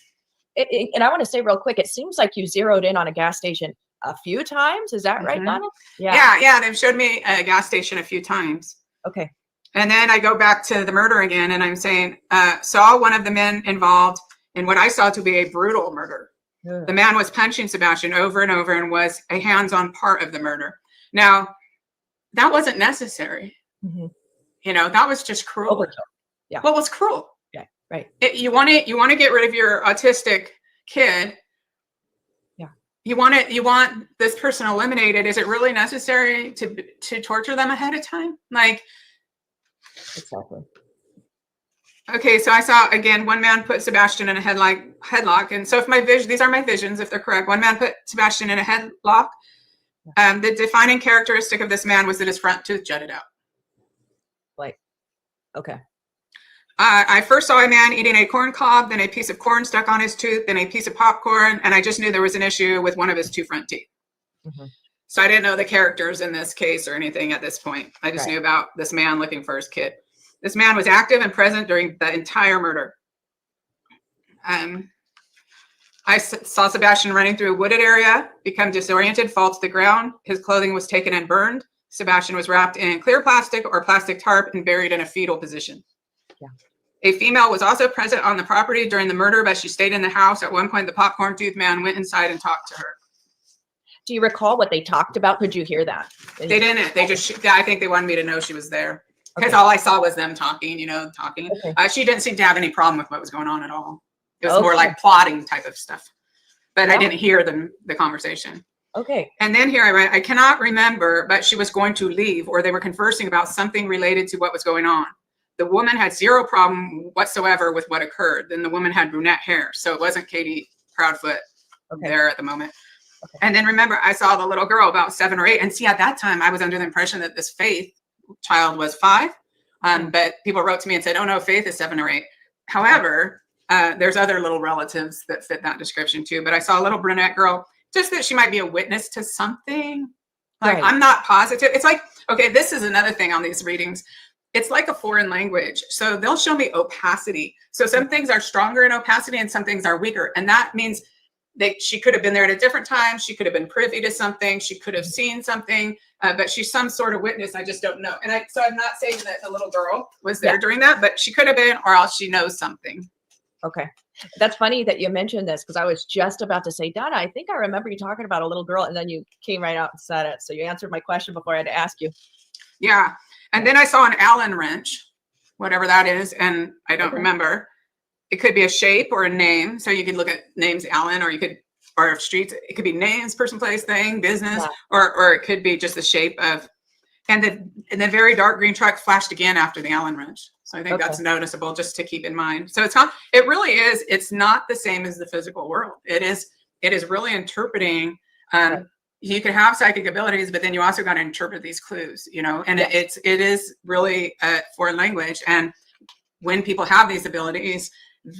And I want to say real quick, it seems like you zeroed in on a gas station a few times. Is that right, Donna? Yeah. They've showed me a gas station a few times. Okay. And then I go back to the murder again, and I'm saying, saw one of the men involved in what I saw to be a brutal murder. Yeah. The man was punching Sebastian over and over and was a hands-on part of the murder. Now, that wasn't necessary. Mm-hmm. You know, that was just cruel. Overkill. Yeah. What was cruel? Yeah. Right. You want to get rid of your autistic kid. Yeah. You want this person eliminated. Is it really necessary to torture them ahead of time? Like, exactly. Okay, so I saw, again, one man put Sebastian in a headlock. And so if these are my visions, if they're correct, one man put Sebastian in a headlock. The defining characteristic of this man was that his front tooth jutted out. Like, okay. I first saw a man eating a corn cob, then a piece of corn stuck on his tooth, then a piece of popcorn, and I just knew there was an issue with one of his two front teeth. Mm-hmm. So I didn't know the characters in this case or anything at this point. I just knew about this man looking for his kid. This man was active and present during the entire murder. I saw Sebastian running through a wooded area, become disoriented, fall to the ground. His clothing was taken and burned. Sebastian was wrapped in clear plastic or plastic tarp and buried in a fetal position. Yeah. A female was also present on the property during the murder, but she stayed in the house. At one point, the popcorn tooth man went inside and talked to her. Do you recall what they talked about? Could you hear that? They didn't. I think they wanted me to know she was there. Because all I saw was them talking. Okay. She didn't seem to have any problem with what was going on at all. It was more like plotting type of stuff. But I didn't hear the conversation. Okay. And then here I write, I cannot remember, but she was going to leave, or they were conversing about something related to what was going on. The woman had zero problem whatsoever with what occurred. Then the woman had brunette hair. So it wasn't Katie Proudfoot there at the moment. Okay. And then remember, I saw the little girl about 7 or 8. And see, at that time, I was under the impression that this Faith child was 5. But people wrote to me and said, oh no, Faith is 7 or 8. However, there's other little relatives that fit that description too. But I saw a little brunette girl, just that she might be a witness to something. Like, I'm not positive. It's like, okay, this is another thing on these readings. it's like a foreign language. So they'll show me opacity. So some things are stronger in opacity and some things are weaker. And that means that she could have been there at a different time. She could have been privy to something. She could have seen something, but she's some sort of witness. I just don't know. And so I'm not saying that the little girl was there during that, but she could have been, or else she knows something. Okay. That's funny that you mentioned this, because I was just about to say, Donna, I think I remember you talking about a little girl, and then you came right out and said it. So you answered my question before I had to ask you. Yeah. And then I saw an Allen wrench, whatever that is, and I don't remember. It could be a shape or a name. So you could look at names Allen, or you could, or streets. It could be names, person, place, thing, business, or it could be just the shape of, and the very dark green truck flashed again after the Allen wrench. So I think that's noticeable just to keep in mind. So it's not, it really is, it's not the same as the physical world. It is really interpreting, you can have psychic abilities, but then you also got to interpret these clues, you know, and it is really a foreign language. And when people have these abilities,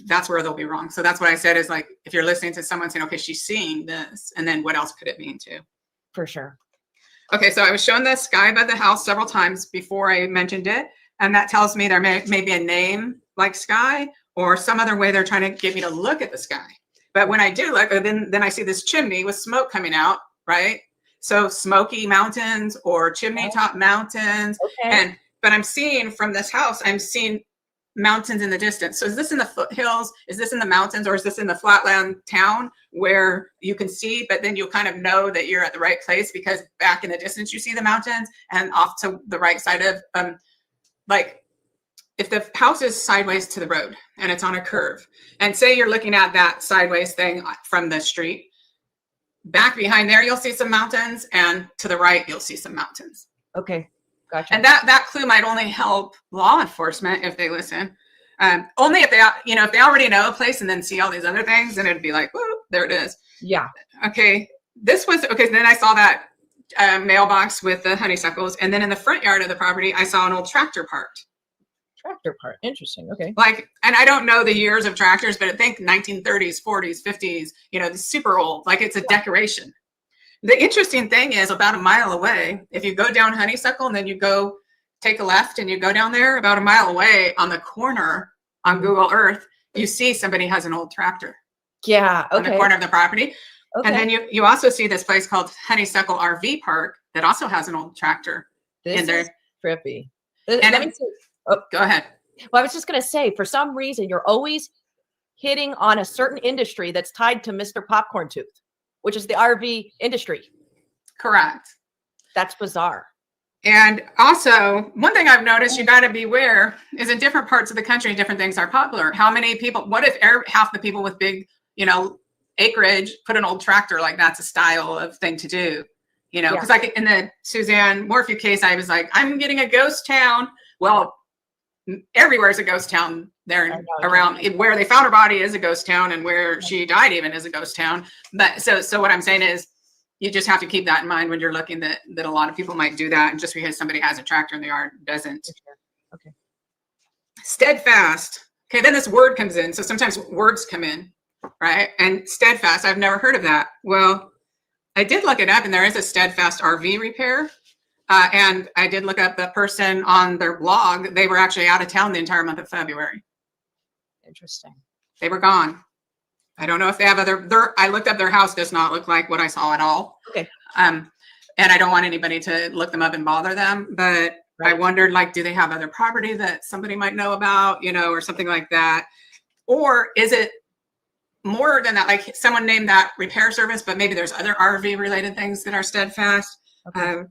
that's where they'll be wrong. So that's what I said is like, if you're listening to someone saying, okay, she's seeing this, and then what else could it mean too? For sure. Okay, so I was shown the sky above the house several times before I mentioned it. And that tells me there may be a name like sky or some other way they're trying to get me to look at the sky. But when I do look, then I see this chimney with smoke coming out, right? So smoky mountains or chimney top mountains. But I'm seeing from this house, I'm seeing mountains in the distance. So is this in the foothills? Is this in the mountains? Or is this in the flatland town where you can see, but then you kind of know that you're at the right place because back in the distance, you see the mountains, and off to the right side of, like if the house is sideways to the road and it's on a curve, and say you're looking at that sideways thing from the street, back behind there, you'll see some mountains, and to the right, you'll see some mountains. Okay. Gotcha. And that clue might only help law enforcement if they listen. Only if they, you know, if they already know a place and then see all these other things, then it'd be like, whoa, there it is. Yeah. Okay. This was, okay. Then I saw that mailbox with the honeysuckles. And then in the front yard of the property, I saw an old tractor parked. Tractor part. Interesting. Okay. Like, and I don't know the years of tractors, but I think 1930s, 40s, 50s, you know, it's super old. Like it's a decoration. The interesting thing is about a mile away, if you go down Honeysuckle and then you go take a left and you go down there about a mile away on the corner on Google Earth, you see somebody has an old tractor. Yeah. Okay. On the corner of the property. Okay. And then you also see this place called Honeysuckle RV Park that also has an old tractor in there. Is trippy. And Let me say, go ahead. Well, I was just going to say, for some reason, you're always hitting on a certain industry that's tied to Mr. Popcorn Tooth, which is the RV industry. Correct. That's bizarre. And also, one thing I've noticed you got to beware is in different parts of the country, different things are popular. How many people, what if half the people with big, you know, acreage put an old tractor, like that's a style of thing to do, you know? Because like in the Suzanne Morphew case, I was like, I'm getting a ghost town. Well, everywhere's a ghost town there around. Where they found her body is a ghost town, and where she died even is a ghost town. But so what I'm saying is you just have to keep that in mind when you're looking that a lot of people might do that, and just because somebody has a tractor in the yard doesn't. Okay. Steadfast. Okay, then this word comes in. So sometimes words come in, right? And steadfast, I've never heard of that. Well, I did look it up, and there is a Steadfast RV repair. And I did look up the person on their blog. They were actually out of town the entire month of February. Interesting. They were gone. I don't know if they have I looked up their house, does not look like what I saw at all. Okay. And I don't want anybody to look them up and bother them, but I wondered, like, do they have other property that somebody might know about, you know, or something like that? Or is it more than that? Like someone named that repair service, but maybe there's other RV related things that are steadfast. Okay.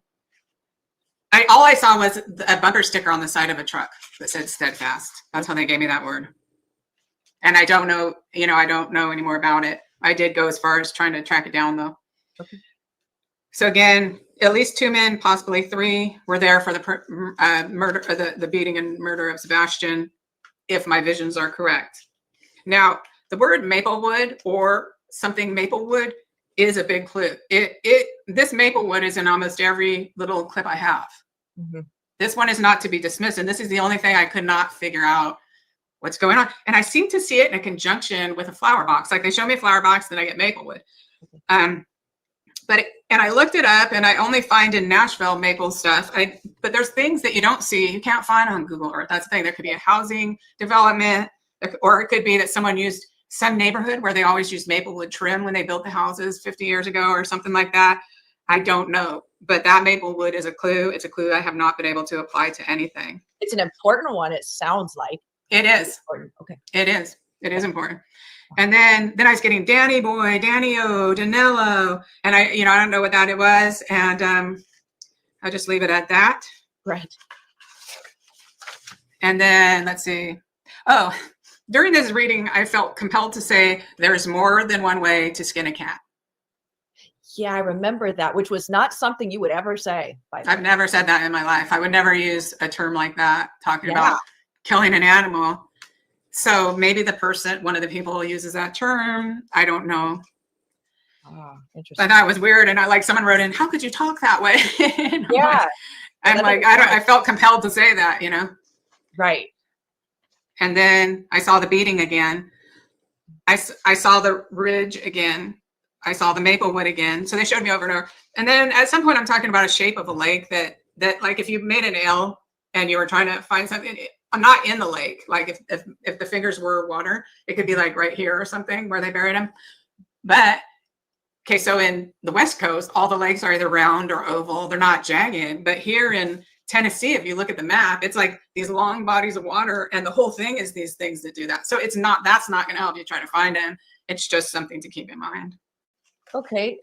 All I saw was a bumper sticker on the side of a truck that said steadfast. That's how they gave me that word. And I don't know, you know, I don't know any more about it. I did go as far as trying to track it down though. Okay. So again, at least 2 men, possibly 3 were there for the murder, or the beating and murder of Sebastian, if my visions are correct. Now, the word Maplewood or something Maplewood is a big clue. This Maplewood is in almost every little clip I have. Mm-hmm. This one is not to be dismissed. And this is the only thing I could not figure out what's going on. And I seem to see it in a conjunction with a flower box. Like they show me a flower box, then I get Maplewood. But And I looked it up, and I only find in Nashville maple stuff. But there's things that you don't see, you can't find on Google Earth. That's the thing. There could be a housing development, or it could be that someone used some neighborhood where they always used maple wood trim when they built the houses 50 years ago or something like that. I don't know. But that maple wood is a clue. It's a clue I have not been able to apply to anything. It's an important one, it sounds like. It is. Okay. It is. It is important. And then I was getting Danny Boy, Danny-O, Danilo, and I don't know what that it was, and I'll just leave it at that. Right. And then let's see. Oh, during this reading, I felt compelled to say there's more than one way to skin a cat. Yeah, I remember that, which was not something you would ever say. I've never said that in my life. I would never use a term like that, talking about killing an animal. So maybe one of the people uses that term. I don't know. Oh, interesting. But that was weird. And someone wrote in, how could you talk that way? I felt compelled to say that, Right. And then I saw the beating again. I saw the ridge again. I saw the maple wood again. So they showed me over and over. And then at some point I'm talking about a shape of a lake that like if you made an L and you were trying to find something, I'm not in the lake. Like if the fingers were water, it could be like right here or something where they buried them. But okay, so in the West Coast, all the lakes are either round or oval. They're not jagged. But here in Tennessee, if you look at the map, it's like these long bodies of water, and the whole thing is these things that do that. So that's not going to help you try to find them. It's just something to keep in mind. Okay,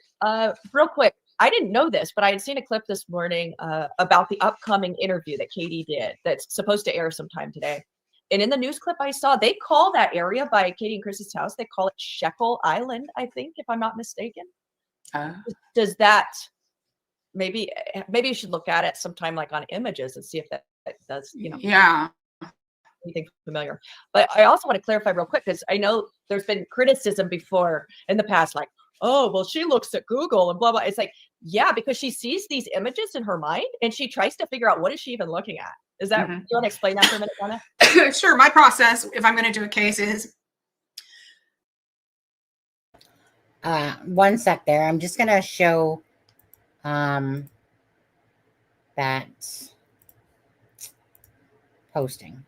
real quick. I didn't know this, but I had seen a clip this morning about the upcoming interview that Katie did that's supposed to air sometime today. And in the news clip I saw, they call that area by Katie and Chris's house, they call it Shekel Island, I think, if I'm not mistaken. Does that, maybe you should look at it sometime like on images and see if that does, anything familiar. But I also want to clarify real quick, because I know there's been criticism before in the past, like, oh, well, she looks at Google and blah, blah. It's like, yeah, because she sees these images in her mind and she tries to figure out what is she even looking at. Is that, you want to explain that for a minute, Donna? Sure. My process, if I'm going to do a case, is. One sec there. I'm just going to show that posting.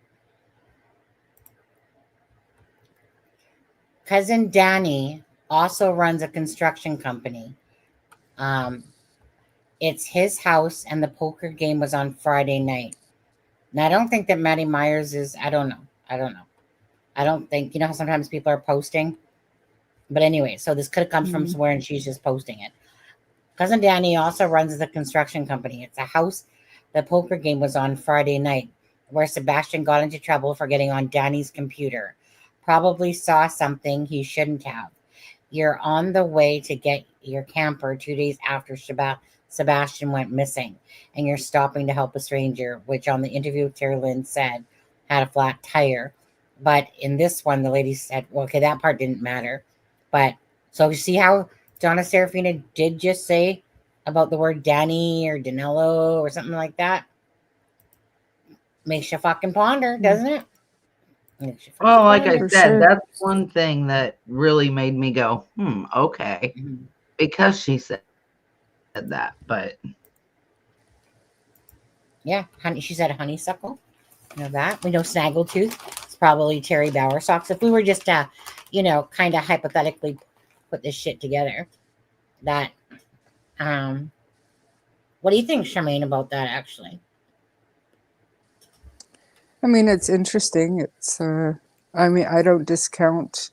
Cousin Danny also runs a construction company. It's his house, and the poker game was on Friday night. And I don't think that Maddie Myers is, I don't know. I don't think, how sometimes people are posting. But anyway, so this could have come from somewhere and she's just posting it. Cousin Danny also runs the construction company. It's a house. The poker game was on Friday night, where Sebastian got into trouble for getting on Danny's computer. Probably saw something he shouldn't have. You're on the way to get your camper 2 days after Sebastian went missing, and you're stopping to help a stranger, which on the interview with Terry Lynn said had a flat tire. But in this one, the lady said, well, okay, that part didn't matter. But so you see how Donna Serafina did just say about the word Danny or Danilo or something like that? Makes you fucking ponder, doesn't it? Well, like I said, that's one thing that really made me go, okay. Because she said that, but. Yeah, she said honeysuckle. You know that. We know snaggletooth. It's probably Terry Bowersox. If we were just to, kind of hypothetically put this shit together, that, what do you think, Charmaine, about that, actually? I mean, it's interesting. It's, I don't discount,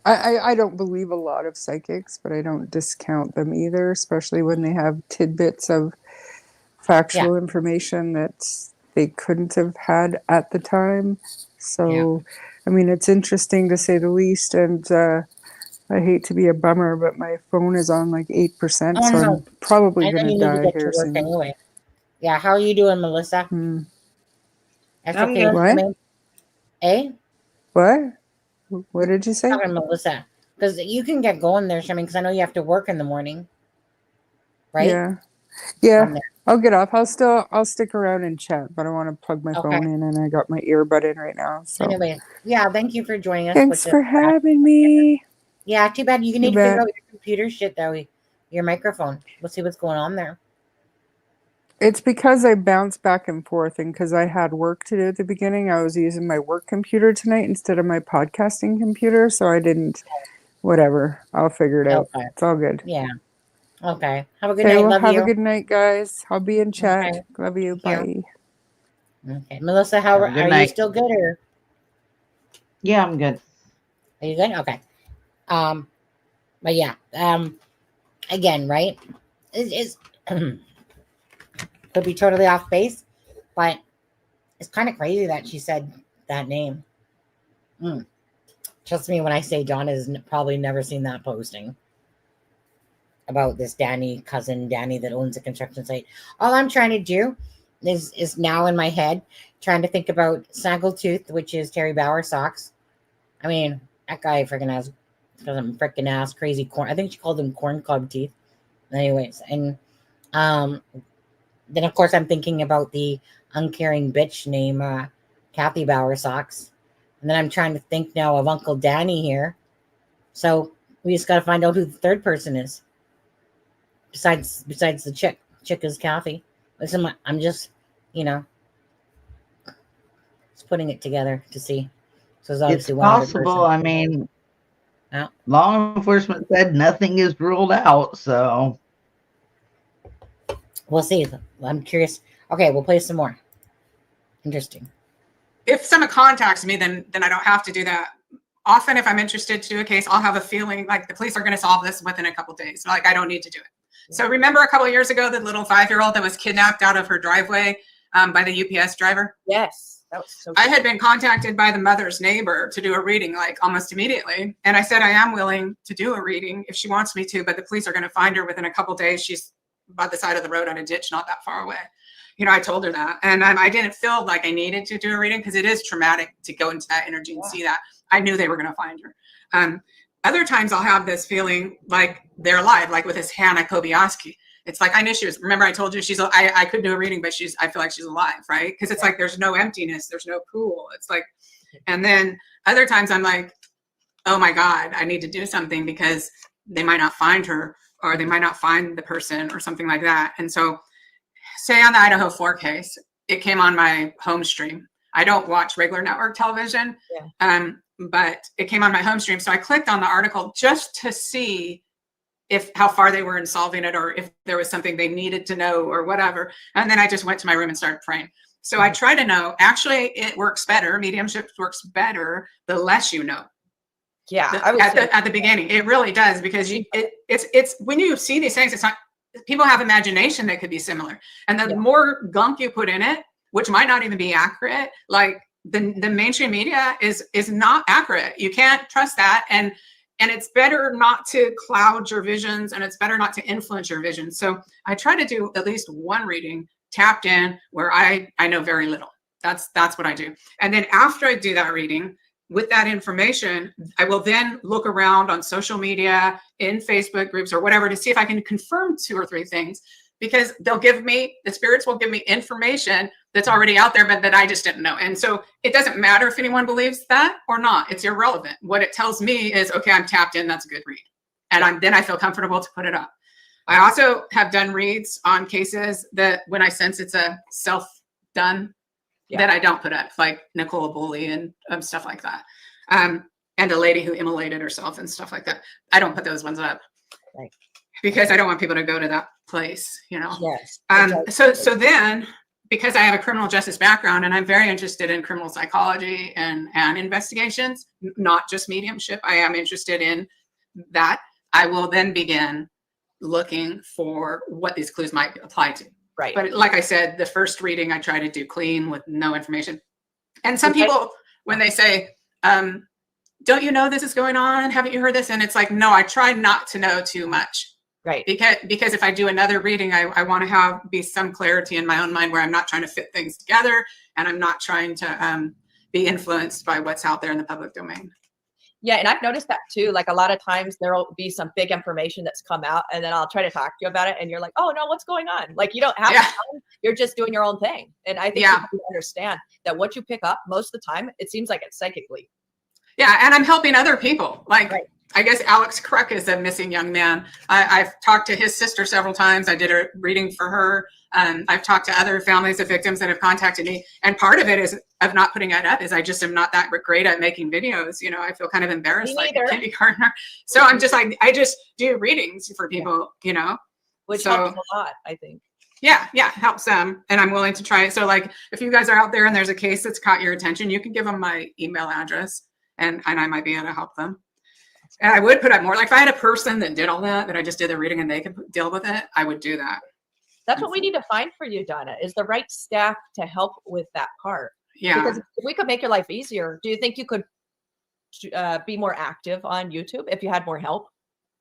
I don't believe a lot of psychics, but I don't discount them either, especially when they have tidbits of factual information that they couldn't have had at the time. So, I mean, it's interesting to say the least. And I hate to be a bummer, but my phone is on like 8%. Oh, so no. I'm probably going to die get here to work soon. anyway. Yeah, how are you doing, Melissa? That's I'm okay. good. What? Charmaine? Eh? What? What did you say? Talking Melissa. Because you can get going there, Charmaine, because I know you have to work in the morning. Right? Yeah. Yeah. I'll get off. I'll stick around and chat, but I want to plug my phone in, and I got my earbud in right now. So anyway, yeah, thank you for joining us. Thanks for having me. Yeah, too bad. You need to figure out your computer shit, though. your microphone. We'll see what's going on there. It's because I bounce back and forth, and because I had work to do at the beginning, I was using my work computer tonight instead of my podcasting computer, so I didn't. Whatever, I'll figure it out. Okay. It's all good. Yeah. Okay. Have a good Okay, night. well, Love have you. a good night, guys. I'll be in chat. Okay. Love you. Thank Bye. Okay. Melissa, how Have a good are you night. still good or Yeah, I'm good. are you good? Okay. But yeah, again, right? It's could be totally off base, but it's kind of crazy that she said that name. Trust me when I say Donna's probably never seen that posting about this Danny that owns a construction site. All I'm trying to do is now in my head trying to think about Snaggletooth, which is Terry Bauer socks. I mean, that guy freaking has some freaking ass crazy corn. I think she called them corn cob teeth. Anyways, and then of course I'm thinking about the uncaring bitch named Kathy Bauer socks. And then I'm trying to think now of Uncle Danny here. So we just got to find out who the third person is. Besides the chick. Chick is Kathy. Listen, I'm just, just putting it together to see. So it's obviously It's one other possible. person. I mean, Yeah. law enforcement said nothing is ruled out, so We'll see. I'm curious. Okay, we'll play some more. Interesting. If someone contacts me, then I don't have to do that. Often, if I'm interested to do a case, I'll have a feeling like the police are going to solve this within a couple days. Like I don't need to do it. So remember a couple of years ago, the little 5-year-old that was kidnapped out of her driveway by the UPS driver? Yes, that was so. I had been contacted by the mother's neighbor to do a reading like almost immediately. And I said, I am willing to do a reading if she wants me to, but the police are going to find her within a couple of days. She's by the side of the road on a ditch, not that far away. I told her that. And I didn't feel like I needed to do a reading because it is traumatic to go into that energy and see that. I knew they were going to find her. Other times I'll have this feeling like they're alive, like with this Hannah Kobiaski. It's like, I knew she was, remember I told you I could do a reading, but I feel like she's alive, right? Because it's like, there's no emptiness, there's no pool. It's like, and then other times I'm like, oh my God, I need to do something because they might not find her or they might not find the person or something like that. And so say on the Idaho 4 case, it came on my home stream. I don't watch regular network television, but it came on my home stream. So I clicked on the article just to see how far they were in solving it or if there was something they needed to know or whatever. And then I just went to my room and started praying. So I try to know, actually it works better. Mediumship works better the less you know. Yeah. At the beginning, it really does because it's when you see these things, it's not, people have imagination that could be similar. And the more gunk you put in it, which might not even be accurate, like the mainstream media is not accurate. You can't trust that. And it's better not to cloud your visions and it's better not to influence your vision. So I try to do at least one reading tapped in where I know very little. That's what I do. And then after I do that reading, with that information, I will then look around on social media, in Facebook groups or whatever to see if I can confirm 2 or 3 things because the spirits will give me information that's already out there, but that I just didn't know. And so it doesn't matter if anyone believes that or not. It's irrelevant. What it tells me is, okay, I'm tapped in. That's a good read. And then I feel comfortable to put it up. I also have done reads on cases that when I sense it's a self-done that I don't put up, like Nicole Bully and stuff like that. And a lady who immolated herself and stuff like that. I don't put those ones up because I don't want people to go to that place, Yes. So then, because I have a criminal justice background and I'm very interested in criminal psychology and investigations, not just mediumship, I am interested in that. I will then begin looking for what these clues might apply to. Right. But like I said, the first reading I try to do clean with no information. And some people, when they say, don't you know this is going on? Haven't you heard this? And it's like, no, I try not to know too much. Right. Because if I do another reading, I want to be some clarity in my own mind where I'm not trying to fit things together and I'm not trying to be influenced by what's out there in the public domain. Yeah, and I've noticed that too. Like a lot of times there will be some big information that's come out and then I'll try to talk to you about it and you're like, oh no, what's going on? Like you don't have time. You're just doing your own thing. And I think people understand that what you pick up most of the time, it seems like it's psychically. Yeah, and I'm helping other people. Like I guess Alex Kruk is a missing young man. I've talked to his sister several times. I did a reading for her. I've talked to other families of victims that have contacted me. And part of it is of not putting it up is I just am not that great at making videos. You know, I feel kind of embarrassed like a kindergartner. So I'm just like, I just do readings for people, you know. Which helps a lot, I think. Yeah, helps them. And I'm willing to try it. So like, if you guys are out there and there's a case that's caught your attention, you can give them my email address and I might be able to help them. And I would put up more. Like if I had a person that did all that I just did the reading and they could deal with it, I would do that. That's what we need to find for you, Donna, is the right staff to help with that part. Yeah. Because if we could make your life easier, do you think you could be more active on YouTube if you had more help?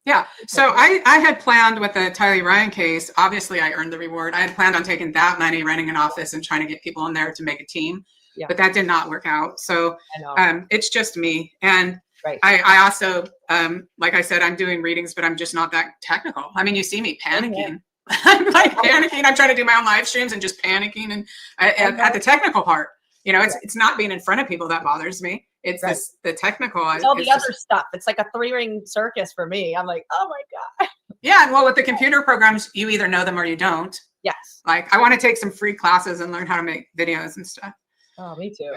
Yeah. So I had planned with the Tylee Ryan case, obviously I earned the reward. I had planned on taking that money, renting an office and trying to get people in there to make a team. Yeah. But that did not work out. So it's just me. And right. I also, like I said, I'm doing readings, but I'm just not that technical. I mean, you see me panicking. I'm like panicking. I'm trying to do my own live streams and just panicking. And at the technical part, you know, it's not being in front of people that bothers me. It's the technical. It's all the other stuff. It's like a 3-ring circus for me. I'm like, oh my God. Yeah. And well, with the computer programs, you either know them or you don't. Yes. Like I want to take some free classes and learn how to make videos and stuff. Oh, me too.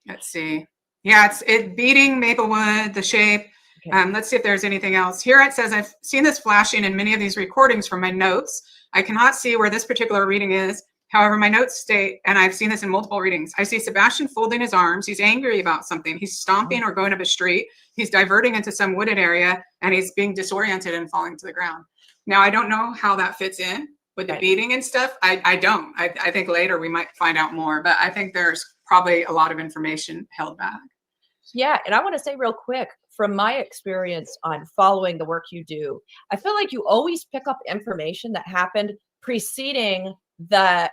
Let's see. Yeah, it's beating Maplewood, the shape. Okay. Let's see if there's anything else. Here it says, I've seen this flashing in many of these recordings from my notes. I cannot see where this particular reading is. However, my notes state, and I've seen this in multiple readings, I see Sebastian folding his arms. He's angry about something. He's stomping or going up a street. He's diverting into some wooded area, and he's being disoriented and falling to the ground. Now, I don't know how that fits in with the beating and stuff. I don't. I think later we might find out more, but I think there's probably a lot of information held back. Yeah. And I want to say real quick, from my experience on following the work you do, I feel like you always pick up information that happened preceding the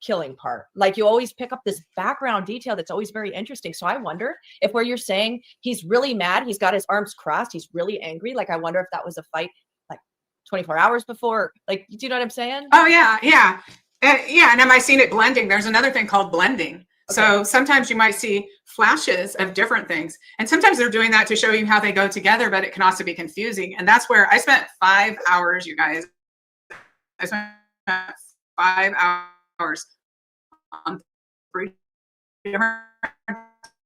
killing part. Like you always pick up this background detail that's always very interesting. So I wonder if where you're saying he's really mad, he's got his arms crossed, he's really angry. Like I wonder if that was a fight like 24 hours before. Like, do you know what I'm saying? Oh, yeah. Yeah. And am I seeing it blending? There's another thing called blending. Okay. So sometimes you might see flashes of different things. And sometimes they're doing that to show you how they go together, but it can also be confusing. And that's where I spent 5 hours, you guys. I spent 5 hours on 3 different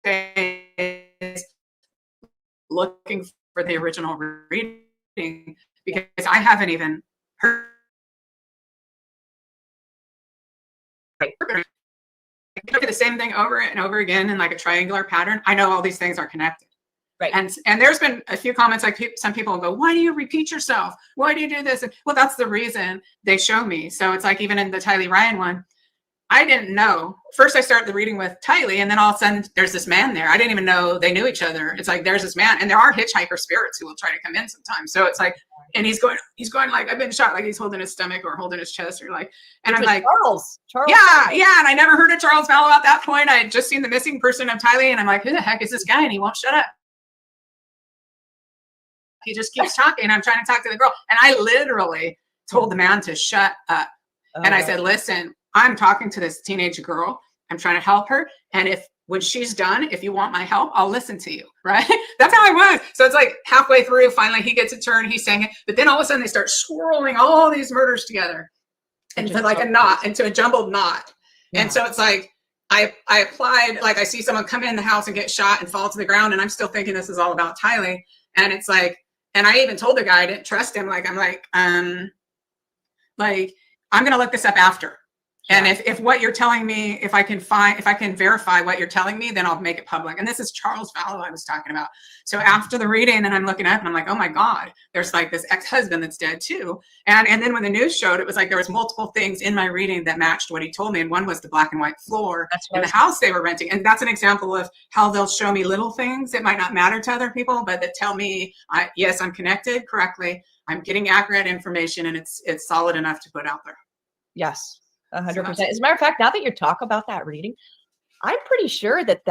days looking for the original reading because I haven't even heard. Look at the same thing over and over again in like a triangular pattern. I know all these things are connected. Right. And there's been a few comments like some people will go, why do you repeat yourself? Why do you do this? And, well, that's the reason they show me. So it's like even in the Tylee Ryan one, I didn't know. First, I started the reading with Tylee, and then all of a sudden there's this man there. I didn't even know they knew each other. It's like there's this man, and there are hitchhiker spirits who will try to come in sometimes. So it's like, and he's going like I've been shot, like he's holding his stomach or holding his chest or like, and I'm like, Charles. Yeah, and I never heard of Charles Vallow at that point. I had just seen the missing person of Tylee, and I'm like, who the heck is this guy? And he won't shut up. He just keeps talking. I'm trying to talk to the girl, and I literally told the man to shut up. And I said, listen, I'm talking to this teenage girl. I'm trying to help her. And when she's done, if you want my help, I'll listen to you. Right. That's how I was. So it's like halfway through, finally he gets a turn. He's saying it. But then all of a sudden they start swirling all these murders together into like a knot, into a jumbled knot. Yeah. And so it's like, I applied, like I see someone come in the house and get shot and fall to the ground. And I'm still thinking this is all about Tylee. And it's like, and I even told the guy I didn't trust him. Like, I'm like, I'm going to look this up after. And if what you're telling me, if I can verify what you're telling me, then I'll make it public. And this is Charles Vallow I was talking about. So after the reading, and I'm looking up and I'm like, oh my God, there's like this ex-husband that's dead too. And then when the news showed, it was like there was multiple things in my reading that matched what he told me. And one was the black and white floor in the house they were renting. And that's an example of how they'll show me little things that might not matter to other people, but that tell me, yes, I'm connected correctly. I'm getting accurate information and it's solid enough to put out there. Yes. 100%. As a matter of fact, now that you talk about that reading, I'm pretty sure that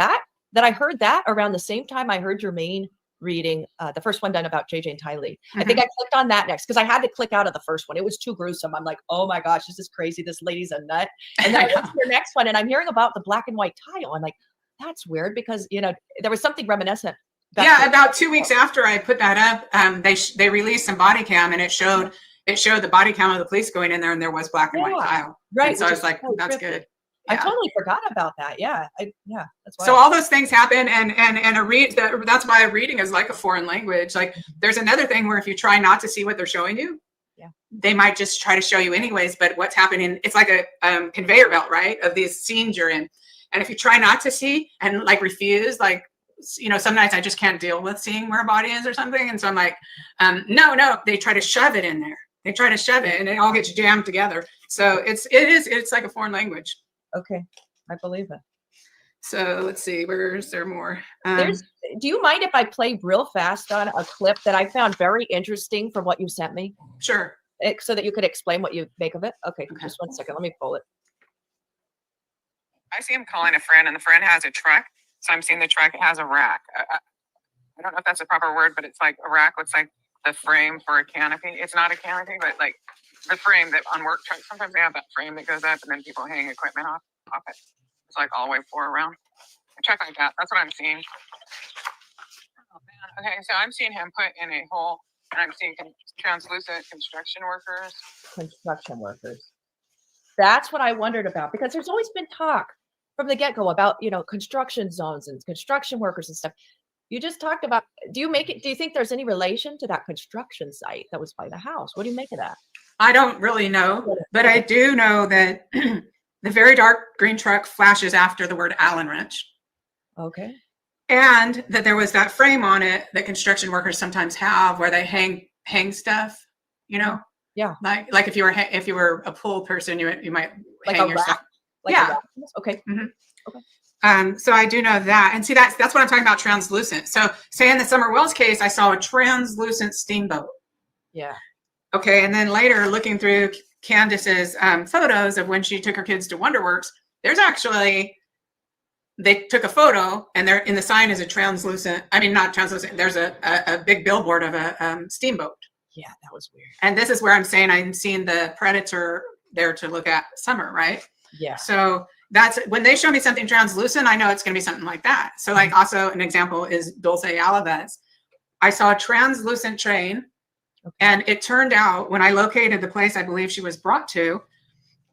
I heard that around the same time I heard your main reading, the first one done about JJ and Tylee. Mm-hmm. I think I clicked on that next because I had to click out of the first one. It was too gruesome. I'm like, oh my gosh, this is crazy. This lady's a nut. And then I went to the next one and I'm hearing about the black and white tile. I'm like, that's weird because, there was something reminiscent Yeah, about 2 weeks after I put that up, they released some body cam, and it showed the body cam of the police going in there, and there was black and white tile. Right. And so I was like, that's good. I totally forgot about that. Yeah. That's why. So all those things happen, and that's why reading is like a foreign language. Like there's another thing where if you try not to see what they're showing you, they might just try to show you anyways. But what's happening, it's like a conveyor belt, right, of these scenes you're in. And if you try not to see and like refuse, like, you know, some nights I just can't deal with seeing where a body is or something. And so I'm like, no, they try to shove it in there. They try to shove it and it all gets jammed together. So it's like a foreign language. Okay. I believe it. So let's see, where's there more? Do you mind if I play real fast on a clip that I found very interesting from what you sent me? Sure. So that you could explain what you make of it? Okay. Just 1 second. Let me pull it. I see him calling a Fran, and the Fran has a truck. So I'm seeing the truck has a rack. I don't know if that's a proper word, but it's like a rack looks like the frame for a canopy. It's not a canopy, but like the frame that on work trucks, sometimes they have that frame that goes up and then people hang equipment off it. It's like all the way floor around. A truck like that. That's what I'm seeing. Oh, man. Okay, so I'm seeing him put in a hole, and I'm seeing translucent construction workers. Construction workers. That's what I wondered about, because there's always been talk from the get-go about, you know, construction zones and construction workers and stuff. You just talked about, do you think there's any relation to that construction site that was by the house? What do you make of that? I don't really know, but I do know that the very dark green truck flashes after the word Allen wrench. Okay. And that there was that frame on it that construction workers sometimes have where they hang stuff, you know? Yeah. Like if you were a pool person, you might like hang a your rack? stuff. Like Yeah. Okay. Mhm. Okay. So I do know that. And see, that's what I'm talking about, translucent. So say in the Summer Wells case, I saw a translucent steamboat. Yeah. Okay. And then later looking through Candace's photos of when she took her kids to Wonderworks, there's actually, they took a photo and there in the sign is a translucent, I mean, not translucent, there's a big billboard of a steamboat. Yeah, that was weird. And this is where I'm saying I'm seeing the predator there to look at Summer, right? Yeah. So that's when they show me something translucent, I know it's going to be something like that. So like also an example is Dulce Alaves. I saw a translucent train, and it turned out when I located the place I believe she was brought to,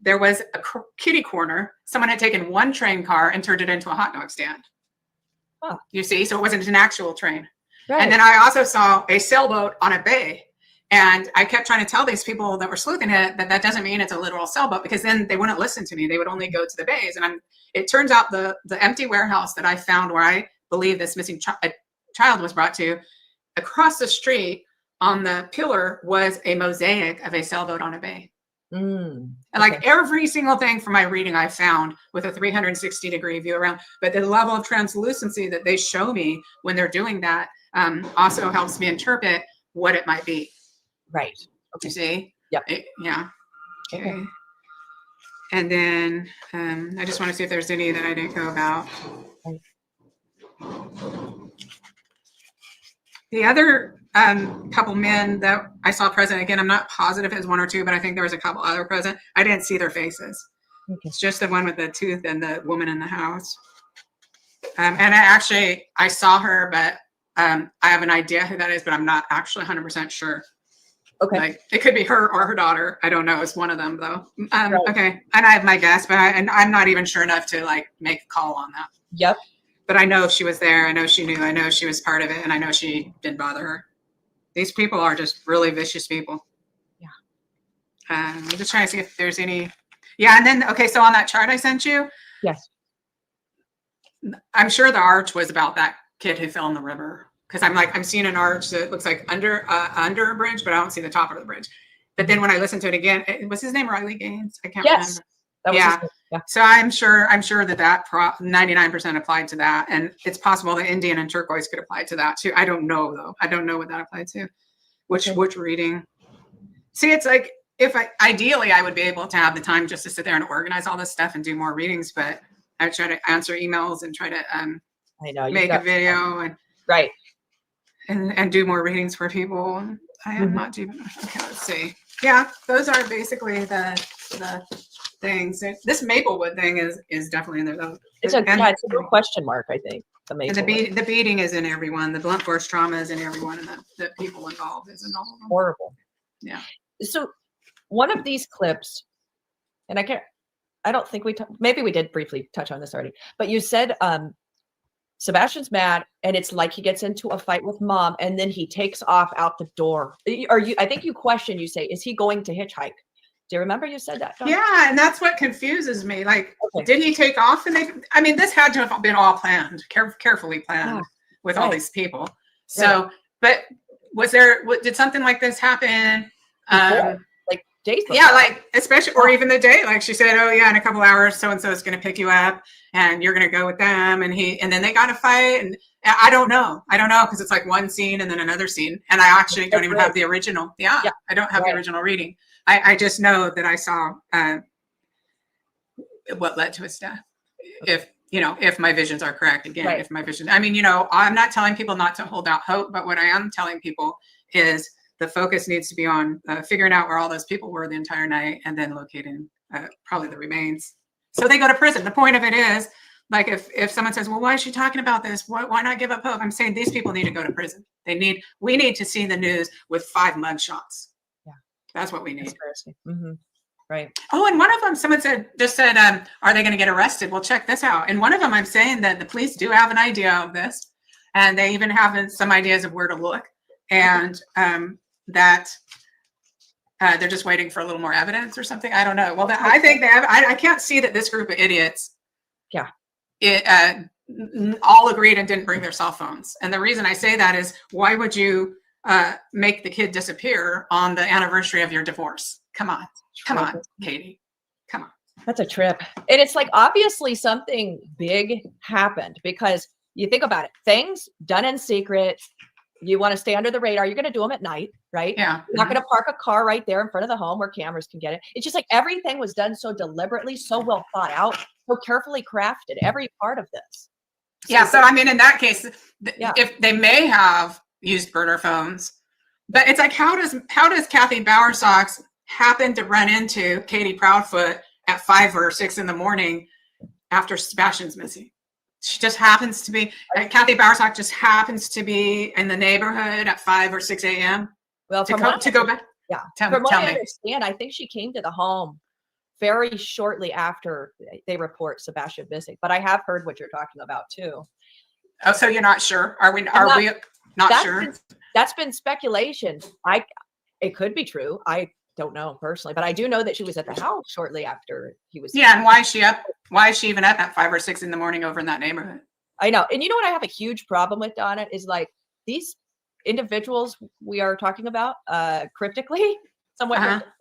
there was a kitty corner. Someone had taken one train car and turned it into a hot dog stand. Oh. You see, so it wasn't an actual train. Right. And then I also saw a sailboat on a bay. And I kept trying to tell these people that were sleuthing it that doesn't mean it's a literal sailboat, because then they wouldn't listen to me. They would only go to the bays. And it turns out the empty warehouse that I found where I believe this missing child was brought to, across the street on the pillar was a mosaic of a sailboat on a bay. And like every single thing from my reading I found with a 360-degree view around, but the level of translucency that they show me when they're doing that also helps me interpret what it might be. Right. Okay. You see? Yep. Yeah. Okay. And then I just want to see if there's any that I didn't go about. The other couple men that I saw present, again, I'm not positive it was one or two, but I think there was a couple other present. I didn't see their faces. Okay. It's just the one with the tooth and the woman in the house. And I saw her, but I have an idea who that is, but I'm not actually 100% sure. Okay. Like it could be her or her daughter. I don't know. It's one of them though. Right. Okay. And I have my guess, but I'm not even sure enough to like make a call on that. Yep. But I know she was there. I know she knew. I know she was part of it. And I know she didn't bother her. These people are just really vicious people. Yeah. I'm just trying to see if there's any. Yeah. And then, okay. So on that chart I sent you. Yes. I'm sure the arch was about that kid who fell in the river. Because I'm seeing an arch that looks like under a bridge, but I don't see the top of the bridge. But then when I listen to it again, was his name Riley Gaines? I can't remember. That was Yeah. his name. Yeah. So I'm sure that 99% applied to that, and it's possible that Indian and turquoise could apply to that too. I don't know though. I don't know what that applied to. Which reading? See, it's like ideally I would be able to have the time just to sit there and organize all this stuff and do more readings, but I try to answer emails and try to I know, make a video and right. And do more readings for people. I am not doing. Okay, let's see. Yeah, those are basically the things. This Maplewood thing is definitely in there though. It's a real question mark, I think. And the beating is in everyone. The blunt force trauma is in everyone, and the people involved is in all of them. Horrible. Yeah. So one of these clips, and I don't think maybe we did briefly touch on this already, but you said Sebastian's mad, and it's like he gets into a fight with mom, and then he takes off out the door. I think you question, you say, is he going to hitchhike? Do you remember you said that, Dawn? Yeah, and that's what confuses me. Like, did he take off? And this had to have been all planned, carefully planned with all these people. So, but did something like this happen? Like days before? Yeah, like especially, or even the day, like she said, oh yeah, in a couple hours, so and so is going to pick you up, and you're going to go with them, and then they got to fight, and I don't know, because it's like one scene and then another scene, and I actually don't even have the original. Yeah. I don't have the original reading. I just know that I saw what led to his death. If my visions are correct again, if my vision, I'm not telling people not to hold out hope, but what I am telling people is the focus needs to be on figuring out where all those people were the entire night, and then locating probably the remains. So they go to prison. The point of it is, like, if someone says, well, why is she talking about this? Why not give up hope? I'm saying these people need to go to prison. We need to see the news with 5 mugshots. That's what we need. Mm-hmm. Right. Oh, and one of them, someone said, are they going to get arrested? Well, check this out. And one of them, I'm saying that the police do have an idea of this, and they even have some ideas of where to look, and that they're just waiting for a little more evidence or something. I don't know. Well, I think they have. I can't see that this group of idiots, all agreed and didn't bring their cell phones. And the reason I say that is, why would you make the kid disappear on the anniversary of your divorce? Come on, Katie, come on. That's a trip. And it's like, obviously something big happened, because you think about it, things done in secret. You want to stay under the radar. You're going to do them at night, right? Yeah. You're not going to park a car right there in front of the home where cameras can get it. It's just like everything was done so deliberately, so well thought out, so carefully crafted, every part of this. So in that case, if they may have used burner phones, but it's like, how does Kathy Bowersox happen to run into Katie Proudfoot at 5 or 6 in the morning after Sebastian's missing? She just happens to be, Kathy Bowersox just happens to be in the neighborhood at 5 or 6 a.m. Well, to go back. Yeah. Tell From what I me. understand, I think she came to the home very shortly after they report Sebastian missing. But I have heard what you're talking about too. Oh, so you're not sure? Are we not sure? That's been speculation. It could be true. I don't know personally, but I do know that she was at the house shortly after he was. Yeah, and why is she up? Why is she even up at 5 or 6 in the morning over in that neighborhood? I know. And you know what I have a huge problem with, Donna, is like these individuals we are talking about cryptically, somewhat cryptically,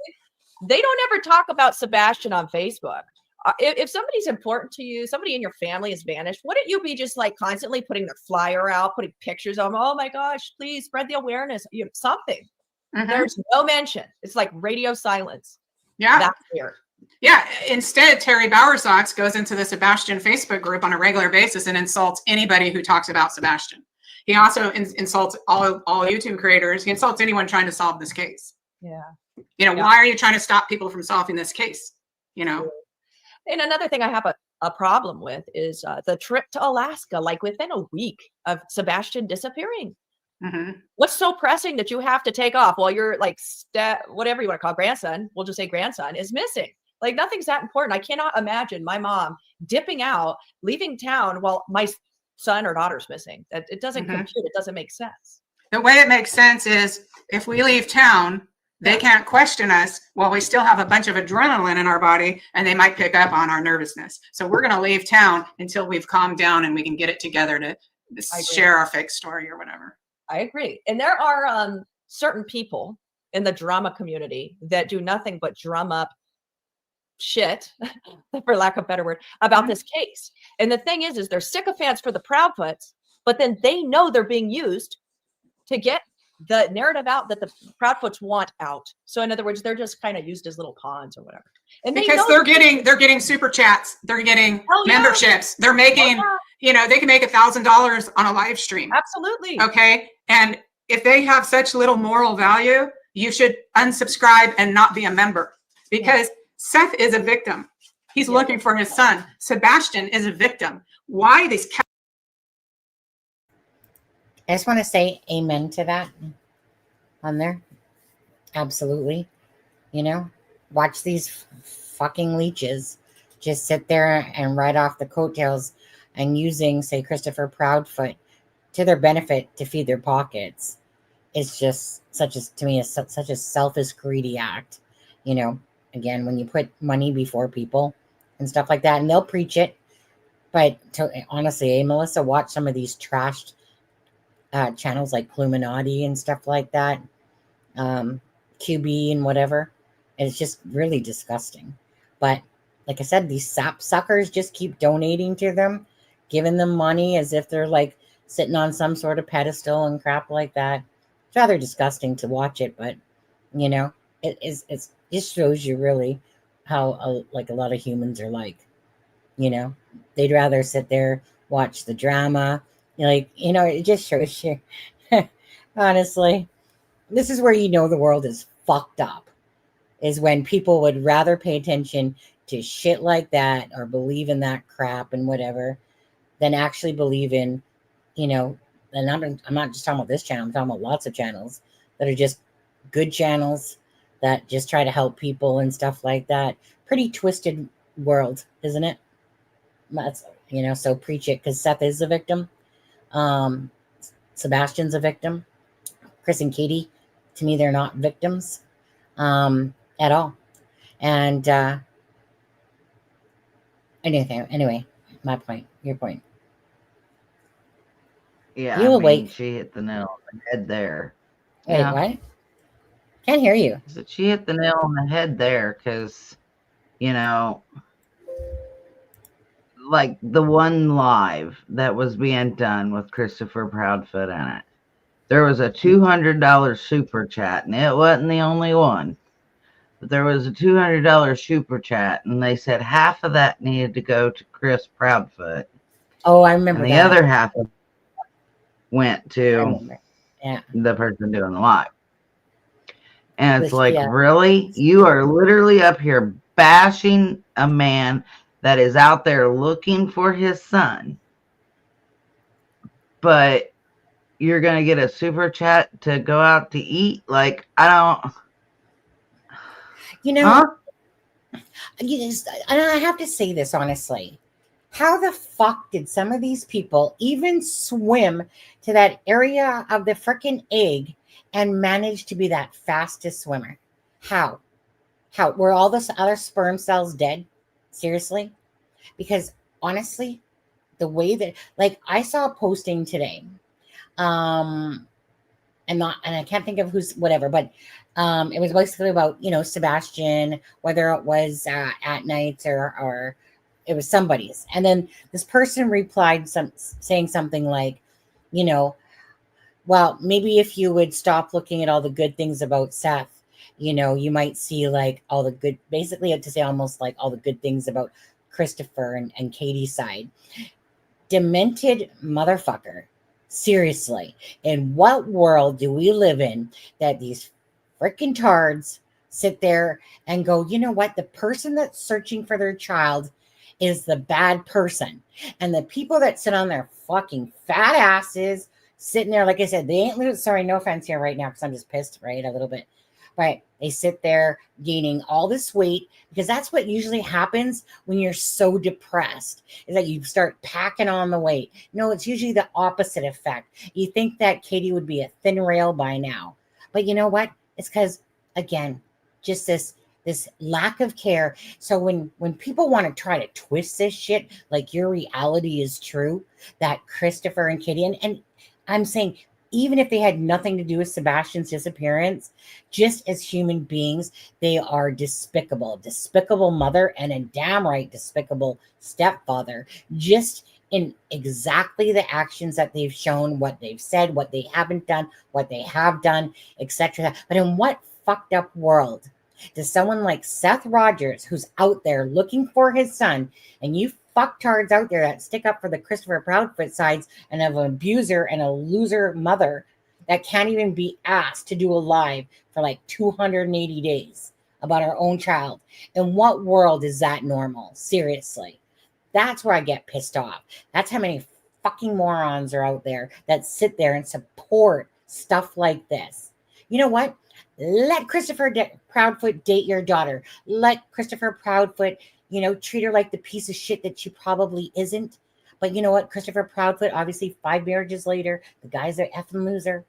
they don't ever talk about Sebastian on Facebook. If somebody's important to you, somebody in your family has vanished, wouldn't you be just like constantly putting their flyer out, putting pictures of them? Oh my gosh, please spread the awareness, something. There's no mention. It's like radio silence. Yeah. That's weird. Yeah. Instead, Terry Bowersox goes into the Sebastian Facebook group on a regular basis and insults anybody who talks about Sebastian. He also insults all YouTube creators. He insults anyone trying to solve this case. Yeah. Why are you trying to stop people from solving this case? And another thing I have a problem with is the trip to Alaska, like within a week of Sebastian disappearing. What's so pressing that you have to take off while your whatever you want to call grandson, we'll just say grandson, is missing? Like nothing's that important. I cannot imagine my mom dipping out, leaving town while my son or daughter's missing. It doesn't compute. It doesn't make sense. The way it makes sense is if we leave town, they can't question us while we still have a bunch of adrenaline in our body, and they might pick up on our nervousness. So we're going to leave town until we've calmed down and we can get it together to share our fake story or whatever. I agree. And there are certain people in the drama community that do nothing but drum up shit, for lack of a better word, about this case. And the thing is they're sycophants for the Proudfoots, but then they know they're being used to get the narrative out that the Proudfoots want out. So in other words, they're just kind of used as little pawns or whatever. And because they're getting super chats, they're getting memberships, they're making, they can make $1,000 on a live stream. Absolutely. Okay. And if they have such little moral value, you should unsubscribe and not be a member, because Seth is a victim. He's looking for his son. Sebastian is a victim. Why these I just want to say amen to that on there. Absolutely. You know, watch these fucking leeches just sit there and ride off the coattails and using, say, Christopher Proudfoot to their benefit to feed their pockets. It's just to me, such a selfish, greedy act. You know, again, when you put money before people and stuff like that, and they'll preach it. But honestly, Melissa, watch some of these trashed channels like Pluminati and stuff like that, QB and whatever. And it's just really disgusting. But like I said, these sap suckers just keep donating to them, giving them money as if they're like sitting on some sort of pedestal and crap like that. It's rather disgusting to watch it, but you know, it just shows you really how like a lot of humans are like. You know, they'd rather sit there, watch the drama. Like, you know, it just shows you. Honestly, this is where you know the world is fucked up, is when people would rather pay attention to shit like that or believe in that crap and whatever than actually believe in, you know, and I'm not just talking about this channel, I'm talking about lots of channels that are just good channels that just try to help people and stuff like that. Pretty twisted world, isn't it? That's, you know, so preach it, because Seth is a victim. Sebastian's a victim. Chris and Katie, to me, they're not victims at all. And anyway, my point, your point. Yeah, You I mean, awake? she hit the nail on the head there. Wait, Yeah. what? Can't hear you. So she hit the nail on the head there, because, you know, like the one live that was being done with Christopher Proudfoot in it, there was a $200 super chat, and it wasn't the only one. But there was a $200 super chat, and they said half of that needed to go to Chris Proudfoot. Oh, I remember and the that. other half went I to remember. Yeah. the person doing the live. And it's like, Yeah. really? You are literally up here bashing a man that is out there looking for his son, but you're going to get a super chat to go out to eat? Like, I don't. You know, and I have to say this honestly. How the fuck did some of these people even swim to that area of the freaking egg and manage to be that fastest swimmer? How? How? Were all those other sperm cells dead? Seriously? Because honestly, the way that, like, I saw a posting today, and I can't think of who's whatever, but it was basically about, you know, Sebastian, whether it was at night or it was somebody's. And then this person replied saying something like, you know, well, maybe if you would stop looking at all the good things about Seth, you know, you might see like all the good, basically to say almost like all the good things about Christopher and Katie's side. Demented motherfucker. Seriously, in what world do we live in that these freaking tards sit there and go, you know what? The person that's searching for their child is the bad person. And the people that sit on their fucking fat asses sitting there, like I said, they ain't sorry, no offense here right now, because I'm just pissed, right? A little bit. But they sit there gaining all this weight, because that's what usually happens when you're so depressed, is that you start packing on the weight. No, it's usually the opposite effect. You think that Katie would be a thin rail by now. But you know what? It's because, again, just this lack of care. So when people want to try to twist this shit like your reality is true, that Christopher and Katie, and I'm saying, even if they had nothing to do with Sebastian's disappearance, just as human beings, they are despicable. Despicable mother and a damn right despicable stepfather, just in exactly the actions that they've shown, what they've said, what they haven't done, what they have done, etc. But in what fucked up world does someone like Seth Rogers, who's out there looking for his son, and you fucktards out there that stick up for the Christopher Proudfoot sides and of an abuser and a loser mother that can't even be asked to do a live for like 280 days about our own child? In what world is that normal? Seriously. That's where I get pissed off. That's how many fucking morons are out there that sit there and support stuff like this. You know what? Let Christopher Proudfoot date your daughter. Let Christopher Proudfoot, treat her like the piece of shit that she probably isn't. But you know what? Christopher Proudfoot, obviously 5 marriages later, the guy's an effing loser.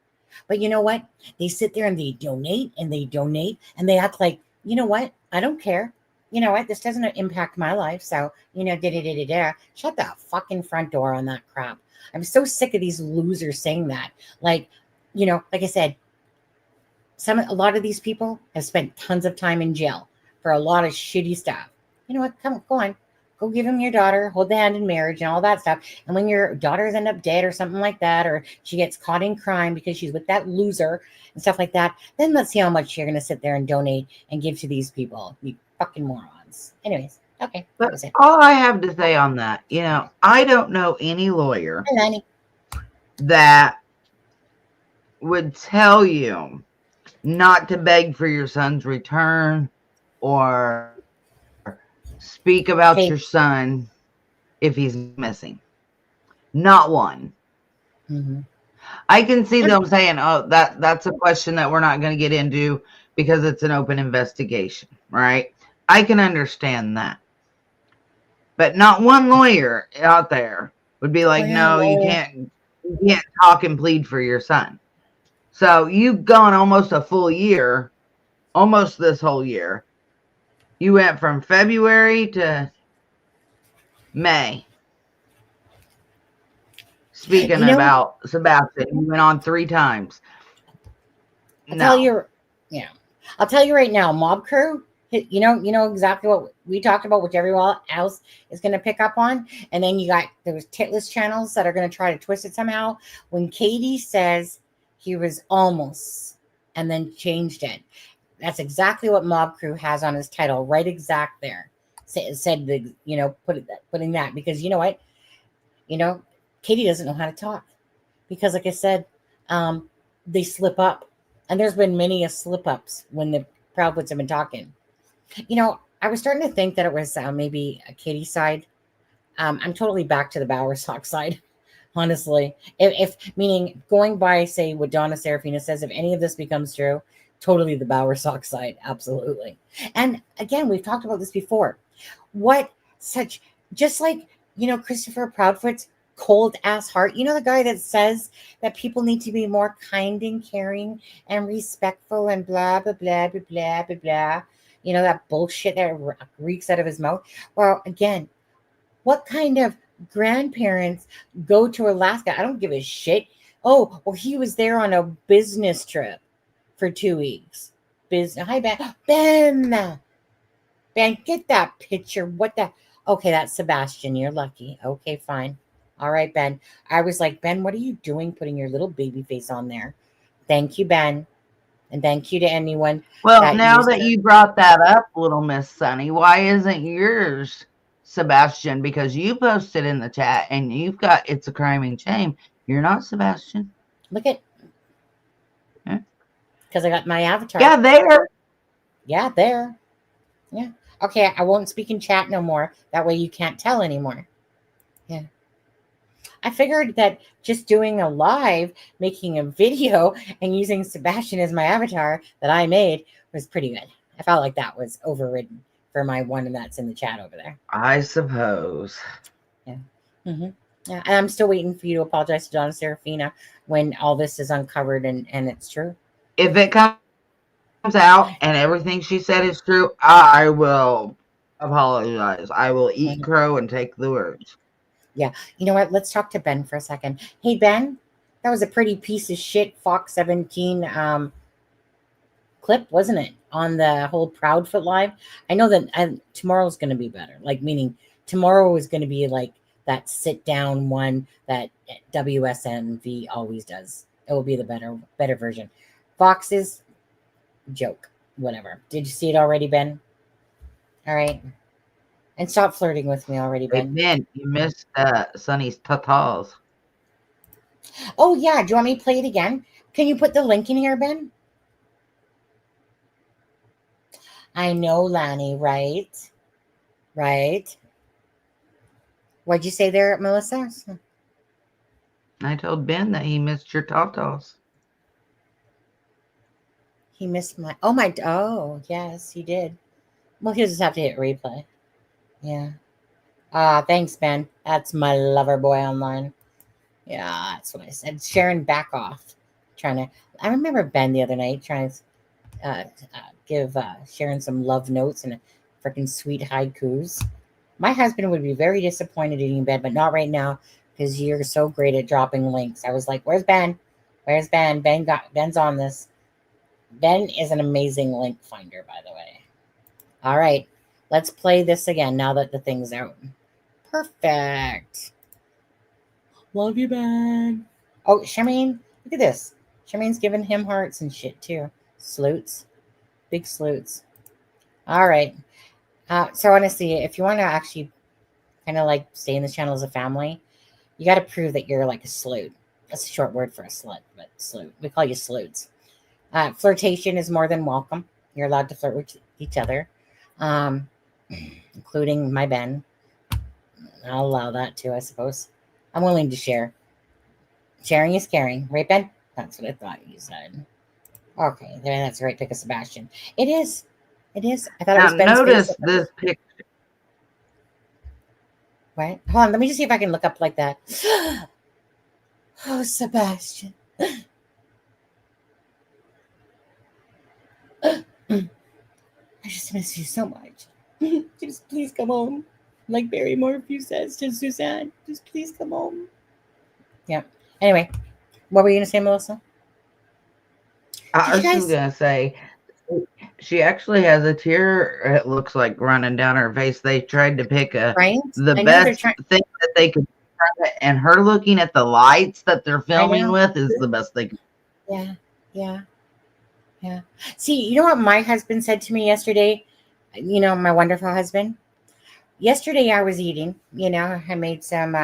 But you know what? They sit there and they donate and they donate and they act like, you know what? I don't care. You know what? This doesn't impact my life. So, da-da-da-da-da. Shut the fucking front door on that crap. I'm so sick of these losers saying that. Like, like I said, a lot of these people have spent tons of time in jail for a lot of shitty stuff. You know what? Go on. Go give him your daughter, hold the hand in marriage and all that stuff. And when your daughters end up dead or something like that, or she gets caught in crime because she's with that loser and stuff like that, then let's see how much you're going to sit there and donate and give to these people. You fucking morons. Anyways, okay. That was it. All I have to say on that, I don't know any lawyer that would tell you not to beg for your son's return or speak about your son if he's missing. Not one. Mm-hmm. I can see them saying, oh, that's a question that we're not going to get into because it's an open investigation, right? I can understand that. But not one lawyer out there would be like, no, you can't talk and plead for your son. So you've gone almost a full year, almost this whole year. You went from February to May. Speaking about Sebastian, you went on 3 times. I'll tell you right now, Mob Crew, you know exactly what we talked about, which everyone else is going to pick up on. And then you got those titless channels that are going to try to twist it somehow. When Katie says he was almost and then changed it, that's exactly what Mob Crew has on his title, right exact there. Said putting that, because you know what? Katie doesn't know how to talk, because like I said, they slip up, and there's been many slip ups when the Proudfoots have been talking. I was starting to think that it was maybe a Katie side. I'm totally back to the Bowersock side, honestly. If meaning going by, say, what Donna Serafina says, if any of this becomes true, totally the Bowersock side, absolutely. And again, we've talked about this before. Just like Christopher Proudfoot's cold ass heart. The guy that says that people need to be more kind and caring and respectful and blah, blah, blah, blah, blah, blah, blah. That bullshit that reeks out of his mouth. Well, again, what kind of grandparents go to Alaska? I don't give a shit. Oh, well, he was there on a business trip for 2 weeks. Hi, Ben. Ben, get that picture. What the? Okay, that's Sebastian. You're lucky. Okay, fine. All right, Ben. I was like, Ben, what are you doing putting your little baby face on there? Thank you, Ben. And thank you to anyone. Well, now that you brought that up, little Miss Sunny, why isn't yours Sebastian? Because you posted in the chat and you've got It's a Crime and Shame. You're not Sebastian. Look at. Because I got my avatar. Yeah, there. Yeah, there. Yeah. Okay, I won't speak in chat no more. That way you can't tell anymore. Yeah. I figured that just doing a live, making a video, and using Sebastian as my avatar that I made was pretty good. I felt like that was overridden for my one that's in the chat over there. I suppose. Yeah. Mm-hmm. Yeah. And I'm still waiting for you to apologize to Donna Serafina when all this is uncovered and it's true. If it comes out and everything she said is true, I will apologize. I will eat crow and take the words. Yeah. You know what? Let's talk to Ben for a second. Hey, Ben, that was a pretty piece of shit Fox 17 clip, wasn't it? On the whole Proudfoot live. I know that tomorrow's going to be better. Like, meaning tomorrow is going to be like that sit down one that WSMV always does. It will be the better version. Fox's joke, whatever. Did you see it already, Ben? All right. And stop flirting with me already, Ben. Hey, Ben, you missed Sonny's tatas. Oh, yeah. Do you want me to play it again? Can you put the link in here, Ben? I know, Lanny, right? Right. What'd you say there, Melissa? I told Ben that he missed your tatas. He missed my. Oh, yes, he did. Well, he'll just have to hit replay. Yeah. Thanks, Ben. That's my lover boy online. Yeah, that's what I said. Sharon, back off. I remember Ben the other night trying to give Sharon some love notes and freaking sweet haikus. My husband would be very disappointed in bed, but not right now because you're so great at dropping links. I was like, "Where's Ben? Where's Ben? Ben's on this." Ben is an amazing link finder, by the way. All right, let's play this again now that the thing's out. Perfect. Love you, Ben. Oh, Shameen, look at this. Shameen's giving him hearts and shit too. Salutes. Big salutes. All right. So honestly, if you want to actually kind of like stay in this channel as a family, you got to prove that you're like a salute. That's a short word for a slut, but salute. We call you salutes. Flirtation is more than welcome. You're allowed to flirt with each other, including my Ben. I'll allow that too, I suppose. I'm willing to share. Sharing is caring, right, Ben? That's what I thought you said. Okay, then that's the right pick of Sebastian. It is. It is. I thought it was Ben's notice face. this picture. What? Hold on, let me just see if I can look up like that. Oh, Sebastian. I just miss you so much. Just please come home. Like Barrymore a few says to Suzanne. Just please come home. Yeah. Anyway, what were you going to say, Melissa? I was just going to say, she actually has a tear, it looks like, running down her face. They tried to pick the best thing that they could, and her looking at the lights that they're filming with is the best thing. Yeah, yeah, yeah. See, you know what my husband said to me yesterday? You know, my wonderful husband. Yesterday I was eating, you know, I made some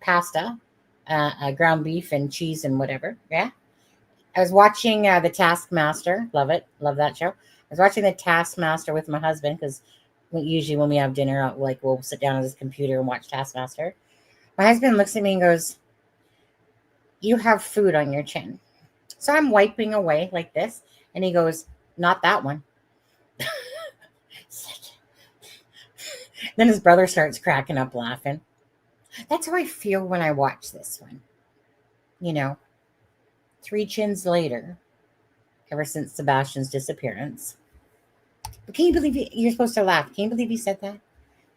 pasta, ground beef and cheese and whatever. Yeah. I was watching The Taskmaster. Love it. Love that show. I was watching The Taskmaster with my husband because usually when we have dinner, we'll sit down on his computer and watch Taskmaster. My husband looks at me and goes, "You have food on your chin." So I'm wiping away like this. And he goes, "Not that one." Then his brother starts cracking up laughing. That's how I feel when I watch this one. You know, 3 chins later, ever since Sebastian's disappearance. But can you believe you're supposed to laugh? Can you believe he said that?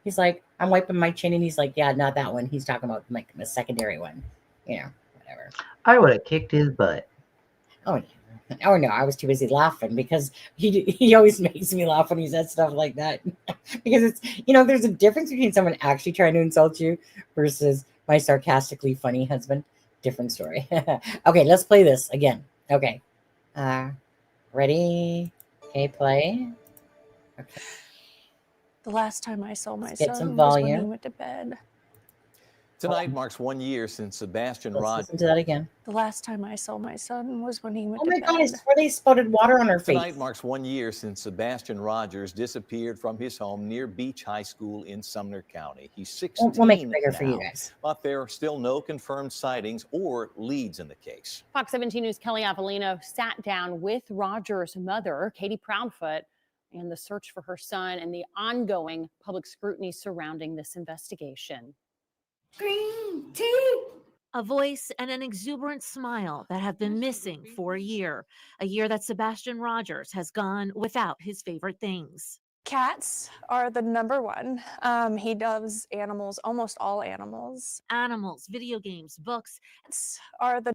He's like, I'm wiping my chin, and he's like, yeah, not that one. He's talking about like the secondary one. You know, whatever. I would have kicked his butt. Oh, yeah. Oh no, I was too busy laughing because he always makes me laugh when he says stuff like that. Because it's, you know, there's a difference between someone actually trying to insult you versus my sarcastically funny husband. Different story. Okay, let's play this again. Okay. Ready? Okay, play. Okay. The last time I saw my Get some son was when he volume. went to bed. Tonight marks 1 year since Sebastian Let's Rogers. listen to that again. The last time I saw my son was when he went Oh to my bed. God, I swear they spotted water on her face. Tonight marks 1 year since Sebastian Rogers disappeared from his home near Beach High School in Sumner County. He's 16 We'll make it bigger now, for you guys. but there are still no confirmed sightings or leads in the case. Fox 17 News' Kelly Avellino sat down with Rogers' mother, Katie Proudfoot, and the search for her son and the ongoing public scrutiny surrounding this investigation. Green tea. A voice and an exuberant smile that have been missing for a year that Sebastian Rogers has gone without his favorite things. Cats are the number one. He loves animals, almost all animals. Animals, video games, books. Cats are the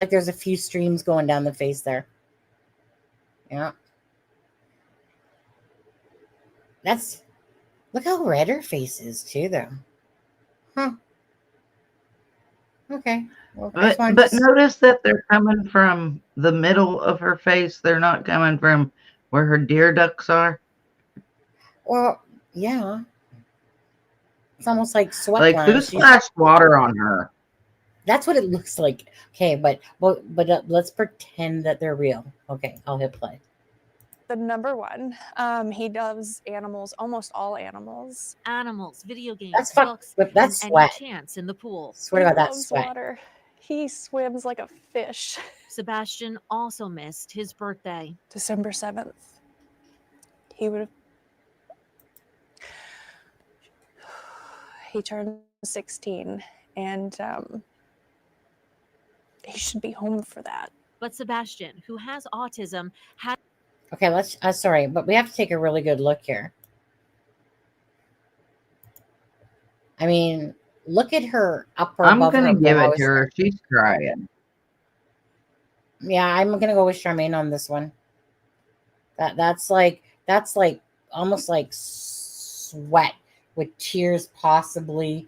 Like there's a few streams going down the face there. Yeah. Look how red her face is too, though. Huh. Okay. Well, But notice that they're coming from the middle of her face. They're not coming from where her deer ducts are. Well, yeah. It's almost like sweat Like who glands. splashed water on her? That's what it looks like. Okay, but let's pretend that they're real. Okay, I'll hit play. the number one. He loves animals, almost all animals. Animals, video games, That's fuck. books, But and that's any sweat. chance in the pool. Swear He to God, that's loves sweat. water. He swims like a fish. Sebastian also missed his birthday. December 7th. He would have. He turned 16, and he should be home for that. But Sebastian, who has autism, had Okay, let's. Sorry, but we have to take a really good look here. I mean, look at her upper I'm above her gonna give it blouse. to her. She's crying. Yeah, I'm gonna go with Charmaine on this one. That's like almost like sweat with tears possibly,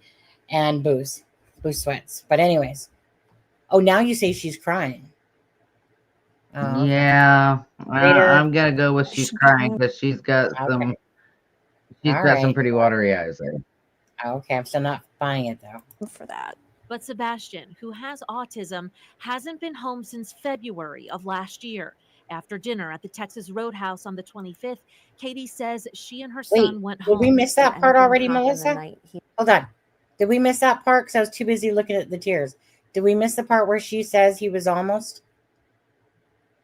and booze sweats. But anyways, oh, now you say she's crying. Oh, okay. Yeah, Later. I'm gonna go with she's crying because she's got some. Okay. She's All got some right. pretty watery eyes there. Okay, I'm still not buying it though. For that. But Sebastian, who has autism, hasn't been home since February of last year. After dinner at the Texas Roadhouse on the 25th, Katie says she and her Wait, son went did home. we miss that part anything already, happen the Melissa? night Hold on. Did we miss that part? Because I was too busy looking at the tears. Did we miss the part where she says he was almost?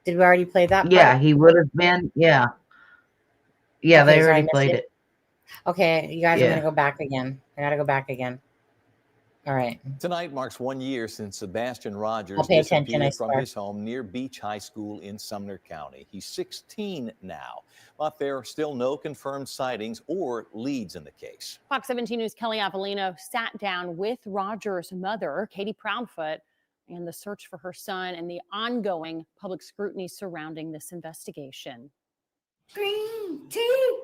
Did we already play that part? Yeah, he would have been. Yeah. Yeah, Okay, they so I already missed played it. it. Okay, you guys, I'm Yeah. gonna go back again. I gotta go back again. All right. Tonight marks 1 year since Sebastian Rogers I'll pay attention, I disappeared from swear. his home near Beach High School in Sumner County. He's 16 now, but there are still no confirmed sightings or leads in the case. Fox 17 News' Kelly Avellino sat down with Rogers' mother, Katie Proudfoot, and the search for her son and the ongoing public scrutiny surrounding this investigation. Green tea.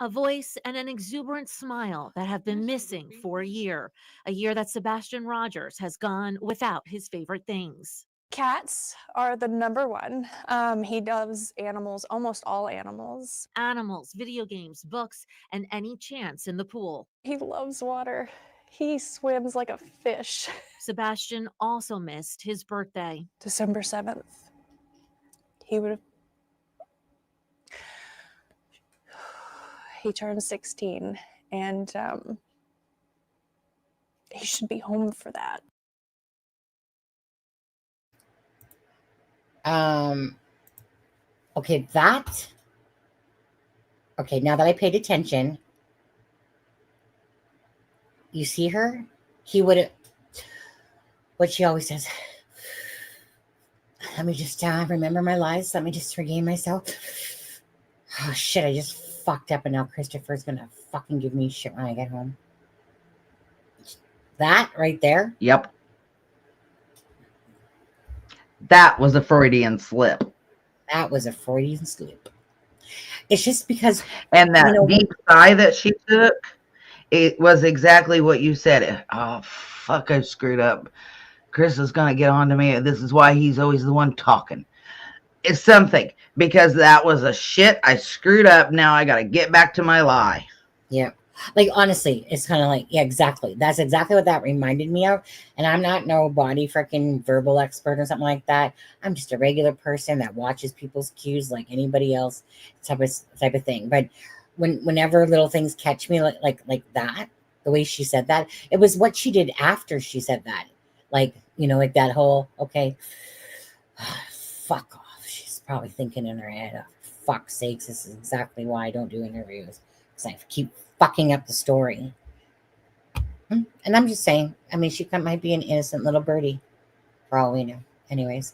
A voice and an exuberant smile that have been missing for a year that Sebastian Rogers has gone without his favorite things. Cats are the number one. He loves animals, almost all animals. Animals, video games, books, and any chance in the pool. He loves water. He swims like a fish. Sebastian also missed his birthday. December 7th. He would have. He turned 16, and he should be home for that. Okay, okay, now that I paid attention, you see her? He would have, what she always says, let me just remember my lies. Let me just regain myself. Oh, shit, I just fucked up, and now Christopher's gonna fucking give me shit when I get home. That right there? Yep. That was a Freudian slip. That was a Freudian slip. It's just because... And that deep sigh that she took, it was exactly what you said. Oh, fuck, I screwed up. Chris is going to get on to me. This is why he's always the one talking. It's something. Because that was a shit. I screwed up. Now I got to get back to my lie. Yeah. Like, honestly, it's kind of like, yeah, exactly. That's exactly what that reminded me of. And I'm not no body freaking verbal expert or something like that. I'm just a regular person that watches people's cues like anybody else, type of thing. But whenever little things catch me like that, the way she said that, it was what she did after she said that. Like, you know, like that whole, okay, fuck off. She's probably thinking in her head, oh, for fuck's sakes, this is exactly why I don't do interviews. Because I keep fucking up the story. And I'm just saying, I mean, she might be an innocent little birdie for all we know. Anyways,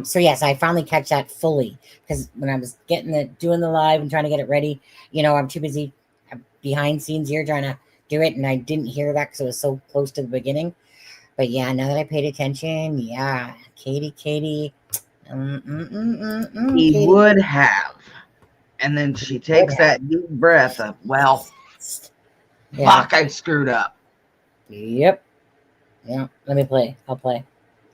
so yes, I finally catch that fully, because when I was doing the live and trying to get it ready, you know, I'm too busy behind scenes here trying to do it, and I didn't hear that because it was so close to the beginning. But yeah, now that I paid attention, yeah, Katie, He Katie. would have. And then she takes that deep breath of, well, Yeah. fuck, I screwed up. Yep. Yeah, let me play. I'll play.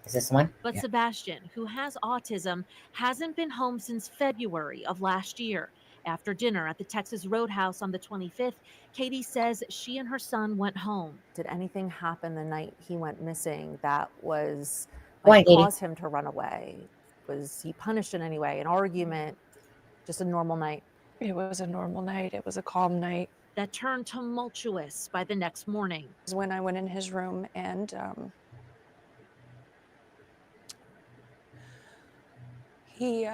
Is this one? But Yeah. Sebastian, who has autism, hasn't been home since February of last year. After dinner at the Texas Roadhouse on the 25th, Katie says she and her son went home. Did anything happen the night he went missing that was Go on, like Katie. caused him to run away? Was he punished in any way? An argument? Just a normal night. It was a normal night. It was a calm night. That turned tumultuous by the next morning. It was when I went in his room and he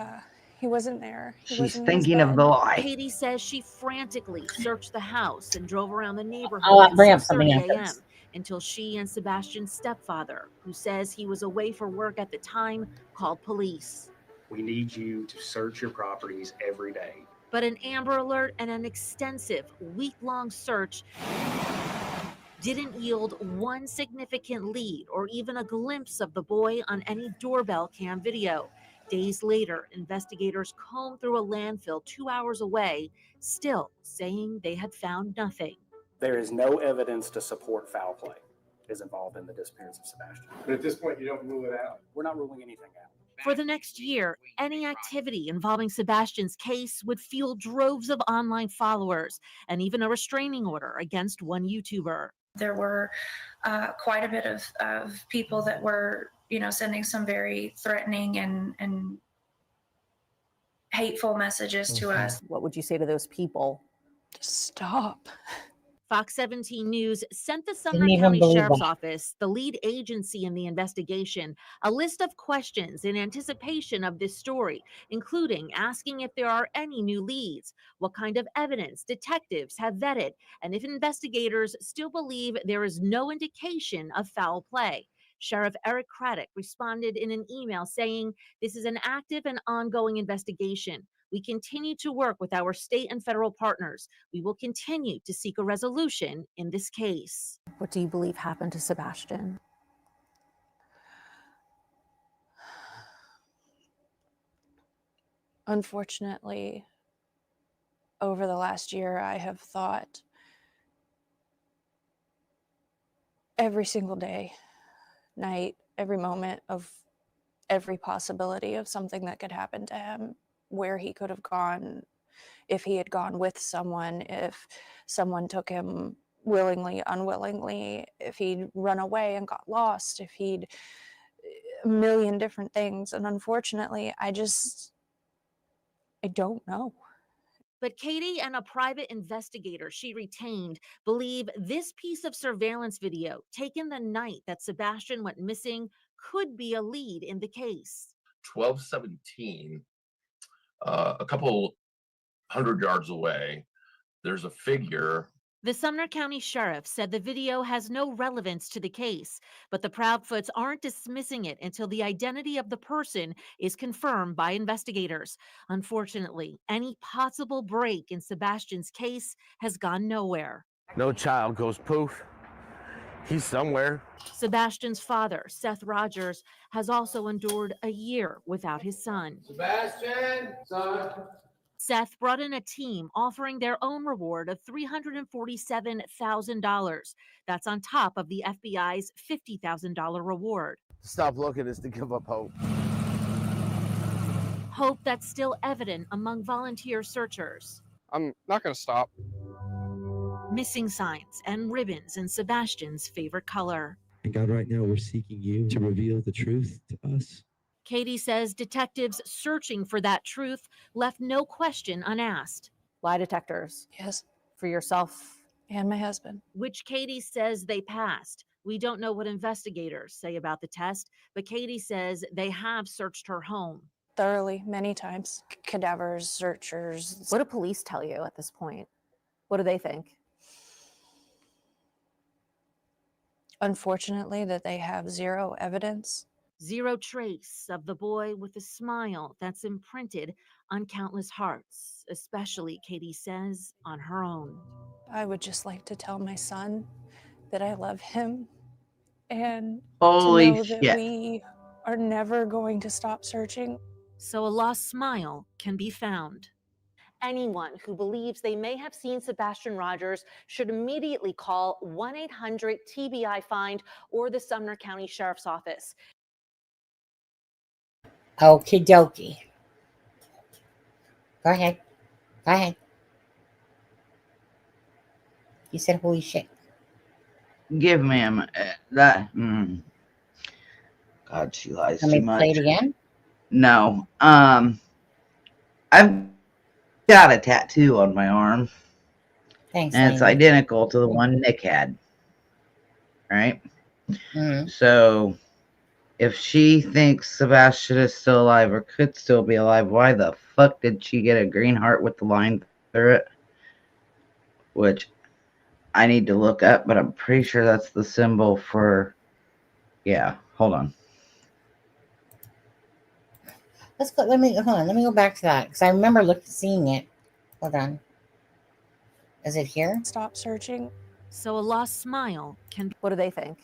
wasn't there. He She's wasn't in his thinking of the bed. lie. Katie says she frantically searched the house and drove around the neighborhood I'll at bring up something 6:30 after a.m. this. until she and Sebastian's stepfather, who says he was away for work at the time, called police. We need you to search your properties every day. But an Amber Alert and an extensive week-long search didn't yield one significant lead or even a glimpse of the boy on any doorbell cam video. Days later, investigators combed through a landfill 2 hours away, still saying they had found nothing. There is no evidence to support foul play is involved in the disappearance of Sebastian. But at this point, you don't rule it out? We're not ruling anything out. For the next year, any activity involving Sebastian's case would fuel droves of online followers and even a restraining order against one YouTuber. There were quite a bit of people that were, sending some very threatening and hateful messages to us. What would you say to those people? Just stop. Fox 17 News sent the Sumner Didn't even County believe Sheriff's that. Office, the lead agency in the investigation, a list of questions in anticipation of this story, including asking if there are any new leads, what kind of evidence detectives have vetted, and if investigators still believe there is no indication of foul play. Sheriff Eric Craddock responded in an email saying, "This is an active and ongoing investigation. We continue to work with our state and federal partners. We will continue to seek a resolution in this case." What do you believe happened to Sebastian? Unfortunately, over the last year, I have thought every single day, night, every moment of every possibility of something that could happen to him, where he could have gone, if he had gone with someone, if someone took him willingly, unwillingly, if he'd run away and got lost, if he'd a million different things. And unfortunately, I don't know. But Katie and a private investigator she retained believe this piece of surveillance video taken the night that Sebastian went missing could be a lead in the case. 1217, a couple 100 yards away, there's a figure. The Sumner County Sheriff said the video has no relevance to the case, but the Proudfoots aren't dismissing it until the identity of the person is confirmed by investigators. Unfortunately, any possible break in Sebastian's case has gone nowhere. No child goes poof. He's somewhere. Sebastian's father, Seth Rogers, has also endured a year without his son. Sebastian, son. Seth brought in a team offering their own reward of $347,000. That's on top of the FBI's $50,000 reward. Stop looking is to give up hope. Hope that's still evident among volunteer searchers. I'm not going to stop. Missing signs and ribbons in Sebastian's favorite color. And God, right now we're seeking you to reveal the truth to us. Katie says detectives searching for that truth left no question unasked. Lie detectors. Yes. For yourself and my husband. Which Katie says they passed. We don't know what investigators say about the test, but Katie says they have searched her home. Thoroughly, many times. Cadavers, searchers. What do police tell you at this point? What do they think? Unfortunately, that they have zero evidence. Zero trace of the boy with a smile that's imprinted on countless hearts, especially, Katie says, on her own. I would just like to tell my son that I love him and Holy to know shit. that we are never going to stop searching. So a lost smile can be found. Anyone who believes they may have seen Sebastian Rogers should immediately call 1-800-TBI-FIND or the Sumner County Sheriff's Office. Okie dokie. Go ahead. Go ahead. You said holy shit. Give him that. God, she lies Let too me much. play it again. No. I've got a tattoo on my arm. Thanks, And it's Lainey. identical to the one Nick had. Right? Mm-hmm. So if she thinks Sebastian is still alive or could still be alive, why the fuck did she get a green heart with the line through it? Which I need to look up, but I'm pretty sure that's the symbol for. Yeah, hold on. Let's go. Let me hold on. Let me go back to that because I remember seeing it. Hold on. Is it here? Stop searching. So a lost smile can be. What do they think?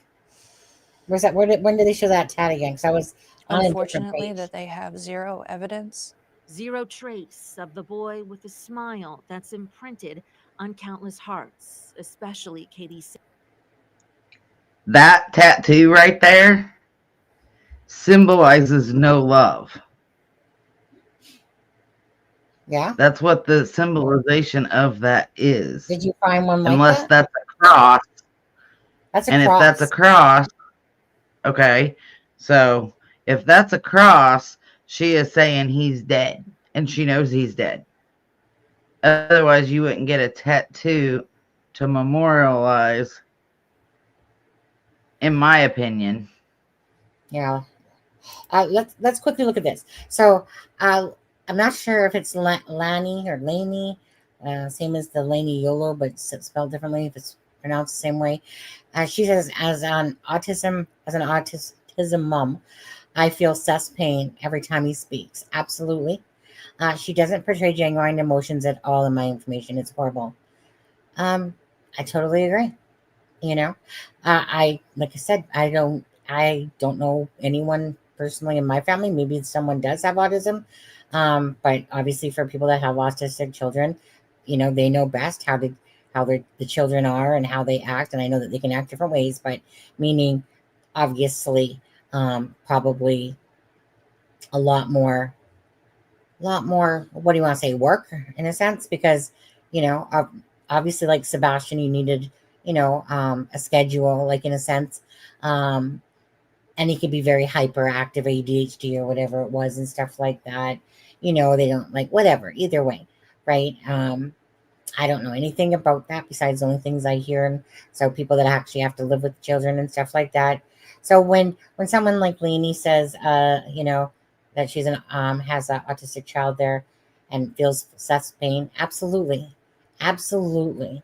Where's that? When did they show that tat again? Because I was on a different Unfortunately, page. that they have zero evidence. Zero trace of the boy with a smile that's imprinted on countless hearts, especially Katie's. That tattoo right there symbolizes no love. Yeah. That's what the symbolization of that is. Did you find one like Unless that? that's a cross. That's a And cross. if that's a cross, okay. So if that's a cross, she is saying he's dead. And she knows he's dead. Otherwise, you wouldn't get a tattoo to memorialize, in my opinion. Yeah. Let's quickly look at this. So I'm not sure if it's Lanny or Laney, same as the Laney YOLO, but spelled differently. If it's pronounced the same way. She says, as an autism mom, I feel Seth's pain every time he speaks. Absolutely. She doesn't portray genuine emotions at all in my information. It's horrible. I totally agree. You know, I like I said, I don't know anyone personally in my family. Maybe someone does have autism, but obviously for people that have autistic children, you know, they know best how the children are and how they act. And I know that they can act different ways, but meaning obviously probably a lot more. What do you want to say? Work in a sense, because you know, obviously, like Sebastian, you needed, you know, a schedule, like in a sense, and he could be very hyperactive, ADHD or whatever it was, and stuff like that. You know, they don't like whatever. Either way, right? I don't know anything about that besides the only things I hear, and so people that actually have to live with children and stuff like that. So when someone like Lainey says, you know, that she's has an autistic child there and feels Seth's pain, absolutely, absolutely.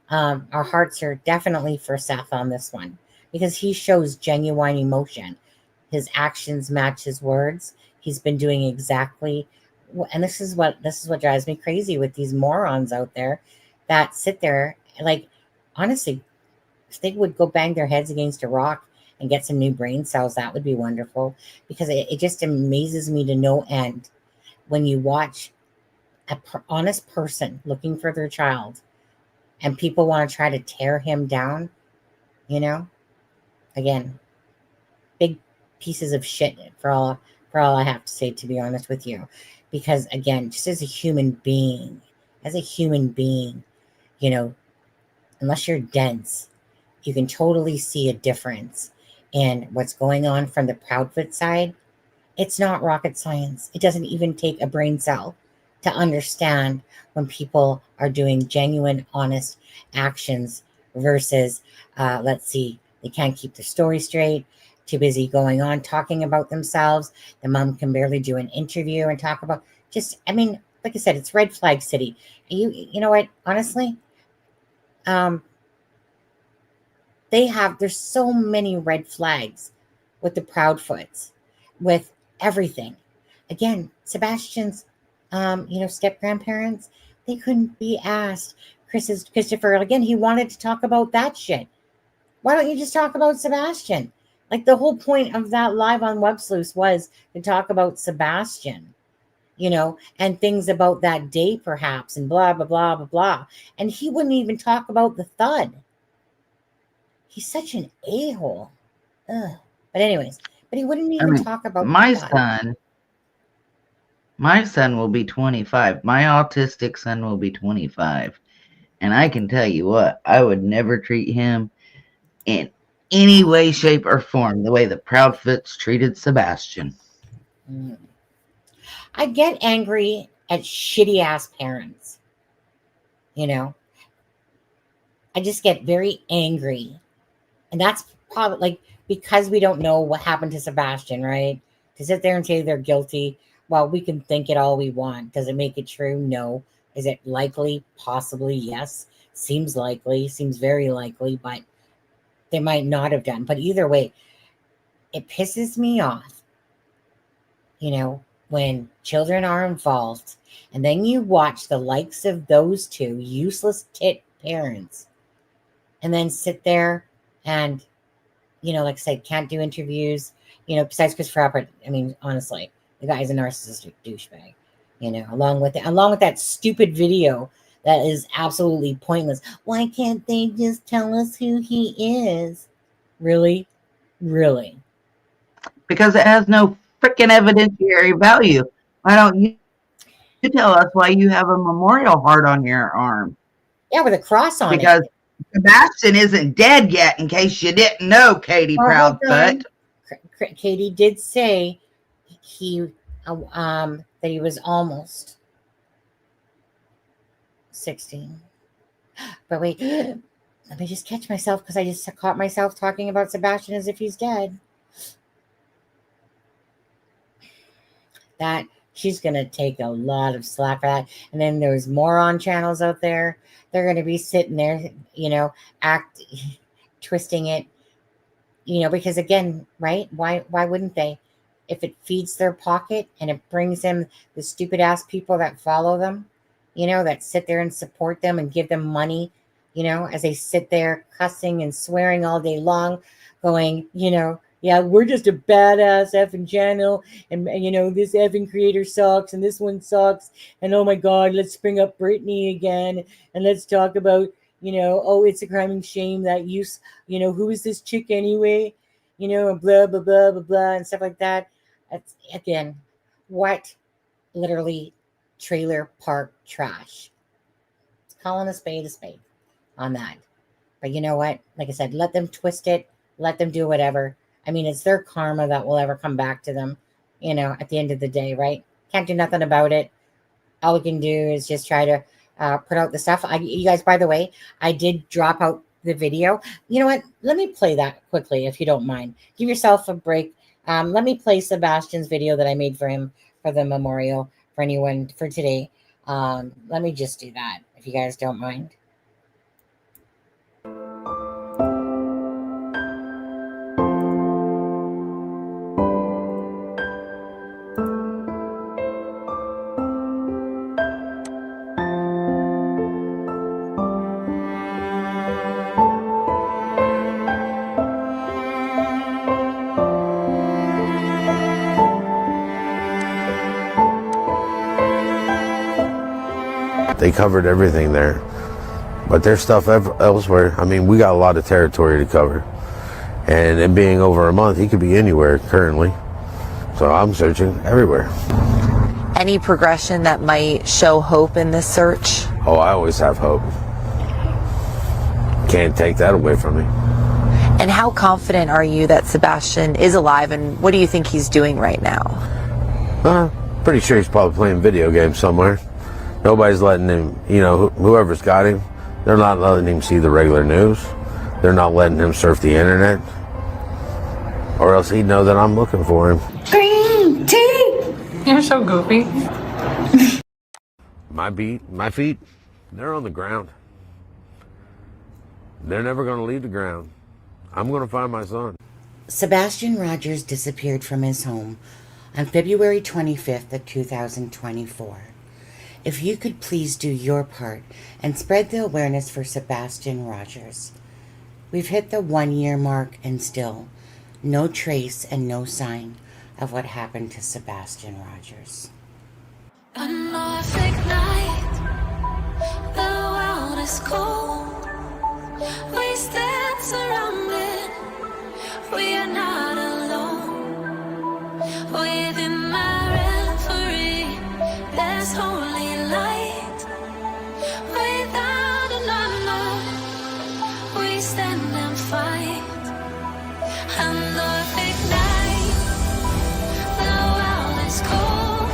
Our hearts are definitely for Seth on this one because he shows genuine emotion. His actions match his words. He's been doing exactly, and this is what drives me crazy with these morons out there that sit there. Like, honestly, if they would go bang their heads against a rock and get some new brain cells, that would be wonderful, because it just amazes me to no end when you watch an honest person looking for their child and people want to try to tear him down. You know, again, big pieces of shit for all I have to say, to be honest with you, because again, just as a human being, you know, unless you're dense, you can totally see a difference in what's going on from the Proudfoot side. It's not rocket science. It doesn't even take a brain cell to understand when people are doing genuine, honest actions versus, let's see, they can't keep the story straight, too busy going on talking about themselves. The mom can barely do an interview and talk about I mean, like I said, it's red flag city. You know what? Honestly, there's so many red flags with the Proudfoots, with everything. Again, Sebastian's, you know, step grandparents, they couldn't be asked. Christopher, again, he wanted to talk about that shit. Why don't you just talk about Sebastian? Like, the whole point of that live on Web Sleuth was to talk about Sebastian, you know, and things about that day perhaps, and blah, blah, blah, blah, blah. And he wouldn't even talk about the thud. He's such an a-hole. Ugh. But anyways, he wouldn't I even mean, talk about my that. son will be 25. My autistic son will be 25. And I can tell you what, I would never treat him in any way, shape, or form the way the Proudfoots treated Sebastian. I get angry at shitty ass parents. You know, I just get very angry. And that's probably like because we don't know what happened to Sebastian, right? To sit there and say they're guilty, well, we can think it all we want. Does it make it true? No. Is it likely? Possibly, yes. Seems likely, seems very likely, but they might not have done. But either way, it pisses me off, when children are involved, and then you watch the likes of those two useless tit parents, and then sit there and, like I said, can't do interviews, besides Christopher Appert. I mean, honestly, the guy's a narcissistic douchebag, along with that stupid video that is absolutely pointless. Why can't they just tell us who he is? Really? Really? Because it has no freaking evidentiary value. Why don't you tell us why you have a memorial heart on your arm? Yeah, with a cross on because it. Sebastian isn't dead yet, in case you didn't know, Katie Proudfoot. Katie did say that he was almost 16. But wait, let me just catch myself, because I just caught myself talking about Sebastian as if he's dead. That she's going to take a lot of slack for that. And then there's moron channels out there. They're going to be sitting there, twisting it, because again, right? Why wouldn't they? If it feeds their pocket and it brings them the stupid ass people that follow them, that sit there and support them and give them money, as they sit there cussing and swearing all day long, going, yeah, we're just a badass effing channel, and this effing creator sucks, and this one sucks, and oh my God, let's bring up Britney again, and let's talk about, oh, it's a crime and shame that who is this chick anyway, and blah blah blah blah blah and stuff like that. That's again, what literally trailer park trash. It's calling a spade on that. But you know what? Like I said, let them twist it, let them do whatever. I mean, it's their karma that will ever come back to them, at the end of the day, right? Can't do nothing about it. All we can do is just try to put out the stuff. You guys, by the way, I did drop out the video. You know what? Let me play that quickly, if you don't mind. Give yourself a break. Let me play Sebastian's video that I made for him for the memorial for anyone for today. Let me just do that, if you guys don't mind. They covered everything there, but there's stuff elsewhere. I mean, we got a lot of territory to cover, and it being over a month, he could be anywhere currently. So I'm searching everywhere. Any progression that might show hope in this search? Oh, I always have hope. Can't take that away from me. And how confident are you that Sebastian is alive, and what do you think he's doing right now? Pretty sure he's probably playing video games somewhere. Nobody's letting him, whoever's got him, they're not letting him see the regular news. They're not letting him surf the internet. Or else he'd know that I'm looking for him. Green tea! You're so goofy. My feet, they're on the ground. They're never going to leave the ground. I'm going to find my son. Sebastian Rogers disappeared from his home on February 25th of 2024. If you could please do your part and spread the awareness for Sebastian Rogers. We've hit the 1-year mark and still no trace and no sign of what happened to Sebastian Rogers. A Norfolk night, the world is cold. We stand surrounded, we are not alone. Within my reverie, there's holy light. Without a number, we stand and fight. A Norfolk night, the world is cold.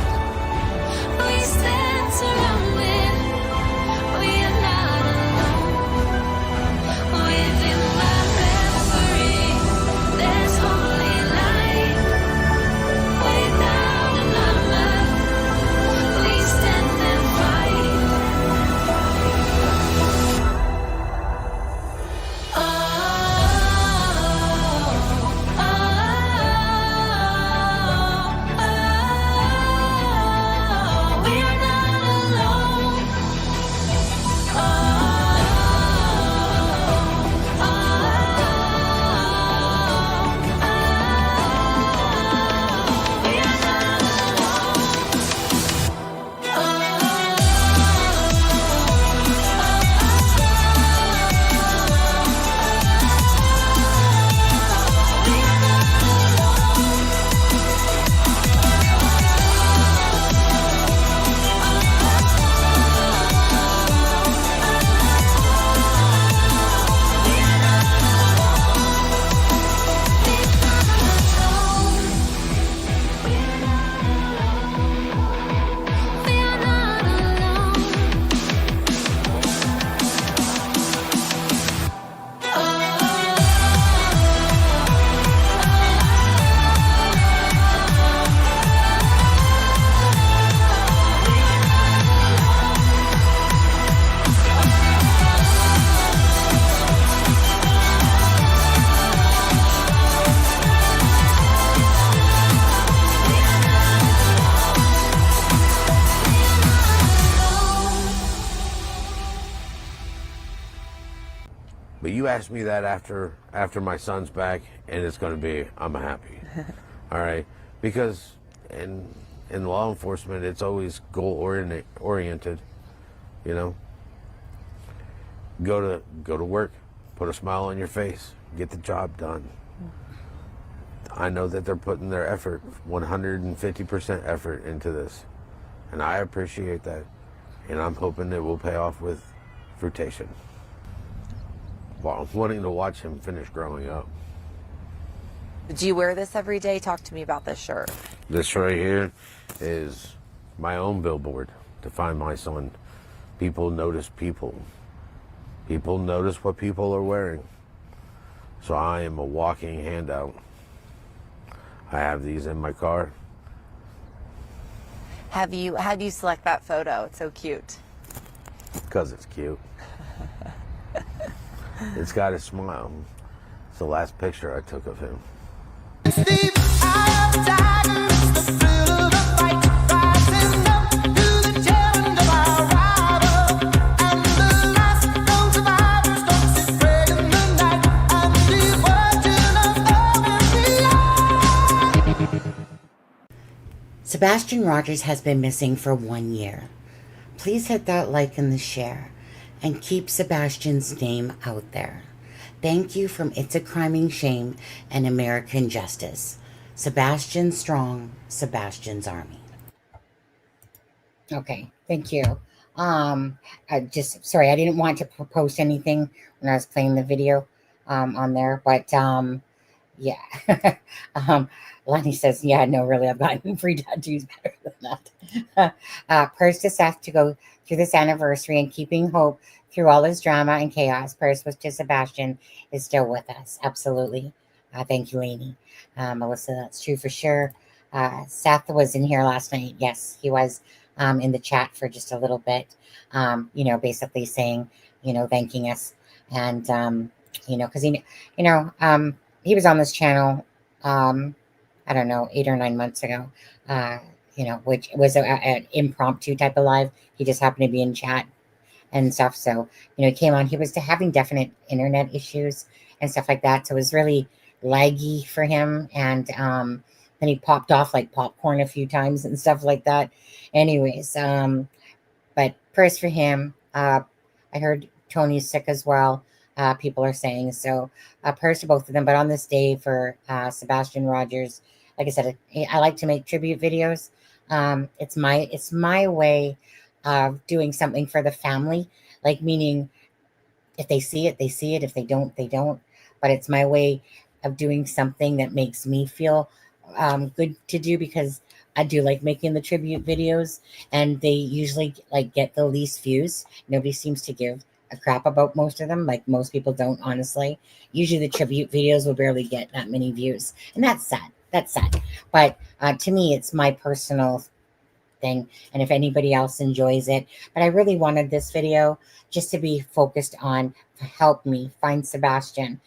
We stand you ask me that after my son's back, and it's going to be, I'm happy. All right, because in law enforcement, it's always goal oriented. You know, go to work, put a smile on your face, get the job done. I know that they're putting their effort, 150% effort into this, and I appreciate that, and I'm hoping it will pay off with fruition. Well, I'm wanting to watch him finish growing up. Do you wear this every day? Talk to me about this shirt. This right here is my own billboard to find my son. People notice people. People notice what people are wearing. So I am a walking handout. I have these in my car. How do you select that photo? It's so cute. Because it's cute. It's got a smile. It's the last picture I took of him. Sebastian Rogers has been missing for 1 year. Please hit that like and the share and keep Sebastian's name out there. Thank you from It's a Criming Shame and American Justice. Sebastian Strong, Sebastian's Army. Okay, thank you. I didn't want to post anything when I was playing the video on there, but yeah. Lenny says, yeah, no, really, I've gotten free tattoos better than that. Prayers to Seth to go through this anniversary and keeping hope through all this drama and chaos. Prayers to Sebastian is still with us. Absolutely. Thank you, Lainey. Melissa, that's true for sure. Seth was in here last night. Yes, he was in the chat for just a little bit, basically saying, thanking us. And, because he was on this channel, I don't know, 8 or 9 months ago, which was an impromptu type of live. He just happened to be in chat and stuff. So, he came on. He was having definite internet issues and stuff like that. So it was really laggy for him. And then he popped off like popcorn a few times and stuff like that. Anyways, but prayers for him. I heard Tony's sick as well. People are saying so. Prayers to both of them. But on this day for Sebastian Rogers, like I said, I like to make tribute videos. It's my way of doing something for the family. Like, meaning, if they see it, they see it. If they don't, they don't. But it's my way of doing something that makes me feel good to do, because I do like making the tribute videos, and they usually get the least views. Nobody seems to give a crap about most of them. Like, most people don't, honestly. Usually the tribute videos will barely get that many views, and that's sad. That's sad. But to me, it's my personal thing, and if anybody else enjoys it. But I really wanted this video just to be focused on help me find Sebastian,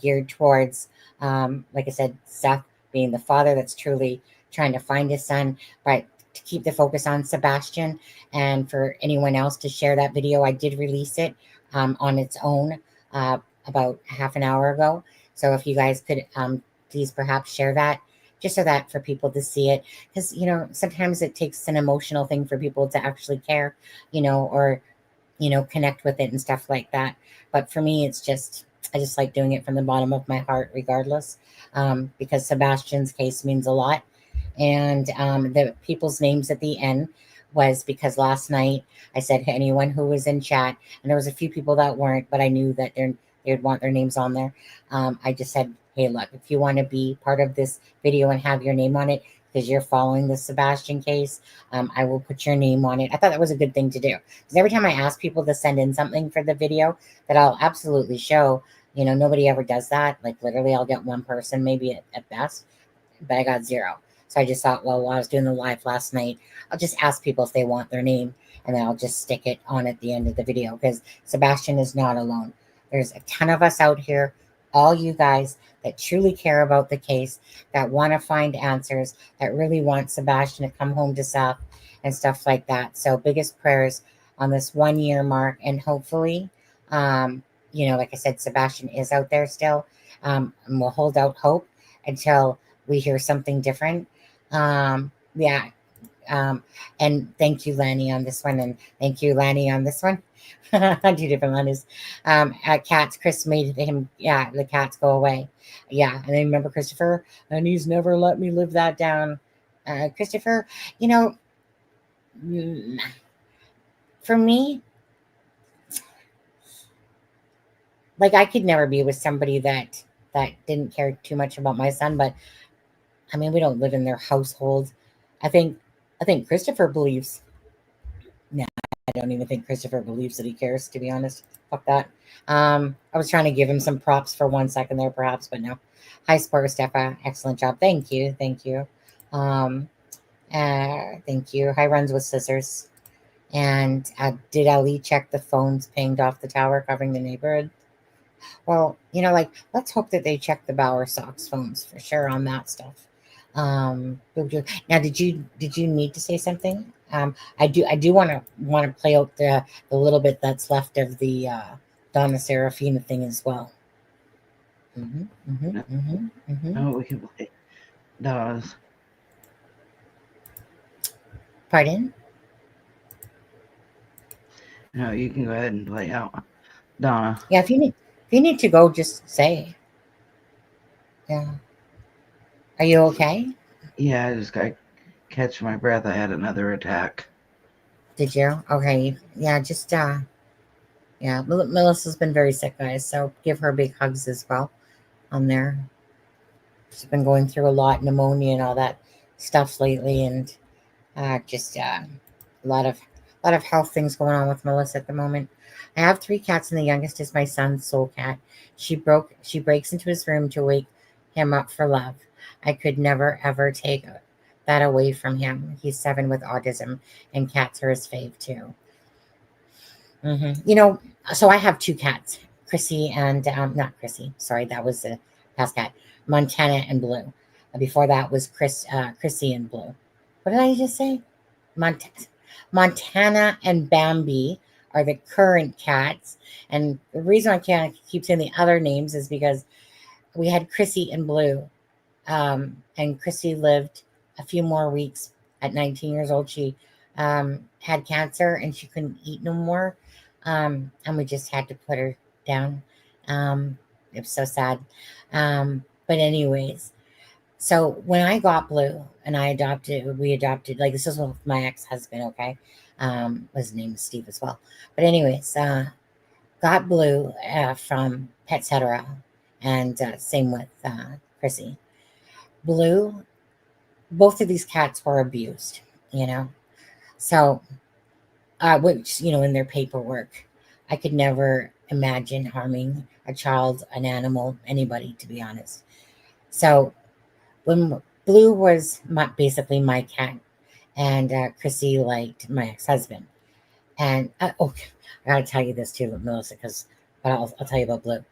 geared towards, like I said, Seth being the father that's truly trying to find his son, but to keep the focus on Sebastian. And for anyone else to share that video, I did release it on its own about half an hour ago. So if you guys could please perhaps share that, just so that for people to see it, because sometimes it takes an emotional thing for people to actually care, or connect with it and stuff like that. But for me, it's just, I just like doing it from the bottom of my heart regardless, because Sebastian's case means a lot. And the people's names at the end was because last night I said to anyone who was in chat, and there was a few people that weren't, but I knew that they'd want their names on there. I just said, hey, look, if you want to be part of this video and have your name on it because you're following the Sebastian case, I will put your name on it. I thought that was a good thing to do, because every time I ask people to send in something for the video that I'll absolutely show, nobody ever does that. Like, literally, I'll get one person maybe at best, but I got 0. So I just thought, well, while I was doing the live last night, I'll just ask people if they want their name, and then I'll just stick it on at the end of the video, because Sebastian is not alone. There's a ton of us out here, all you guys that truly care about the case, that want to find answers, that really want Sebastian to come home to Seth and stuff like that. So biggest prayers on this 1 year mark, and hopefully, like I said, Sebastian is out there still. And we'll hold out hope until we hear something different. Yeah. And thank you, Lanny, on this one. And thank you, Lanny, on this one. 2 different Lannys. At Cats, Chris made him, the cats go away. Yeah. And then remember Christopher? And he's never let me live that down. Christopher, for me, like I could never be with somebody that didn't care too much about my son, but I mean, we don't live in their household. I think Christopher believes. No, I don't even think Christopher believes that he cares, to be honest. Fuck that. I was trying to give him some props for 1 second there, perhaps, but no. Hi, Sport Steffa. Excellent job. Thank you. Thank you. Thank you. Hi, Runs with Scissors. And did Ali check the phones pinged off the tower covering the neighborhood? Well, let's hope that they check the Bauer Sox phones for sure on that stuff. Now, did you need to say something? I do want to play out the little bit that's left of the Donna Serafina thing as well. No, we can play Donna's. Pardon? No, you can go ahead and play out Donna. Yeah, if you need to go, just say. Yeah. Are you okay? Yeah, I just got to catch my breath. I had another attack. Did you? Okay. Yeah, just yeah. Melissa's been very sick, guys, so give her big hugs as well on there. She's been going through a lot, pneumonia and all that stuff lately, and just a lot of health things going on with Melissa at the moment. I have 3 cats, and the youngest is my son's soul cat. She breaks into his room to wake him up for love. I could never ever take that away from him. He's 7 with autism, and cats are his fave too. So I have 2 cats, Chrissy and not Chrissy. Sorry, that was the past cat. Montana and Blue. Before that was Chrissy and Blue. What did I just say? Montana and Bambi are the current cats, and the reason I can't keep saying the other names is because we had Chrissy and Blue, and Chrissy lived a few more weeks. At 19 years old, she had cancer and she couldn't eat no more, and we just had to put her down. It was so sad, but anyways. So when I got Blue and we adopted, like, this is with my ex-husband, okay? His name is Steve as well. But anyways, got Blue from Petcetera, and same with Chrissy. Blue, both of these cats were abused, So, which, in their paperwork, I could never imagine harming a child, an animal, anybody, to be honest. So, when Blue was basically my cat, and Chrissy liked my ex-husband. And, I got to tell you this too, Melissa, but I'll tell you about Blue.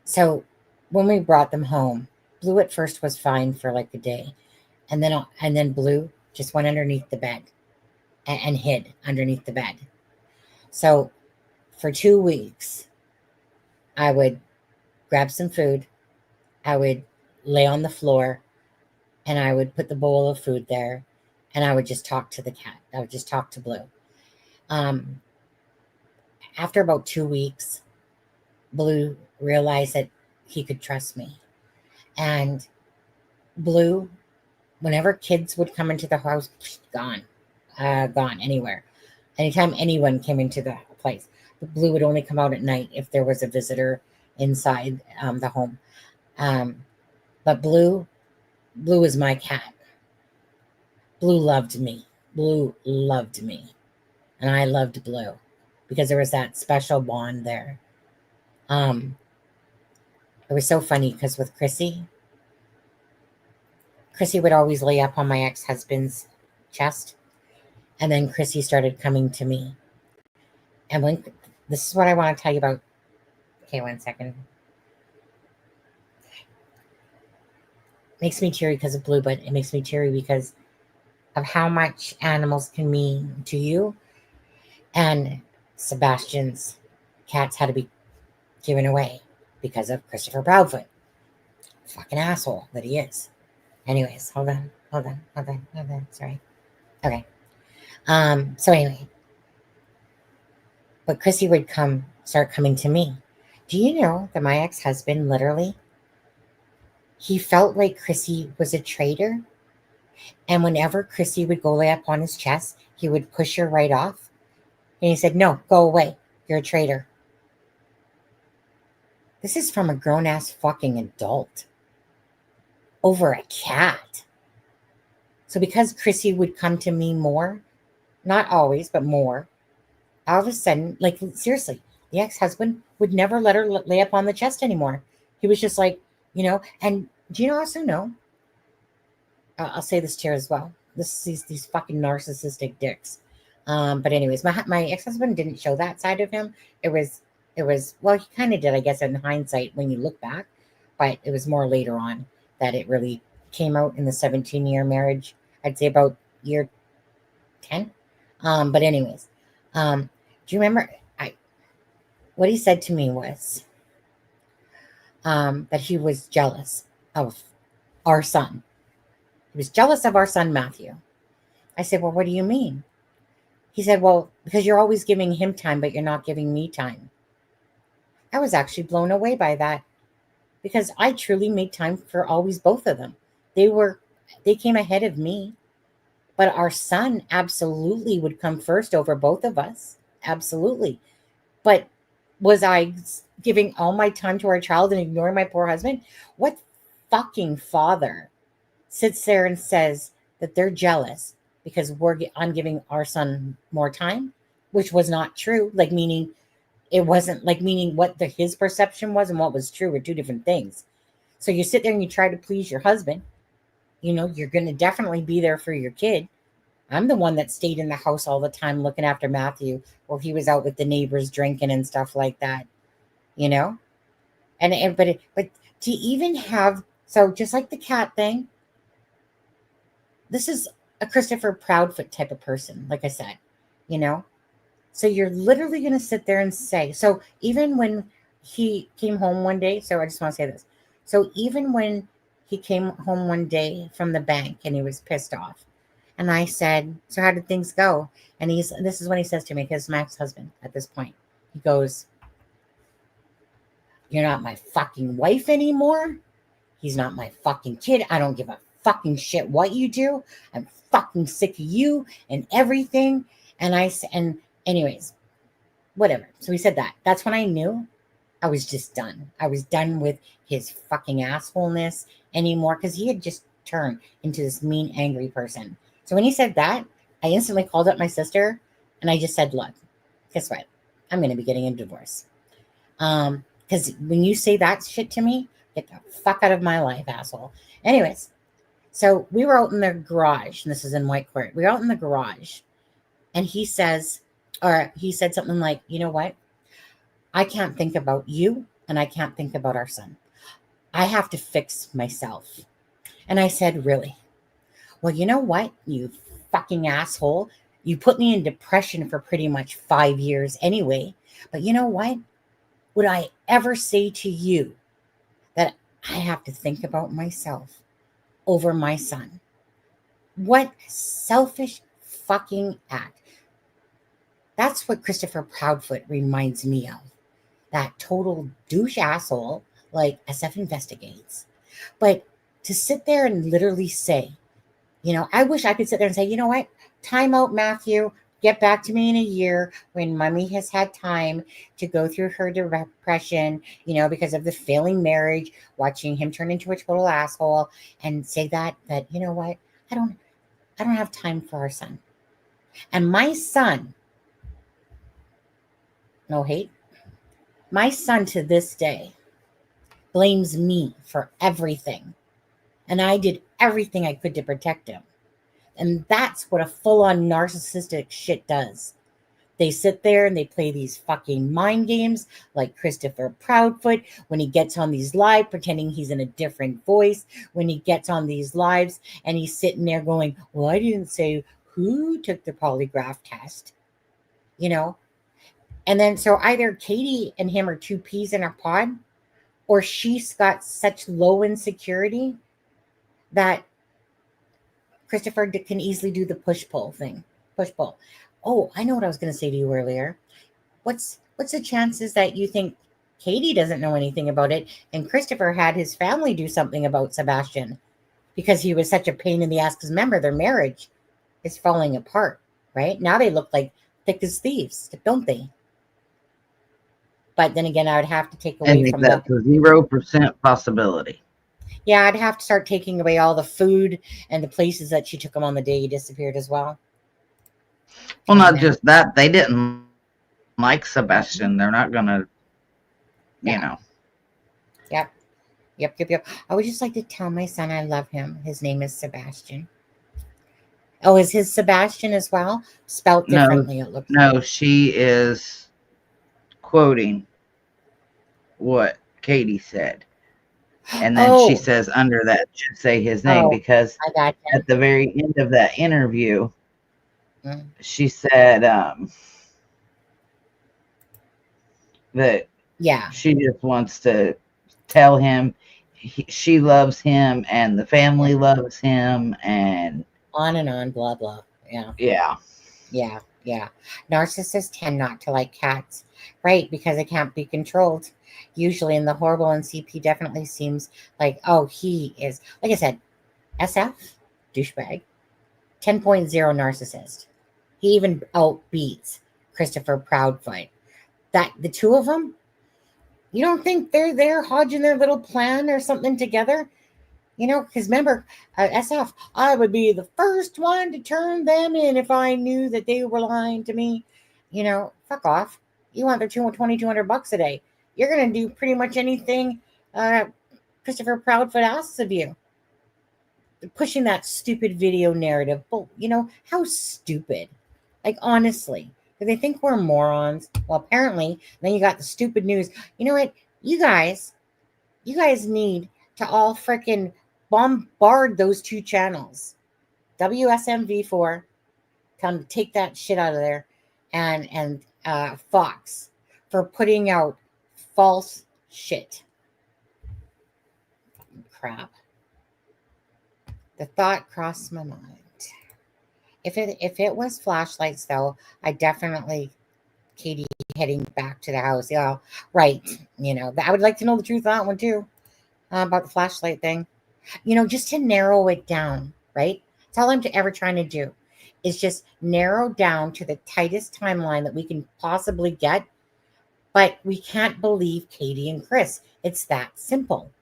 So when we brought them home, Blue at first was fine for like a day. And then Blue just went underneath the bed and hid underneath the bed. So for 2 weeks, I would grab some food. I would lay on the floor, and I would put the bowl of food there, and I would just talk to the cat. I would just talk to Blue. After about 2 weeks, Blue realized that he could trust me. And Blue, whenever kids would come into the house, gone anywhere. Anytime anyone came into the place, Blue would only come out at night if there was a visitor inside the home. But Blue is my cat. Blue loved me. Blue loved me. And I loved Blue because there was that special bond there. It was so funny because with Chrissy would always lay up on my ex-husband's chest. And then Chrissy started coming to me. And this is what I want to tell you about. Okay, 1 second. Makes me teary because of Blue, but it makes me teary because of how much animals can mean to you. And Sebastian's cats had to be given away because of Christopher Proudfoot. Fucking asshole that he is. Anyways, hold on. Sorry. Okay. So anyway, but Chrissy would start coming to me. Do you know that my ex-husband literally, he felt like Chrissy was a traitor? And whenever Chrissy would go lay up on his chest, he would push her right off. And he said, no, go away. You're a traitor. This is from a grown-ass fucking adult over a cat. So because Chrissy would come to me more, not always, but more, all of a sudden, like seriously, the ex-husband would never let her lay up on the chest anymore. He was just like, and do you also know, I'll say this to her as well, these fucking narcissistic dicks. But anyways, my ex-husband didn't show that side of him. It was, well, he kind of did, I guess, in hindsight when you look back, but it was more later on that it really came out in the 17-year marriage. I'd say about year 10. But anyways, do you remember what he said to me was that he was jealous of our son. He was jealous of our son, Matthew. I said, well, what do you mean? He said, well, because you're always giving him time, but you're not giving me time. I was actually blown away by that because I truly made time for always both of them. They came ahead of me, but our son absolutely would come first over both of us. Absolutely. But was I giving all my time to our child and ignoring my poor husband? What fucking father sits there and says that they're jealous because I'm giving our son more time, which was not true. Like, meaning it wasn't like, meaning what his perception was and what was true were two different things. So you sit there and you try to please your husband. You're going to definitely be there for your kid. I'm the one that stayed in the house all the time looking after Matthew while he was out with the neighbors drinking and stuff like that, but to even have, so just like the cat thing, this is a Christopher Proudfoot type of person, like I said, so you're literally going to sit there and say, so even when he came home one day, so I just want to say this. So even when he came home one day from the bank and he was pissed off, and I said, so how did things go? And this is when he says to me, because my ex-husband at this point, he goes, you're not my fucking wife anymore. He's not my fucking kid. I don't give a fucking shit what you do. I'm fucking sick of you and everything. And anyways, whatever. So he said that. That's when I knew I was just done. I was done with his fucking assholeness anymore, because he had just turned into this mean, angry person. So when he said that, I instantly called up my sister and I just said, look, guess what? I'm going to be getting a divorce. Because when you say that shit to me, get the fuck out of my life, asshole. Anyways, so we were out in the garage, and this is in White Court. We were out in the garage, and he said something like, you know what? I can't think about you, and I can't think about our son. I have to fix myself. And I said, really? Well, you know what, you fucking asshole? You put me in depression for pretty much 5 years anyway. But you know what? Would I ever say to you that I have to think about myself over my son? What selfish fucking act. That's what Christopher Proudfoot reminds me of. That total douche asshole like SF Investigates. But to sit there and literally say, I wish I could sit there and say, you know what? Time out, Matthew. Get back to me in a year when mommy has had time to go through her depression, because of the failing marriage, watching him turn into a total asshole, and say that, you know what? I don't have time for our son. And my son, no hate, my son to this day blames me for everything. And I did everything I could to protect him. And that's what a full-on narcissistic shit does. They sit there and they play these fucking mind games like Christopher Proudfoot when he gets on these live pretending he's in a different voice, when he gets on these lives and he's sitting there going, well, I didn't say who took the polygraph test. And then so either Katie and him are two peas in a pod, or she's got such low insecurity that Christopher can easily do the push pull thing. Push pull. Oh, I know what I was going to say to you earlier. What's the chances that you think Katie doesn't know anything about it and Christopher had his family do something about Sebastian because he was such a pain in the ass? Because remember, their marriage is falling apart, right? Now they look like thick as thieves, don't they? But then again, I would have to take I away think from that's a 0% possibility. Yeah, I'd have to start taking away all the food and the places that she took him on the day he disappeared as well. Well, not just that. They didn't like Sebastian. They're not going to, you know. Yep. I would just like to tell my son I love him. His name is Sebastian. Oh, is his Sebastian as well? Spelled differently, it looks No, she is quoting what Katie said. And then she says under that should say his name because I got you. at the very end of that interview, she said that she just wants to tell him she loves him and the family loves him and on, blah, blah. Yeah. Narcissists tend not to like cats, right? Because it can't be controlled. Usually in the horrible, and CP definitely seems like, oh, he is, like I said, SF, douchebag, 10.0 narcissist. He even outbeats Christopher Proudfoot. That the two of them, you don't think they're there hodging their little plan or something together? You know, because remember, SF, I would be the first one to turn them in if I knew that they were lying to me. You know, fuck off. You want their $2,200 a day. You're going to do pretty much anything Christopher Proudfoot asks of you. Pushing that stupid video narrative. But, you know, how stupid. Like, honestly. Do they think we're morons? Well, apparently. Then you got the stupid news. You know what? You guys need to all freaking bombard those two channels. WSMV4, tell them to take that shit out of there, and Fox for putting out false shit. Crap. The thought crossed my mind. If it was flashlights, though, I definitely Katie heading back to the house. Yeah, right. You know, I would like to know the truth on that one too, about the flashlight thing. You know, just to narrow it down, right? That's all I'm ever trying to do is just narrow down to the tightest timeline that we can possibly get. But we can't believe Katie and Chris. It's that simple.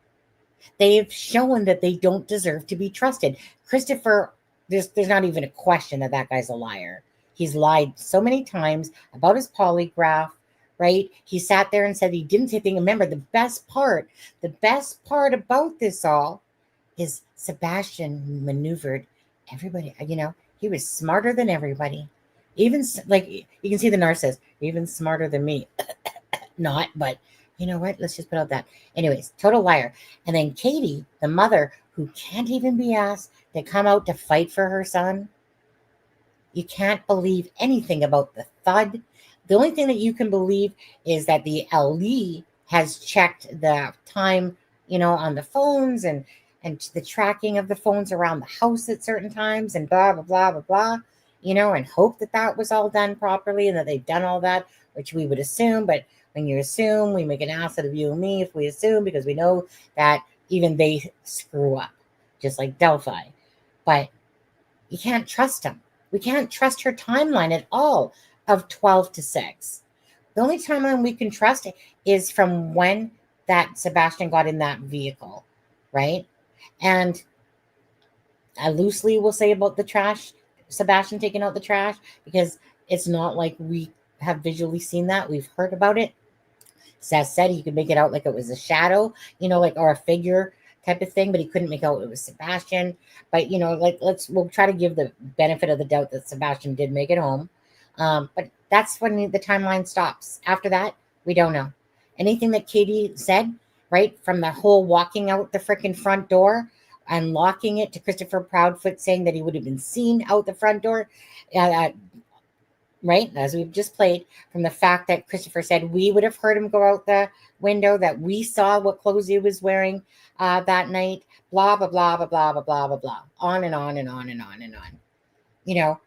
They've shown that they don't deserve to be trusted. Christopher, there's not even a question that guy's a liar. He's lied so many times about his polygraph, right? He sat there and said he didn't say anything. Remember, the best part about this all is Sebastian maneuvered everybody. You know, he was smarter than everybody. Even like you can see the narcissist, even smarter than me. Not, but you know what? Let's just put out that. Anyways, total liar. And then Katie, the mother, who can't even be asked to come out to fight for her son. You can't believe anything about the thud. The only thing that you can believe is that the LE has checked the time, you know, on the phones and the tracking of the phones around the house at certain times and blah, blah, blah, blah, blah, you know, and hope that was all done properly and that they've done all that, which we would assume. But when you assume, we make an ass out of you and me if we assume, because we know that even they screw up, just like Delphi. But you can't trust them. We can't trust her timeline at all of 12 to 6. The only timeline we can trust is from when that Sebastian got in that vehicle, right? And I loosely will say about the trash, Sebastian taking out the trash, because it's not like we have visually seen that. We've heard about it. Seth said he could make it out like it was a shadow, you know, like, or a figure type of thing, but he couldn't make out it was Sebastian. But, you know, like, we'll try to give the benefit of the doubt that Sebastian did make it home. But that's when the timeline stops. After that, we don't know. Anything that Katie said, right, from the whole walking out the freaking front door and locking it to Christopher Proudfoot saying that he would have been seen out the front door, right? As we've just played, from the fact that Christopher said we would have heard him go out the window, that we saw what clothes he was wearing that night, blah, blah, blah, blah, blah, blah, blah, blah, blah, on and on and on and on and on. You know,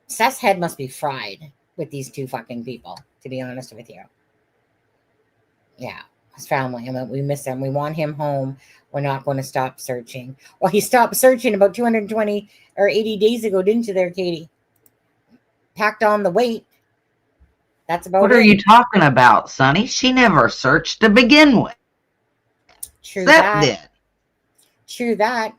Seth's head must be fried with these two fucking people, to be honest with you. Yeah, his family. I mean, we miss him. We want him home. We're not going to stop searching. Well, he stopped searching about 220 or 80 days ago, didn't you there, Katie? Packed on the weight. That's about What it. are you talking about, Sonny? She never searched to begin with. True Seth that. did. True that.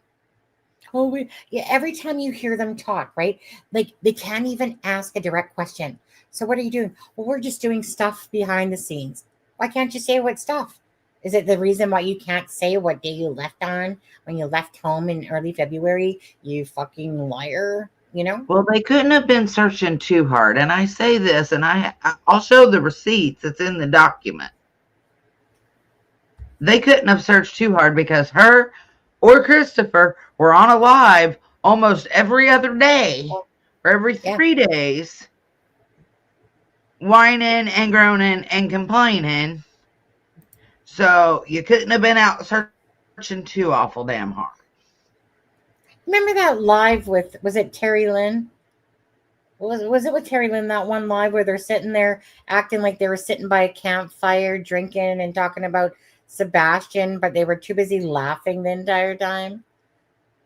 Oh, yeah. Every time you hear them talk, right? Like they can't even ask a direct question. So what are you doing? Well, we're just doing stuff behind the scenes. Why can't you say what stuff? Is it the reason why you can't say what day you left on when you left home in early February? You fucking liar, you know? Well, they couldn't have been searching too hard. And I say this, and I'll show the receipts. It's in the document. They couldn't have searched too hard because her or Christopher were on a live almost every other day or every 3 days, whining and groaning and complaining. So you couldn't have been out searching too awful damn hard. Remember that live with, was it Terry Lynn? Was it with Terry Lynn, that one live where they're sitting there acting like they were sitting by a campfire drinking and talking about Sebastian, but they were too busy laughing the entire time?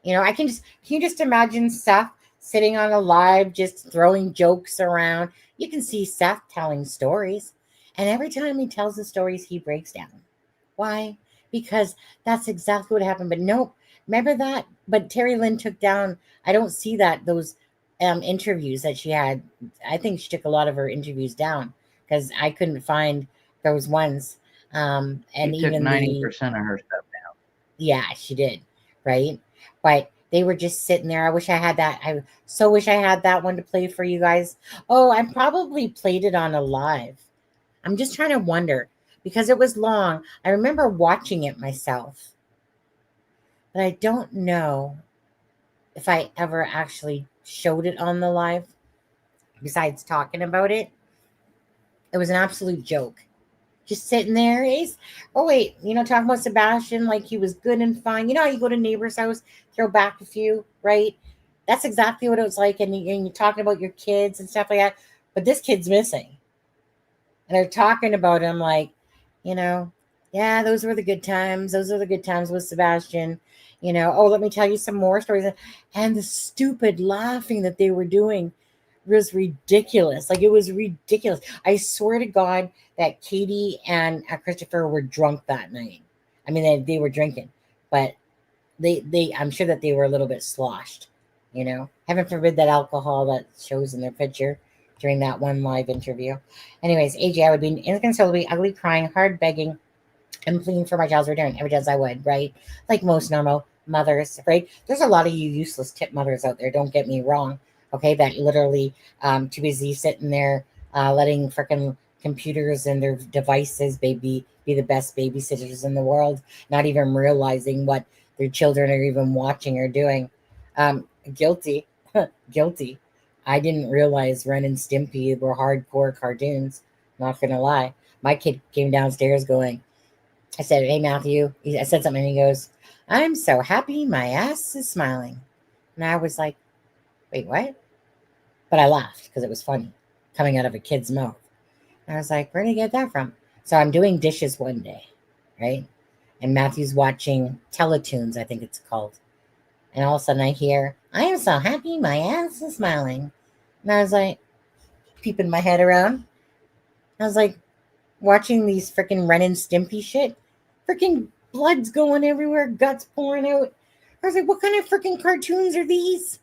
You know, can you just imagine Seth sitting on a live just throwing jokes around? You can see Seth telling stories, and every time he tells the stories, he breaks down. Why? Because that's exactly what happened. But nope, remember that? But Terry Lynn took down, I don't see those interviews that she had. I think she took a lot of her interviews down because I couldn't find those ones. And She took even 90% of her stuff down. Yeah, she did, right? But they were just sitting there. I wish I had that. I so wish I had that one to play for you guys. Oh, I probably played it on a live. I'm just trying to wonder because it was long. I remember watching it myself, but I don't know if I ever actually showed it on the live. Besides talking about it, it was an absolute joke. Just sitting there. Oh wait, talking about Sebastian like he was good and fine. You know how you go to neighbor's house, throw back a few, right? That's exactly what it was like. And you're talking about your kids and stuff like that. But this kid's missing. And they're talking about him like, yeah, those were the good times. Those are the good times with Sebastian. Oh, let me tell you some more stories. And the stupid laughing that they were doing was ridiculous. Like, it was ridiculous. I swear to God that Katie and Christopher were drunk that night. I mean, they were drinking, but I'm sure that they were a little bit sloshed, Heaven forbid that alcohol that shows in their picture during that one live interview. Anyways, AJ, I would be inconsolably, ugly, crying, hard begging, and pleading for my child's return every chance I would, right? Like most normal mothers, right? There's a lot of you useless tip mothers out there, don't get me wrong, okay, that literally too busy sitting there letting freaking computers and their devices be the best babysitters in the world, not even realizing what their children are even watching or doing. Guilty. Guilty. I didn't realize Ren and Stimpy were hardcore cartoons, not gonna lie. My kid came downstairs going, I said, hey, Matthew. I said something and he goes, I'm so happy my ass is smiling. And I was like, wait, what? But I laughed because it was funny coming out of a kid's mouth. And I was like, where did you get that from? So I'm doing dishes one day, right? And Matthew's watching Teletoons, I think it's called. And all of a sudden I hear, I am so happy my ass is smiling. And I was like, peeping my head around. I was like, watching these freaking Ren and Stimpy shit. Freaking blood's going everywhere, guts pouring out. I was like, what kind of freaking cartoons are these?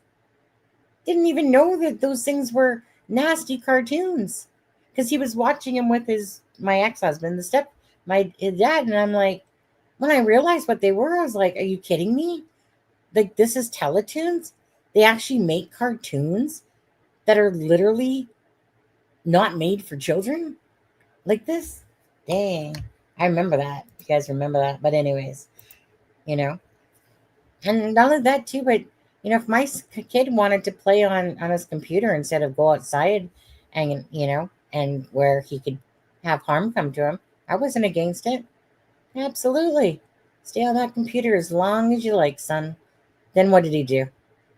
Didn't even know that those things were nasty cartoons. Because he was watching them with my ex-husband, his dad, and I'm like, when I realized what they were, I was like, are you kidding me? Like, this is Teletoons? They actually make cartoons that are literally not made for children? Like this? Dang. I remember that. You guys remember that? But anyways, and not only that too, but if my kid wanted to play on his computer instead of go outside and and where he could have harm come to him. I wasn't against it. Absolutely. Stay on that computer as long as you like, son. Then what did he do?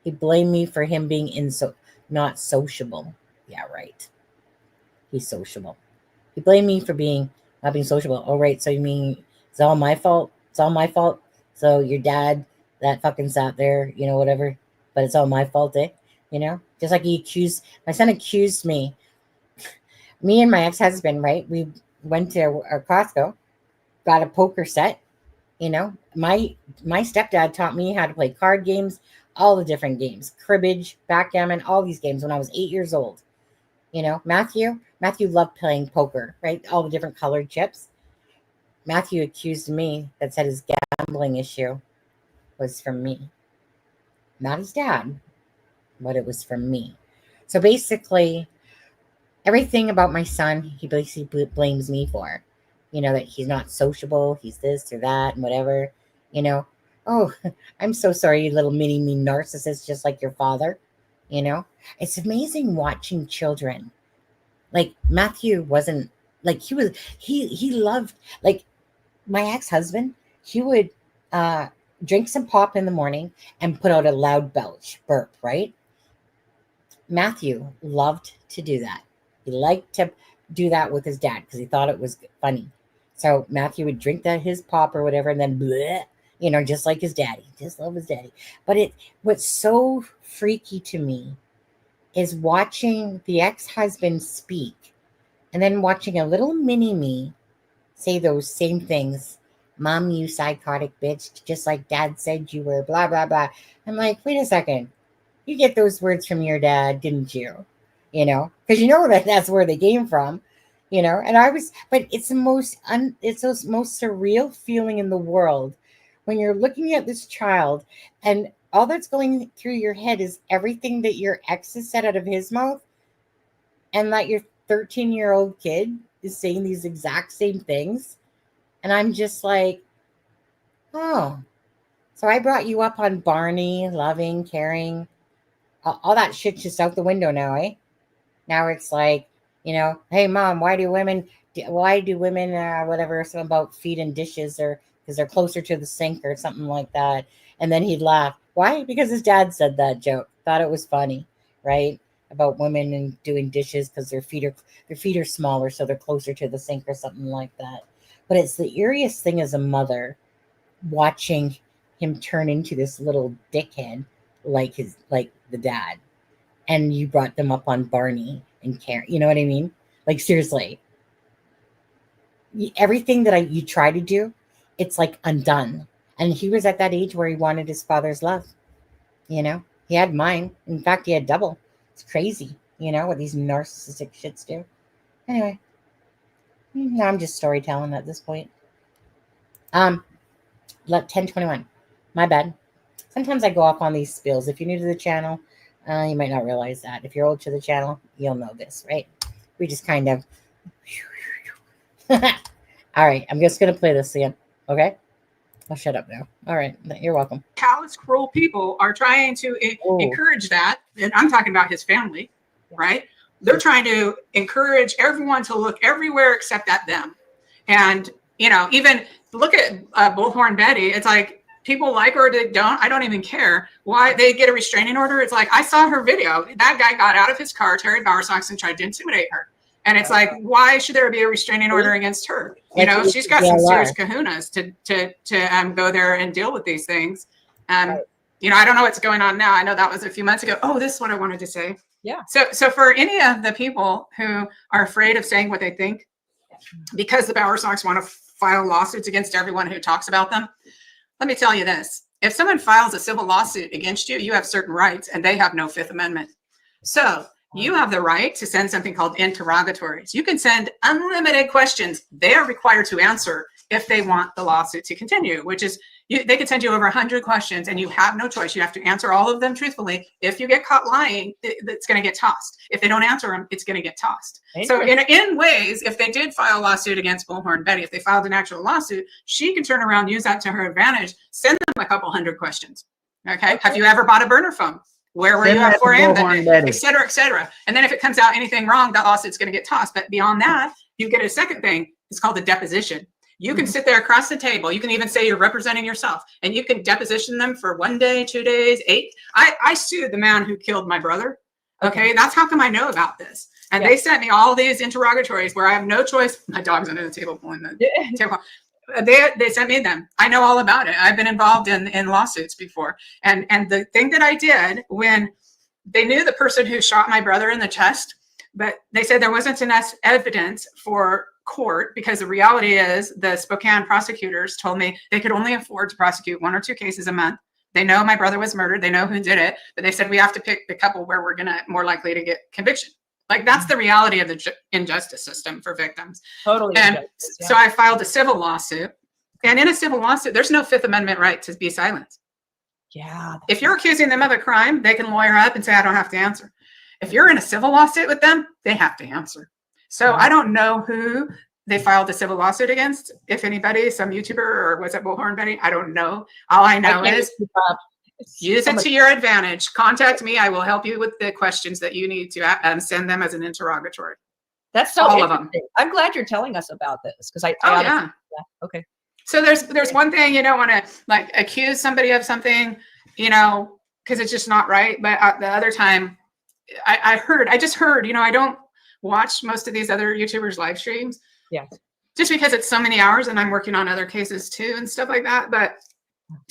He blamed me for him being not sociable. Yeah, right. He's sociable. He blamed me for not being sociable. Oh, right. So you mean it's all my fault? It's all my fault. So your dad that fucking sat there, whatever. But it's all my fault, eh? Just like my son accused me. Me and my ex-husband, right? We went to Costco, got a poker set. My stepdad taught me how to play card games, all the different games, cribbage, backgammon, all these games when I was 8 years old. Matthew loved playing poker, right? All the different colored chips. Matthew accused me that said his gambling issue was from me, not his dad, but it was from me. So basically, everything about my son, he basically blames me for. That he's not sociable, he's this or that, and whatever. Oh, I'm so sorry, you little mini me narcissist, just like your father. It's amazing watching children. Like Matthew wasn't like he loved, like my ex-husband, he would drink some pop in the morning and put out a loud burp, right? Matthew loved to do that. He liked to do that with his dad because he thought it was funny. So Matthew would drink his pop or whatever, and then bleh, just like his daddy. Just love his daddy. But what's so freaky to me is watching the ex-husband speak and then watching a little mini me say those same things. Mom, you psychotic bitch, just like dad said you were, blah, blah, blah. I'm like, wait a second. You get those words from your dad, didn't you? Because that's where they came from, and but it's the most surreal feeling in the world when you're looking at this child and all that's going through your head is everything that your ex has said out of his mouth, and that your 13-year-old kid is saying these exact same things. And I'm just like, oh, so I brought you up on Barney, loving, caring, all that shit's just out the window now, eh? Now it's like, hey mom, why do women whatever, something about feet and dishes, or because they're closer to the sink or something like that. And then he'd laugh. Why? Because his dad said that joke. Thought it was funny, right? About women and doing dishes because their feet are smaller, so they're closer to the sink or something like that. But it's the eeriest thing as a mother watching him turn into this little dickhead like the dad. And you brought them up on Barney and Karen. You know what I mean? Like, seriously. Everything that you try to do, it's like undone. And he was at that age where he wanted his father's love. He had mine. In fact, he had double. It's crazy, what these narcissistic shits do. Anyway, now I'm just storytelling at this point. 10:21. My bad. Sometimes I go off on these spills. If you're new to the channel, you might not realize that. If you're old to the channel, you'll know this, right? We just kind of... All right, I'm just going to play this again, okay? I'll shut up now. All right, you're welcome. Callous, cruel people are trying to encourage that. And I'm talking about his family, right? They're trying to encourage everyone to look everywhere except at them. And, even look at Bullhorn Betty. It's like, people like her or they don't. I don't even care why they get a restraining order. It's like, I saw her video. That guy got out of his car, Terry Bowersox, and tried to intimidate her. And it's like, why should there be a restraining order against her? She's got some serious kahunas to go there and deal with these things. I don't know what's going on now. I know that was a few months ago. Oh, this is what I wanted to say. Yeah. So for any of the people who are afraid of saying what they think, because the Bowersox want to file lawsuits against everyone who talks about them, let me tell you this. If someone files a civil lawsuit against you, you have certain rights, and they have no Fifth Amendment. So you have the right to send something called interrogatories. You can send unlimited questions. They are required to answer if they want the lawsuit to continue, which is they can send you over 100 questions and you have no choice. You have to answer all of them truthfully. If you get caught lying, it's going to get tossed. If they don't answer them, it's going to get tossed. So in ways, if they did file a lawsuit against Bullhorn Betty, if they filed an actual lawsuit, she can turn around, use that to her advantage, send them a couple hundred questions. Okay. Have you ever bought a burner phone? Where were Send you that at 4 to a.m. that Bullhorn day? Betty. Et cetera, et cetera. And then if it comes out anything wrong, that lawsuit's going to get tossed. But beyond that, you get a second thing. It's called a deposition. You can sit there across the table. You can even say you're representing yourself, and you can deposition them for 1 day, 2 days, 8. I sued the man who killed my brother. Okay, that's how come I know about this. And they sent me all these interrogatories where I have no choice. My dog's under the table pulling the table. They sent me them. I know all about it. I've been involved in lawsuits before. And the thing that I did when they knew the person who shot my brother in the chest, but they said there wasn't enough evidence for court because the reality is the Spokane prosecutors told me they could only afford to prosecute 1 or 2 cases a month. They know my brother was murdered. They know who did it, but they said we have to pick the couple where we're gonna more likely to get conviction. Like that's the reality of the injustice system for victims. Totally. And so I filed a civil lawsuit, and in a civil lawsuit, there's no Fifth Amendment right to be silenced. Yeah. If you're accusing them of a crime, they can lawyer up and say, I don't have to answer. If you're in a civil lawsuit with them, they have to answer. So I don't know who they filed a civil lawsuit against, if anybody, some YouTuber or was it Bullhorn Betty? I don't know. All I know is use it to your advantage. Contact me. I will help you with the questions that you need to send them as an interrogatory. That's so all of them. interesting. I'm glad you're telling us about this because yeah. Okay. So there's one thing you don't want to like accuse somebody of something, you know, because it's just not right. But the other time, I just heard, you know, I don't watch most of these other YouTubers' live streams. Yeah. Just because it's so many hours and I'm working on other cases too and stuff like that. But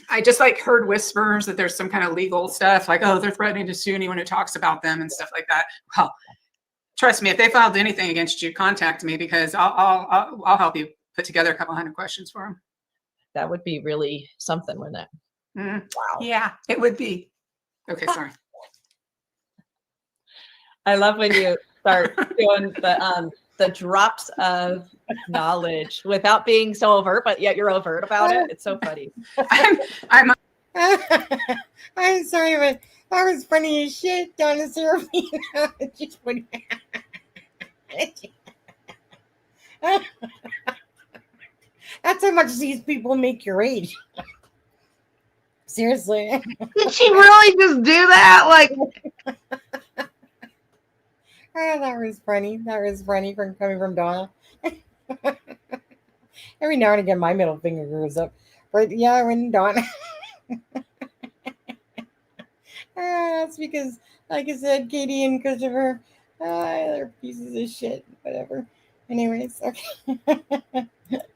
I just like heard whispers that there's some kind of legal stuff like, oh, they're threatening to sue anyone who talks about them and stuff like that. Well, trust me, if they filed anything against you, contact me because I'll help you put together a couple 100 questions for them. That would be really something, wouldn't it? Wow. Yeah, it would be. Okay, sorry. I love when you start doing the drops of knowledge without being so overt, but yet you're overt about it. It's so funny. I'm sorry, but that was funny as shit, Donna Serafina. Just funny. That's how much these people make your age. Seriously. Did she really just do that? Like, oh, that was funny. That was funny from coming from Donna. Every now and again, my middle finger goes up. But yeah, when Donna. That's because, like I said, Katie and Christopher, they're pieces of shit. Whatever. Anyways, okay.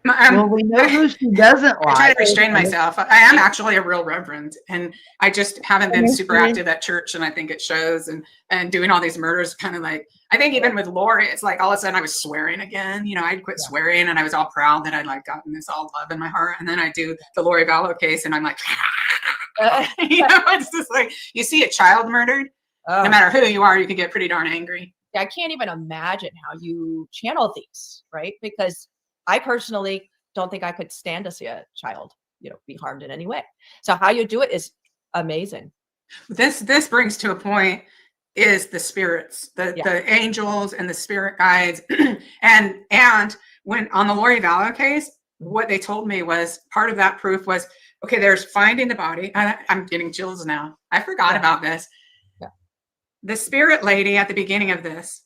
well, we know who she doesn't I try like. to restrain myself. I am actually a real reverend, and I just haven't been super active at church, and I think it shows. And doing all these murders, kind of like I think even with Lori, it's like all of a sudden I was swearing again. You know, I'd quit swearing, and I was all proud that I'd like gotten this all love in my heart. And then I do the Lori Vallow case, and I'm like, you know, it's just like you see a child murdered. No matter who you are, you can get pretty darn angry. I can't even imagine how you channel these, right? Because I personally don't think I could stand to see a child, you know, be harmed in any way. So how you do it is amazing. This brings to a point is the spirits, the angels and the spirit guides. and when on the Lori Vallow case, what they told me was part of that proof was, okay, there's finding the body. I'm getting chills now. I forgot about this. The spirit lady at the beginning of this,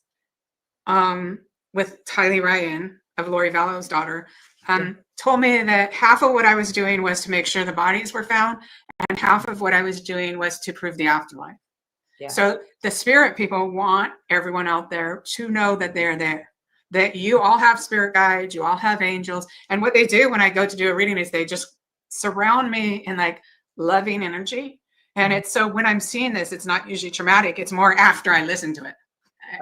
with Tylee Ryan of Lori Vallow's daughter, told me that half of what I was doing was to make sure the bodies were found, and half of what I was doing was to prove the afterlife. Yeah. So the spirit people want everyone out there to know that they're there, that you all have spirit guides, you all have angels. And what they do when I go to do a reading is they just surround me in like loving energy. And it's so when I'm seeing this, it's not usually traumatic. It's more after I listen to it.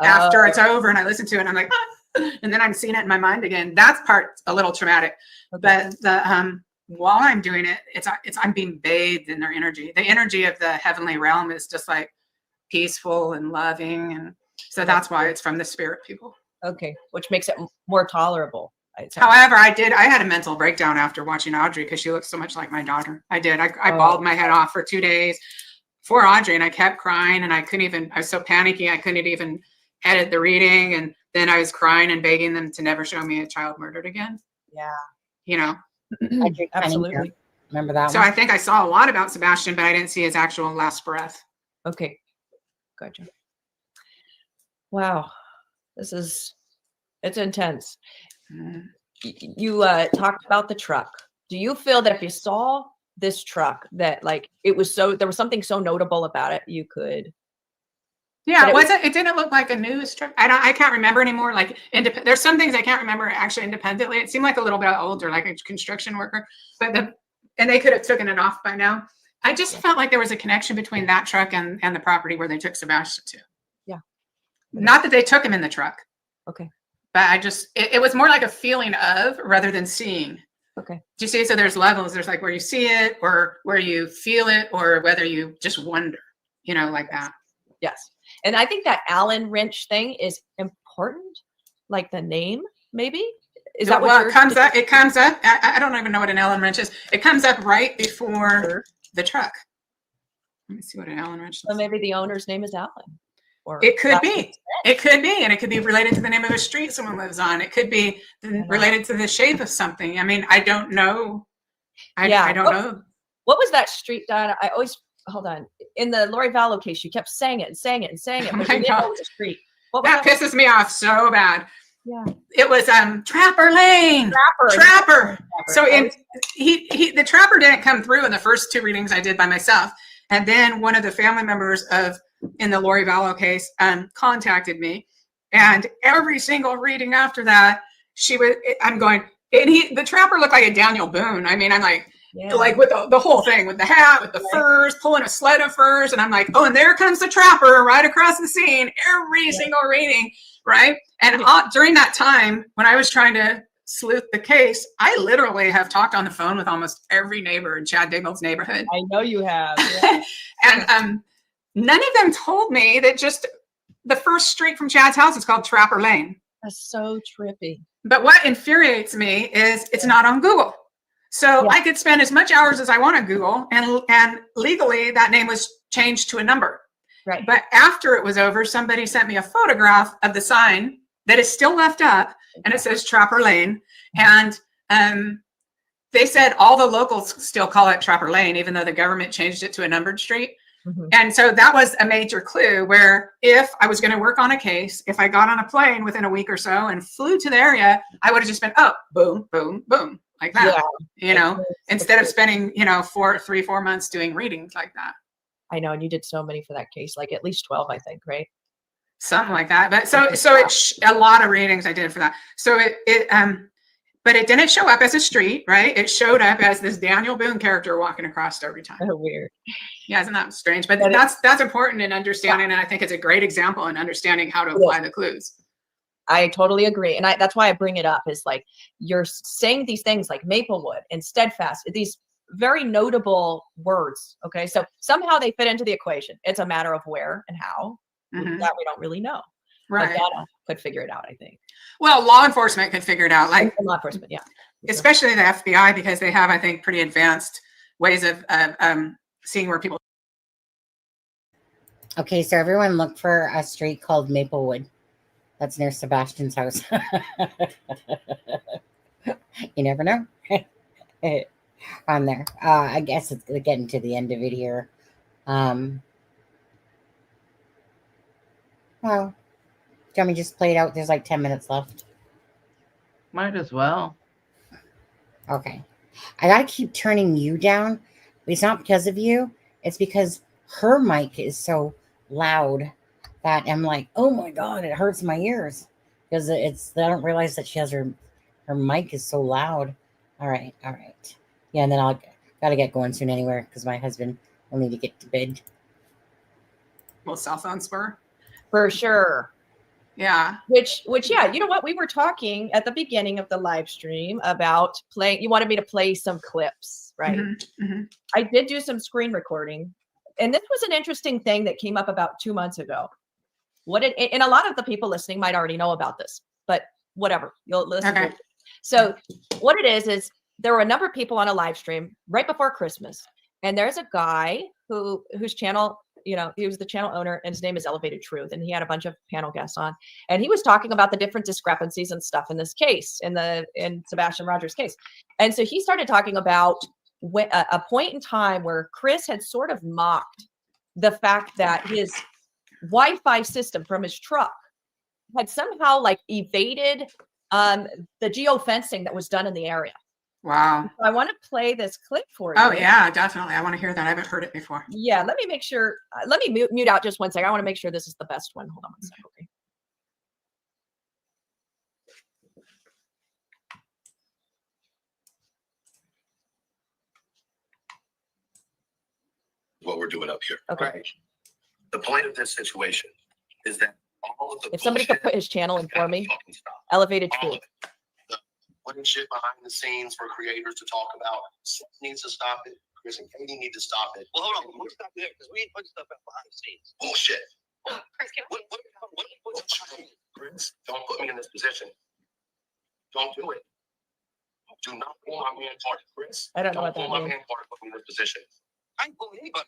After it's over and I listen to it, and I'm like, ah, and then I'm seeing it in my mind again. That's part a little traumatic. Okay. But the while I'm doing it, it's I'm being bathed in their energy. The energy of the heavenly realm is just like peaceful and loving, and so that's why it's from the spirit people. Okay, which makes it more tolerable. However, I had a mental breakdown after watching Audrey because she looks so much like my daughter. I did. I bawled my head off for 2 days for Audrey, and I kept crying, and I was so panicky. I couldn't even edit the reading. And then I was crying and begging them to never show me a child murdered again. Yeah. You know, absolutely. Remember that so one? I think I saw a lot about Sebastian, but I didn't see his actual last breath. Okay. Gotcha. Wow. It's intense. You talked about the truck. Do you feel that if you saw this truck that like there was something so notable about it, you could? Yeah, But it didn't look like a news truck. I can't remember anymore. Like there's some things I can't remember actually independently. It seemed like a little bit older, like a construction worker, and they could have taken it off by now. I just felt like there was a connection between that truck and the property where they took Sebastian to. Yeah. Not that they took him in the truck. Okay. But it was more like a feeling of rather than seeing. Okay. Do you see? So there's levels. There's like where you see it or where you feel it or whether you just wonder, like that. Yes. And I think that Allen wrench thing is important. Like the name, maybe? Is that what it comes up? It comes up. I don't even know what an Allen wrench is. It comes up right before the truck. Let me see what an Allen wrench is. So maybe the owner's name is Allen. Or it could be. It could be. And it could be related to the name of a street someone lives on. It could be related to the shape of something. I mean, I don't know. I don't know. What was that street, Donna? Hold on. In the Lori Vallow case, you kept saying it and saying it and saying it. But you didn't know it was a street. That pisses me off so bad. Yeah. It was Trapper Lane. Trapper. So the Trapper didn't come through in the first 2 readings I did by myself. And then one of the family members in the Lori Vallow case contacted me. And every single reading after that, I'm going, the Trapper looked like a Daniel Boone. I mean, I'm like, like with the whole thing, with the hat, with the furs, pulling a sled of furs. And I'm like, oh, and there comes the Trapper right across the scene, every single reading, right? And during that time, when I was trying to sleuth the case, I literally have talked on the phone with almost every neighbor in Chad Daybell's neighborhood. I know you have. Yeah. And none of them told me that just the first street from Chad's house is called Trapper Lane. That's so trippy. But what infuriates me is it's not on Google. So I could spend as much hours as I want on Google, and legally that name was changed to a number. Right. But after it was over, somebody sent me a photograph of the sign that is still left up, and it says Trapper Lane. And they said all the locals still call it Trapper Lane, even though the government changed it to a numbered street. Mm-hmm. And so that was a major clue where if I was going to work on a case, if I got on a plane within a week or so and flew to the area, I would have just been, boom, boom, boom, like that, instead of spending, 3-4 months doing readings like that. I know. And you did so many for that case, like at least 12, I think, right? Something like that. But so it's a lot of readings I did for that. So but it didn't show up as a street, right? It showed up as this Daniel Boone character walking across every time. Oh, weird. Yeah, isn't that strange? But that's important in understanding, and I think it's a great example in understanding how to apply the clues. I totally agree. And that's why I bring it up is like, you're saying these things like Maplewood and steadfast, these very notable words. Okay. So somehow they fit into the equation. It's a matter of where and how that we don't really know. Right. But data could figure it out, I think. Well, law enforcement could figure it out. Like law enforcement, yeah. Especially the FBI, because they have, I think, pretty advanced ways of seeing where people. Okay, so everyone look for a street called Maplewood. That's near Sebastian's house. You never know. On there. I guess it's getting to the end of it here. Well, can we just play it out? There's like 10 minutes left. Might as well. Okay. I got to keep turning you down. But it's not because of you. It's because her mic is so loud that I'm like, oh my God, it hurts my ears. Because I don't realize that she has her mic is so loud. All right. Yeah, and then I'll got to get going soon anyway because my husband will need to get to bed. Well, cell phone spur? For sure. Yeah. Which, yeah, you know what? We were talking at the beginning of the live stream about playing. You wanted me to play some clips, right? Mm-hmm. Mm-hmm. I did do some screen recording. And this was an interesting thing that came up about 2 months ago. And a lot of the people listening might already know about this, but whatever. You'll listen. Okay. So what it is there were a number of people on a live stream right before Christmas. And there's a guy whose channel, he was the channel owner, and his name is Elevated Truth. And he had a bunch of panel guests on, and he was talking about the different discrepancies and stuff in this case, in Sebastian Rogers' case. And so he started talking about a point in time where Chris had sort of mocked the fact that Wi-Fi system from his truck had somehow like evaded the geofencing that was done in the area. Wow. So I want to play this clip for you. Oh yeah, definitely. I want to hear that. I haven't heard it before. Yeah, let me make sure. Let me mute out just one second. I want to make sure this is the best one. Hold on one second. Okay. What we're doing up here. Okay. Right? The point of this situation is that all of the If somebody could put his channel in for me, Elevated Truth. putting shit behind the scenes for creators to talk about needs to stop it. Chris and Katie need to stop it. Well, hold on. We'll stop there because we ain't putting stuff out behind the scenes. Bullshit. Chris, Chris, don't put me in this position. Don't do it. Do not pull my man part, Chris. I don't know what pull that my means. man part and put me in this position. I ain't pulling anybody.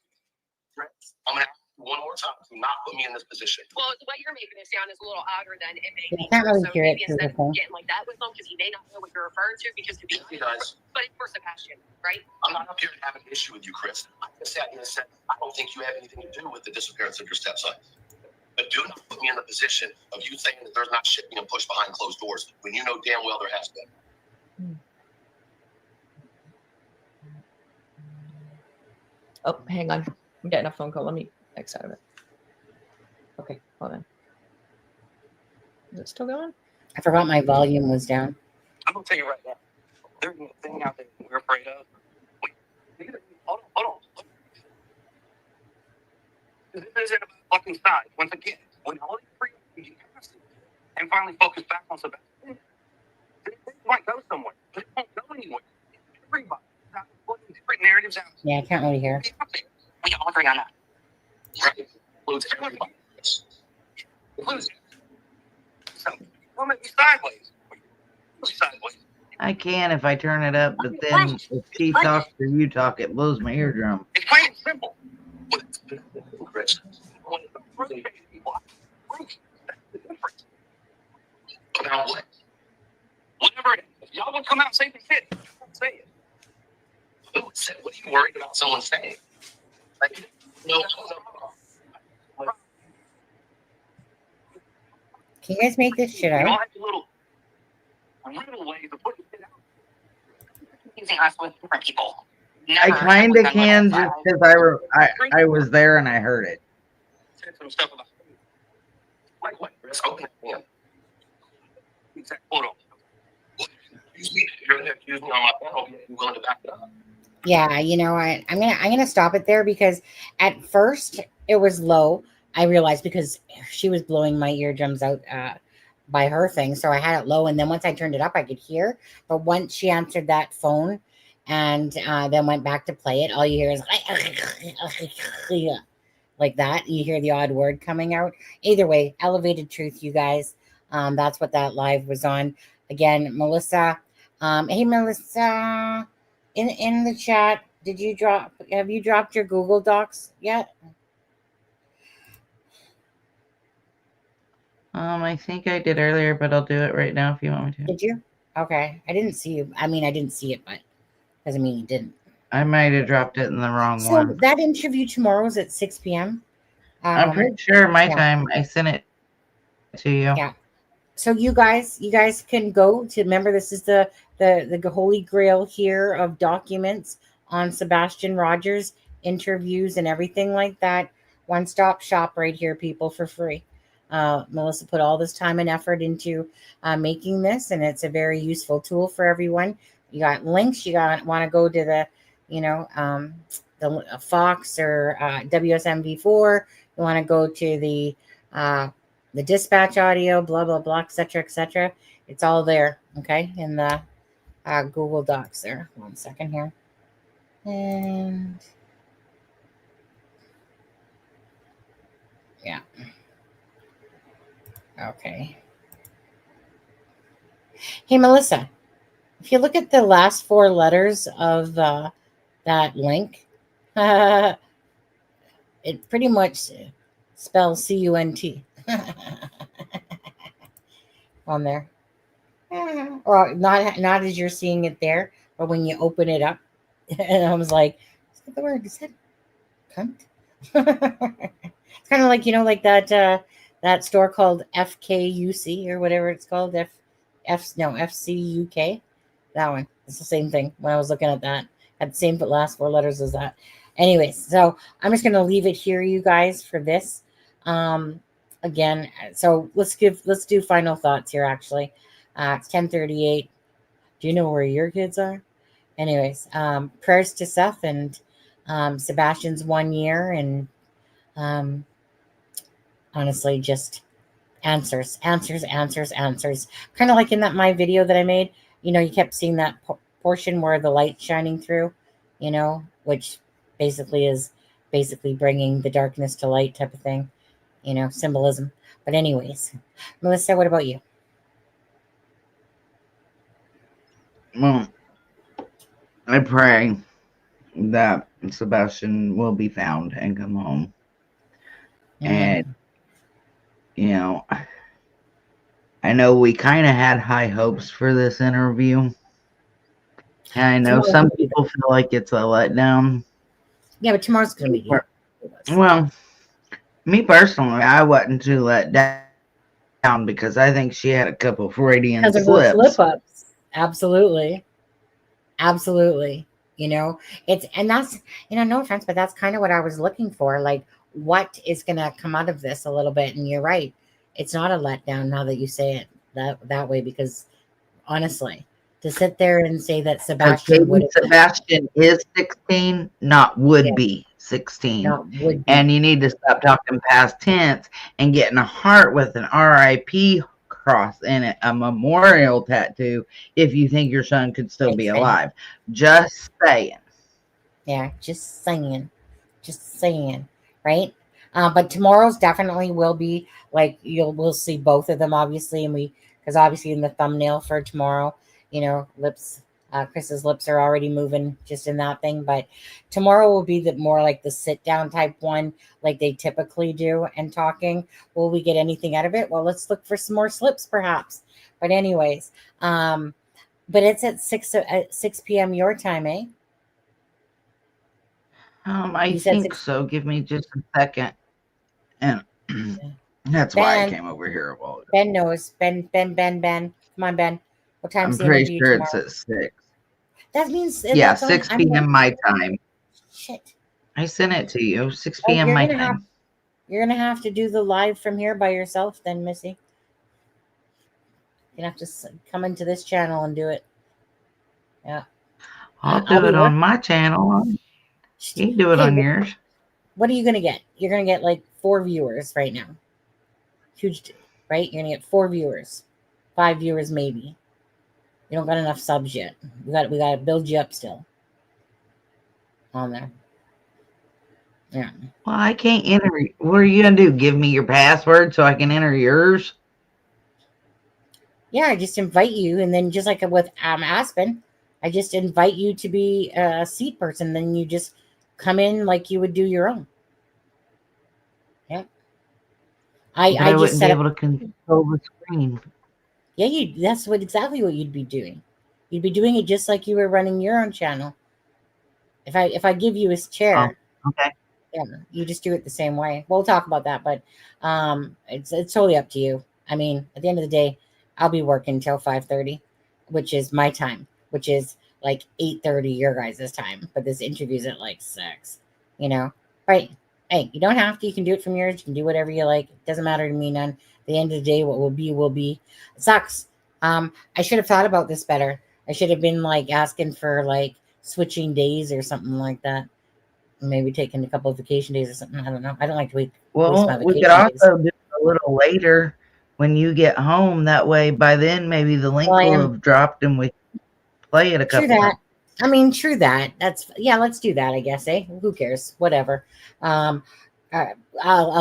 Chris, I'm gonna ask you one more time. Do not put me in this position. Well, the way you're making it sound is a little odder than it may You be. can't really So hear it maybe through instead the of phone. getting like that with him, because he may not know what you're referring to, because to be He does. but it's for Sebastian, right? I'm not up here to have an issue with you, Chris. I just sat here and said, I don't think you have anything to do with the disappearance of your stepson. But do not put me in the position of you saying that there's not shit being pushed behind closed doors when you know damn well there has been. Oh, hang on. I'm getting a phone call. Let me X out of it. Okay, hold on. Is it still going? I forgot my volume was down. I'm gonna tell you right now, there's a thing out there we're afraid of. Hold on. This isn't about fucking size. Once again, when all these freaks get past it and finally focus back on Sebastian, this might go somewhere, but it won't go anywhere. Everybody got different narratives out. Yeah, I can't really hear. We all agree on that. Right? Includes everybody. Includes it. So, we'll make you sideways. Sideways. I can if I turn it up, but then if she talks or you talk, it blows my eardrum. It's plain and simple. Chris. About what? Whatever it is. If y'all will come out and say the shit, say it. Who said, what are you worried about someone saying? Like, no. Can you guys make this shit You all out? have little ways of putting it out. Using us with different people. I kind of can just because I was there and I heard it. Said some stuff about Like what, Chris? Open it in. exact photo. You're going to accuse me on my panel. You're willing to back it up. Yeah, you know what? I'm gonna stop it there because at first it was low. I realized because she was blowing my eardrums out by her thing, so I had it low. And then once I turned it up, I could hear. But once she answered that phone and then went back to play it, all you hear is like that. You hear the odd word coming out. Either way, Elevated Truth, you guys. That's what that live was on. Again, Melissa. Hey, Melissa. In the chat, have you dropped your Google Docs yet? I think I did earlier, but I'll do it right now if you want me to. Did you? Okay. I didn't see you. I mean, I didn't see it, but doesn't mean you didn't. I might have dropped it in the wrong So one. that interview tomorrow is at 6 p.m. I'm pretty sure my yeah. time. I sent it to you. Yeah. So you guys can go to, remember, this is the holy grail here of documents on Sebastian Rogers, interviews and everything like that. One-stop shop right here, people, for free. Melissa put all this time and effort into making this, and it's a very useful tool for everyone. You got links. You want to go to the, the Fox or WSMV4. You want to go to the dispatch audio, blah, blah, blah, etc., etc. It's all there, okay, in the Google Docs there. 1 second here. And yeah. Okay. Hey, Melissa, if you look at the last 4 letters of that link, it pretty much spells CUNT on there. Or not as you're seeing it there, but when you open it up, and I was like, is that the word? Is that cunt? It's kind of like, like that store called FKUC or whatever it's called. FCUK. That one. It's the same thing. When I was looking at that, had the same last 4 letters as that. Anyways, so I'm just gonna leave it here, you guys, for this. Again, so let's do final thoughts here. Actually, it's 10:38. Do you know where your kids are? Anyways, prayers to Seth and Sebastian's 1 year, and honestly, just answers. Kind of like in that my video that I made. You kept seeing that portion where the light's shining through, which basically is bringing the darkness to light type of thing, symbolism. But anyways, Melissa, what about you? Well, I pray that Sebastian will be found and come home. And, I know we kind of had high hopes for this interview. And I know some people feel like it's a letdown. Yeah, but tomorrow's going to be good. Well, me personally, I wasn't too let down because I think she had a couple Freudian Because of slips. her slip-ups. Absolutely. That's, no offense, but that's kind of what I was looking for. Like, what is going to come out of this a little bit? And you're right. It's not a letdown now that you say it that way, because honestly, to sit there and say that Sebastian is 16, not would be 16. Not would be. And you need to stop talking past tense and getting a heart with an RIP cross in it, a memorial tattoo, if you think your son could still be alive. Just saying. Yeah, just saying, right? But tomorrow's definitely will be like we'll see both of them, obviously, and because obviously in the thumbnail for tomorrow, lips. Chris's lips are already moving just in that thing, but tomorrow will be more like the sit down type one, like they typically do, and talking. Will we get anything out of it? Well, let's look for some more slips, perhaps. But anyways, but it's at 6 p.m. your time, eh? I think so. Give me just a second, and that's why I came over here a while ago. Ben knows. Ben. Come on, Ben. What time's the pretty interview sure tomorrow? it's at 6. That means 6 p.m. my time. Shit. I sent it to you. 6 p.m. my time. You're gonna have to do the live from here by yourself, then, Missy. You're gonna have to come into this channel and do it. Yeah. I'll do it on my channel. You can do it on yours. What are you gonna get? You're gonna get like 4 viewers right now. Huge, right? You're gonna get 4 viewers, 5 viewers maybe. You don't got enough subs yet. We got to build you up still. On there. Yeah. Well, I can't enter. What are you gonna do? Give me your password so I can enter yours? Yeah, I just invite you, and then just like with Aspen, I just invite you to be a seat person. Then you just come in like you would do your own. Yeah. I wouldn't be able to control the screen. Yeah, that's exactly what you'd be doing. You'd be doing it just like you were running your own channel. If I give you his chair, okay. Yeah, you just do it the same way. We'll talk about that, but it's totally up to you. I mean, at the end of the day, I'll be working till 5:30, which is my time, which is like 8:30 your guys' time. But this interview's at like 6, Right? Hey, you don't have to. You can do it from yours. You can do whatever you like. It doesn't matter to me none. At the end of the day, what will be will be. It sucks. I should have thought about this better. I should have been like asking for like switching days or something like that. Maybe taking a couple of vacation days or something. I don't know. I don't like to waste my vacation we could also do it a little later when you get home. That way, by then, maybe the link will have dropped and we can play it a couple times. I mean, true that. Let's do that, I guess, eh? Who cares? Whatever. I'll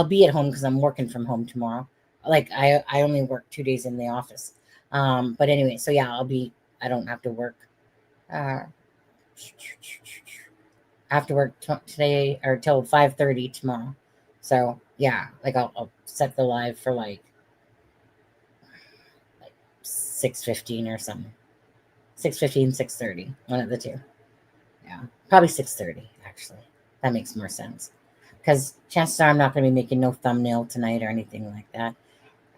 be at home because I'm working from home tomorrow. Like, I only work 2 days in the office. But anyway, so yeah, I don't have to work. I have to work today or till 5:30 tomorrow. So yeah, like I'll set the live for like 6:15 or something. 6:15, 6:30, one of the two. Yeah, probably 6:30 actually. That makes more sense. because chances are I'm not going to be making no thumbnail tonight or anything like that.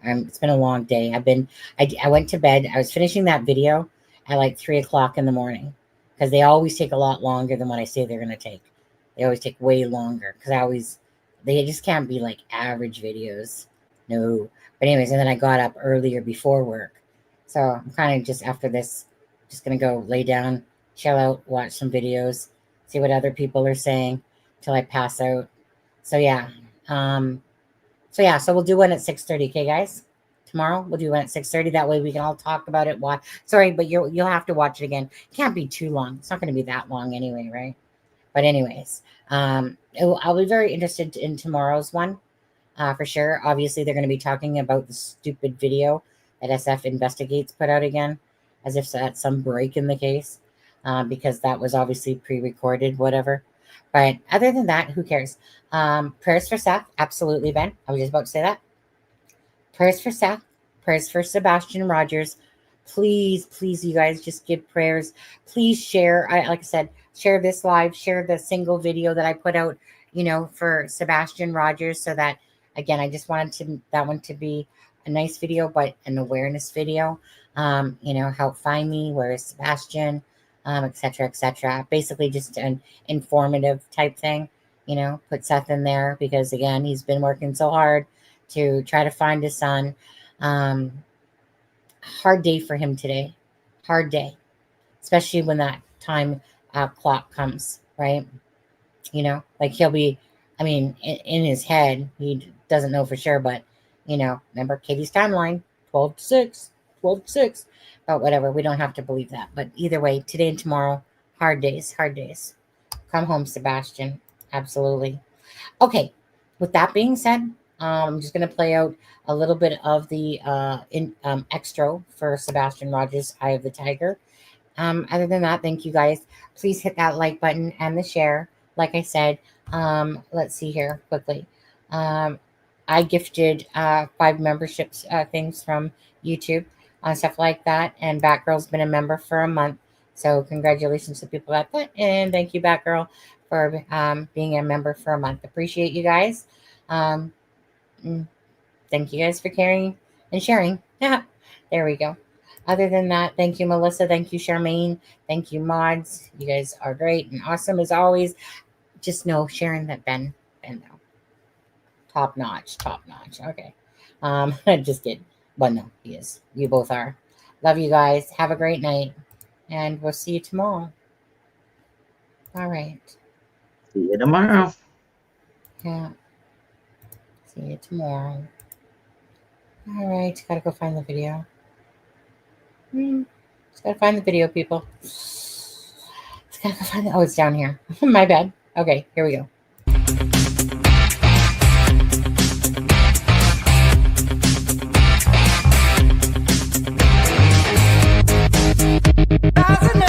It's been a long day. I went to bed. I was finishing that video at like 3 o'clock in the morning, because they always take a lot longer than what I say they're going to take. They always take way longer, because they just can't be like average videos. No. But anyways, and then I got up earlier before work. So I'm kind of just after this, just going to go lay down, chill out, watch some videos, see what other people are saying till I pass out. So yeah. So we'll do one at 6:30, okay, guys? Tomorrow we'll do one at 6:30. That way we can all talk about it. Why? Sorry, but you'll have to watch it again. It can't be too long. It's not going to be that long anyway, right? But anyways, I'll be very interested in tomorrow's one, for sure. Obviously, they're going to be talking about the stupid video that SF Investigates put out again, as if that's some break in the case, because that was obviously pre-recorded, whatever. But other than that, who cares? Prayers for Seth. Absolutely, Ben. I was just about to say that. Prayers for Seth. Prayers for Sebastian Rogers. Please, you guys, just give prayers. Please share. Like I said, share this live. Share the single video that I put out, for Sebastian Rogers, so that, again, I just wanted that one to be a nice video, but an awareness video. Help find me. Where is Sebastian? Etc., etc. Basically, just an informative type thing. Put Seth in there because, again, he's been working so hard to try to find his son. Hard day for him today. Hard day, especially when that time clock comes, right? Like he'll be, in his head, he doesn't know for sure, but, remember Katie's timeline, 12 to 6, 12 to 6. But whatever, we don't have to believe that. But either way, today and tomorrow, hard days. Come home, Sebastian. Absolutely. Okay, with that being said, I'm just going to play out a little bit of the extra for Sebastian Rogers' Eye of the Tiger. Other than that, thank you guys. Please hit that like button and the share. Like I said, let's see here quickly. I gifted 5 memberships things from YouTube. Stuff like that, and Batgirl's been a member for a month, so congratulations to people like that, and thank you, Batgirl, for being a member for a month. Appreciate you guys. Thank you guys for caring and sharing. There we go. Other than that, thank you, Melissa. Thank you, Charmaine. Thank you, mods. You guys are great and awesome as always. Just know, Sharon, that Ben though, top notch. Okay, just kidding. But no, he is. You both are. Love you guys. Have a great night. And we'll see you tomorrow. All right. See you tomorrow. Yeah. See you tomorrow. All right. Gotta go find the video. Just gotta find the video, people. Just gotta go find it. Oh, it's down here. My bad. Okay, here we go. Rising up.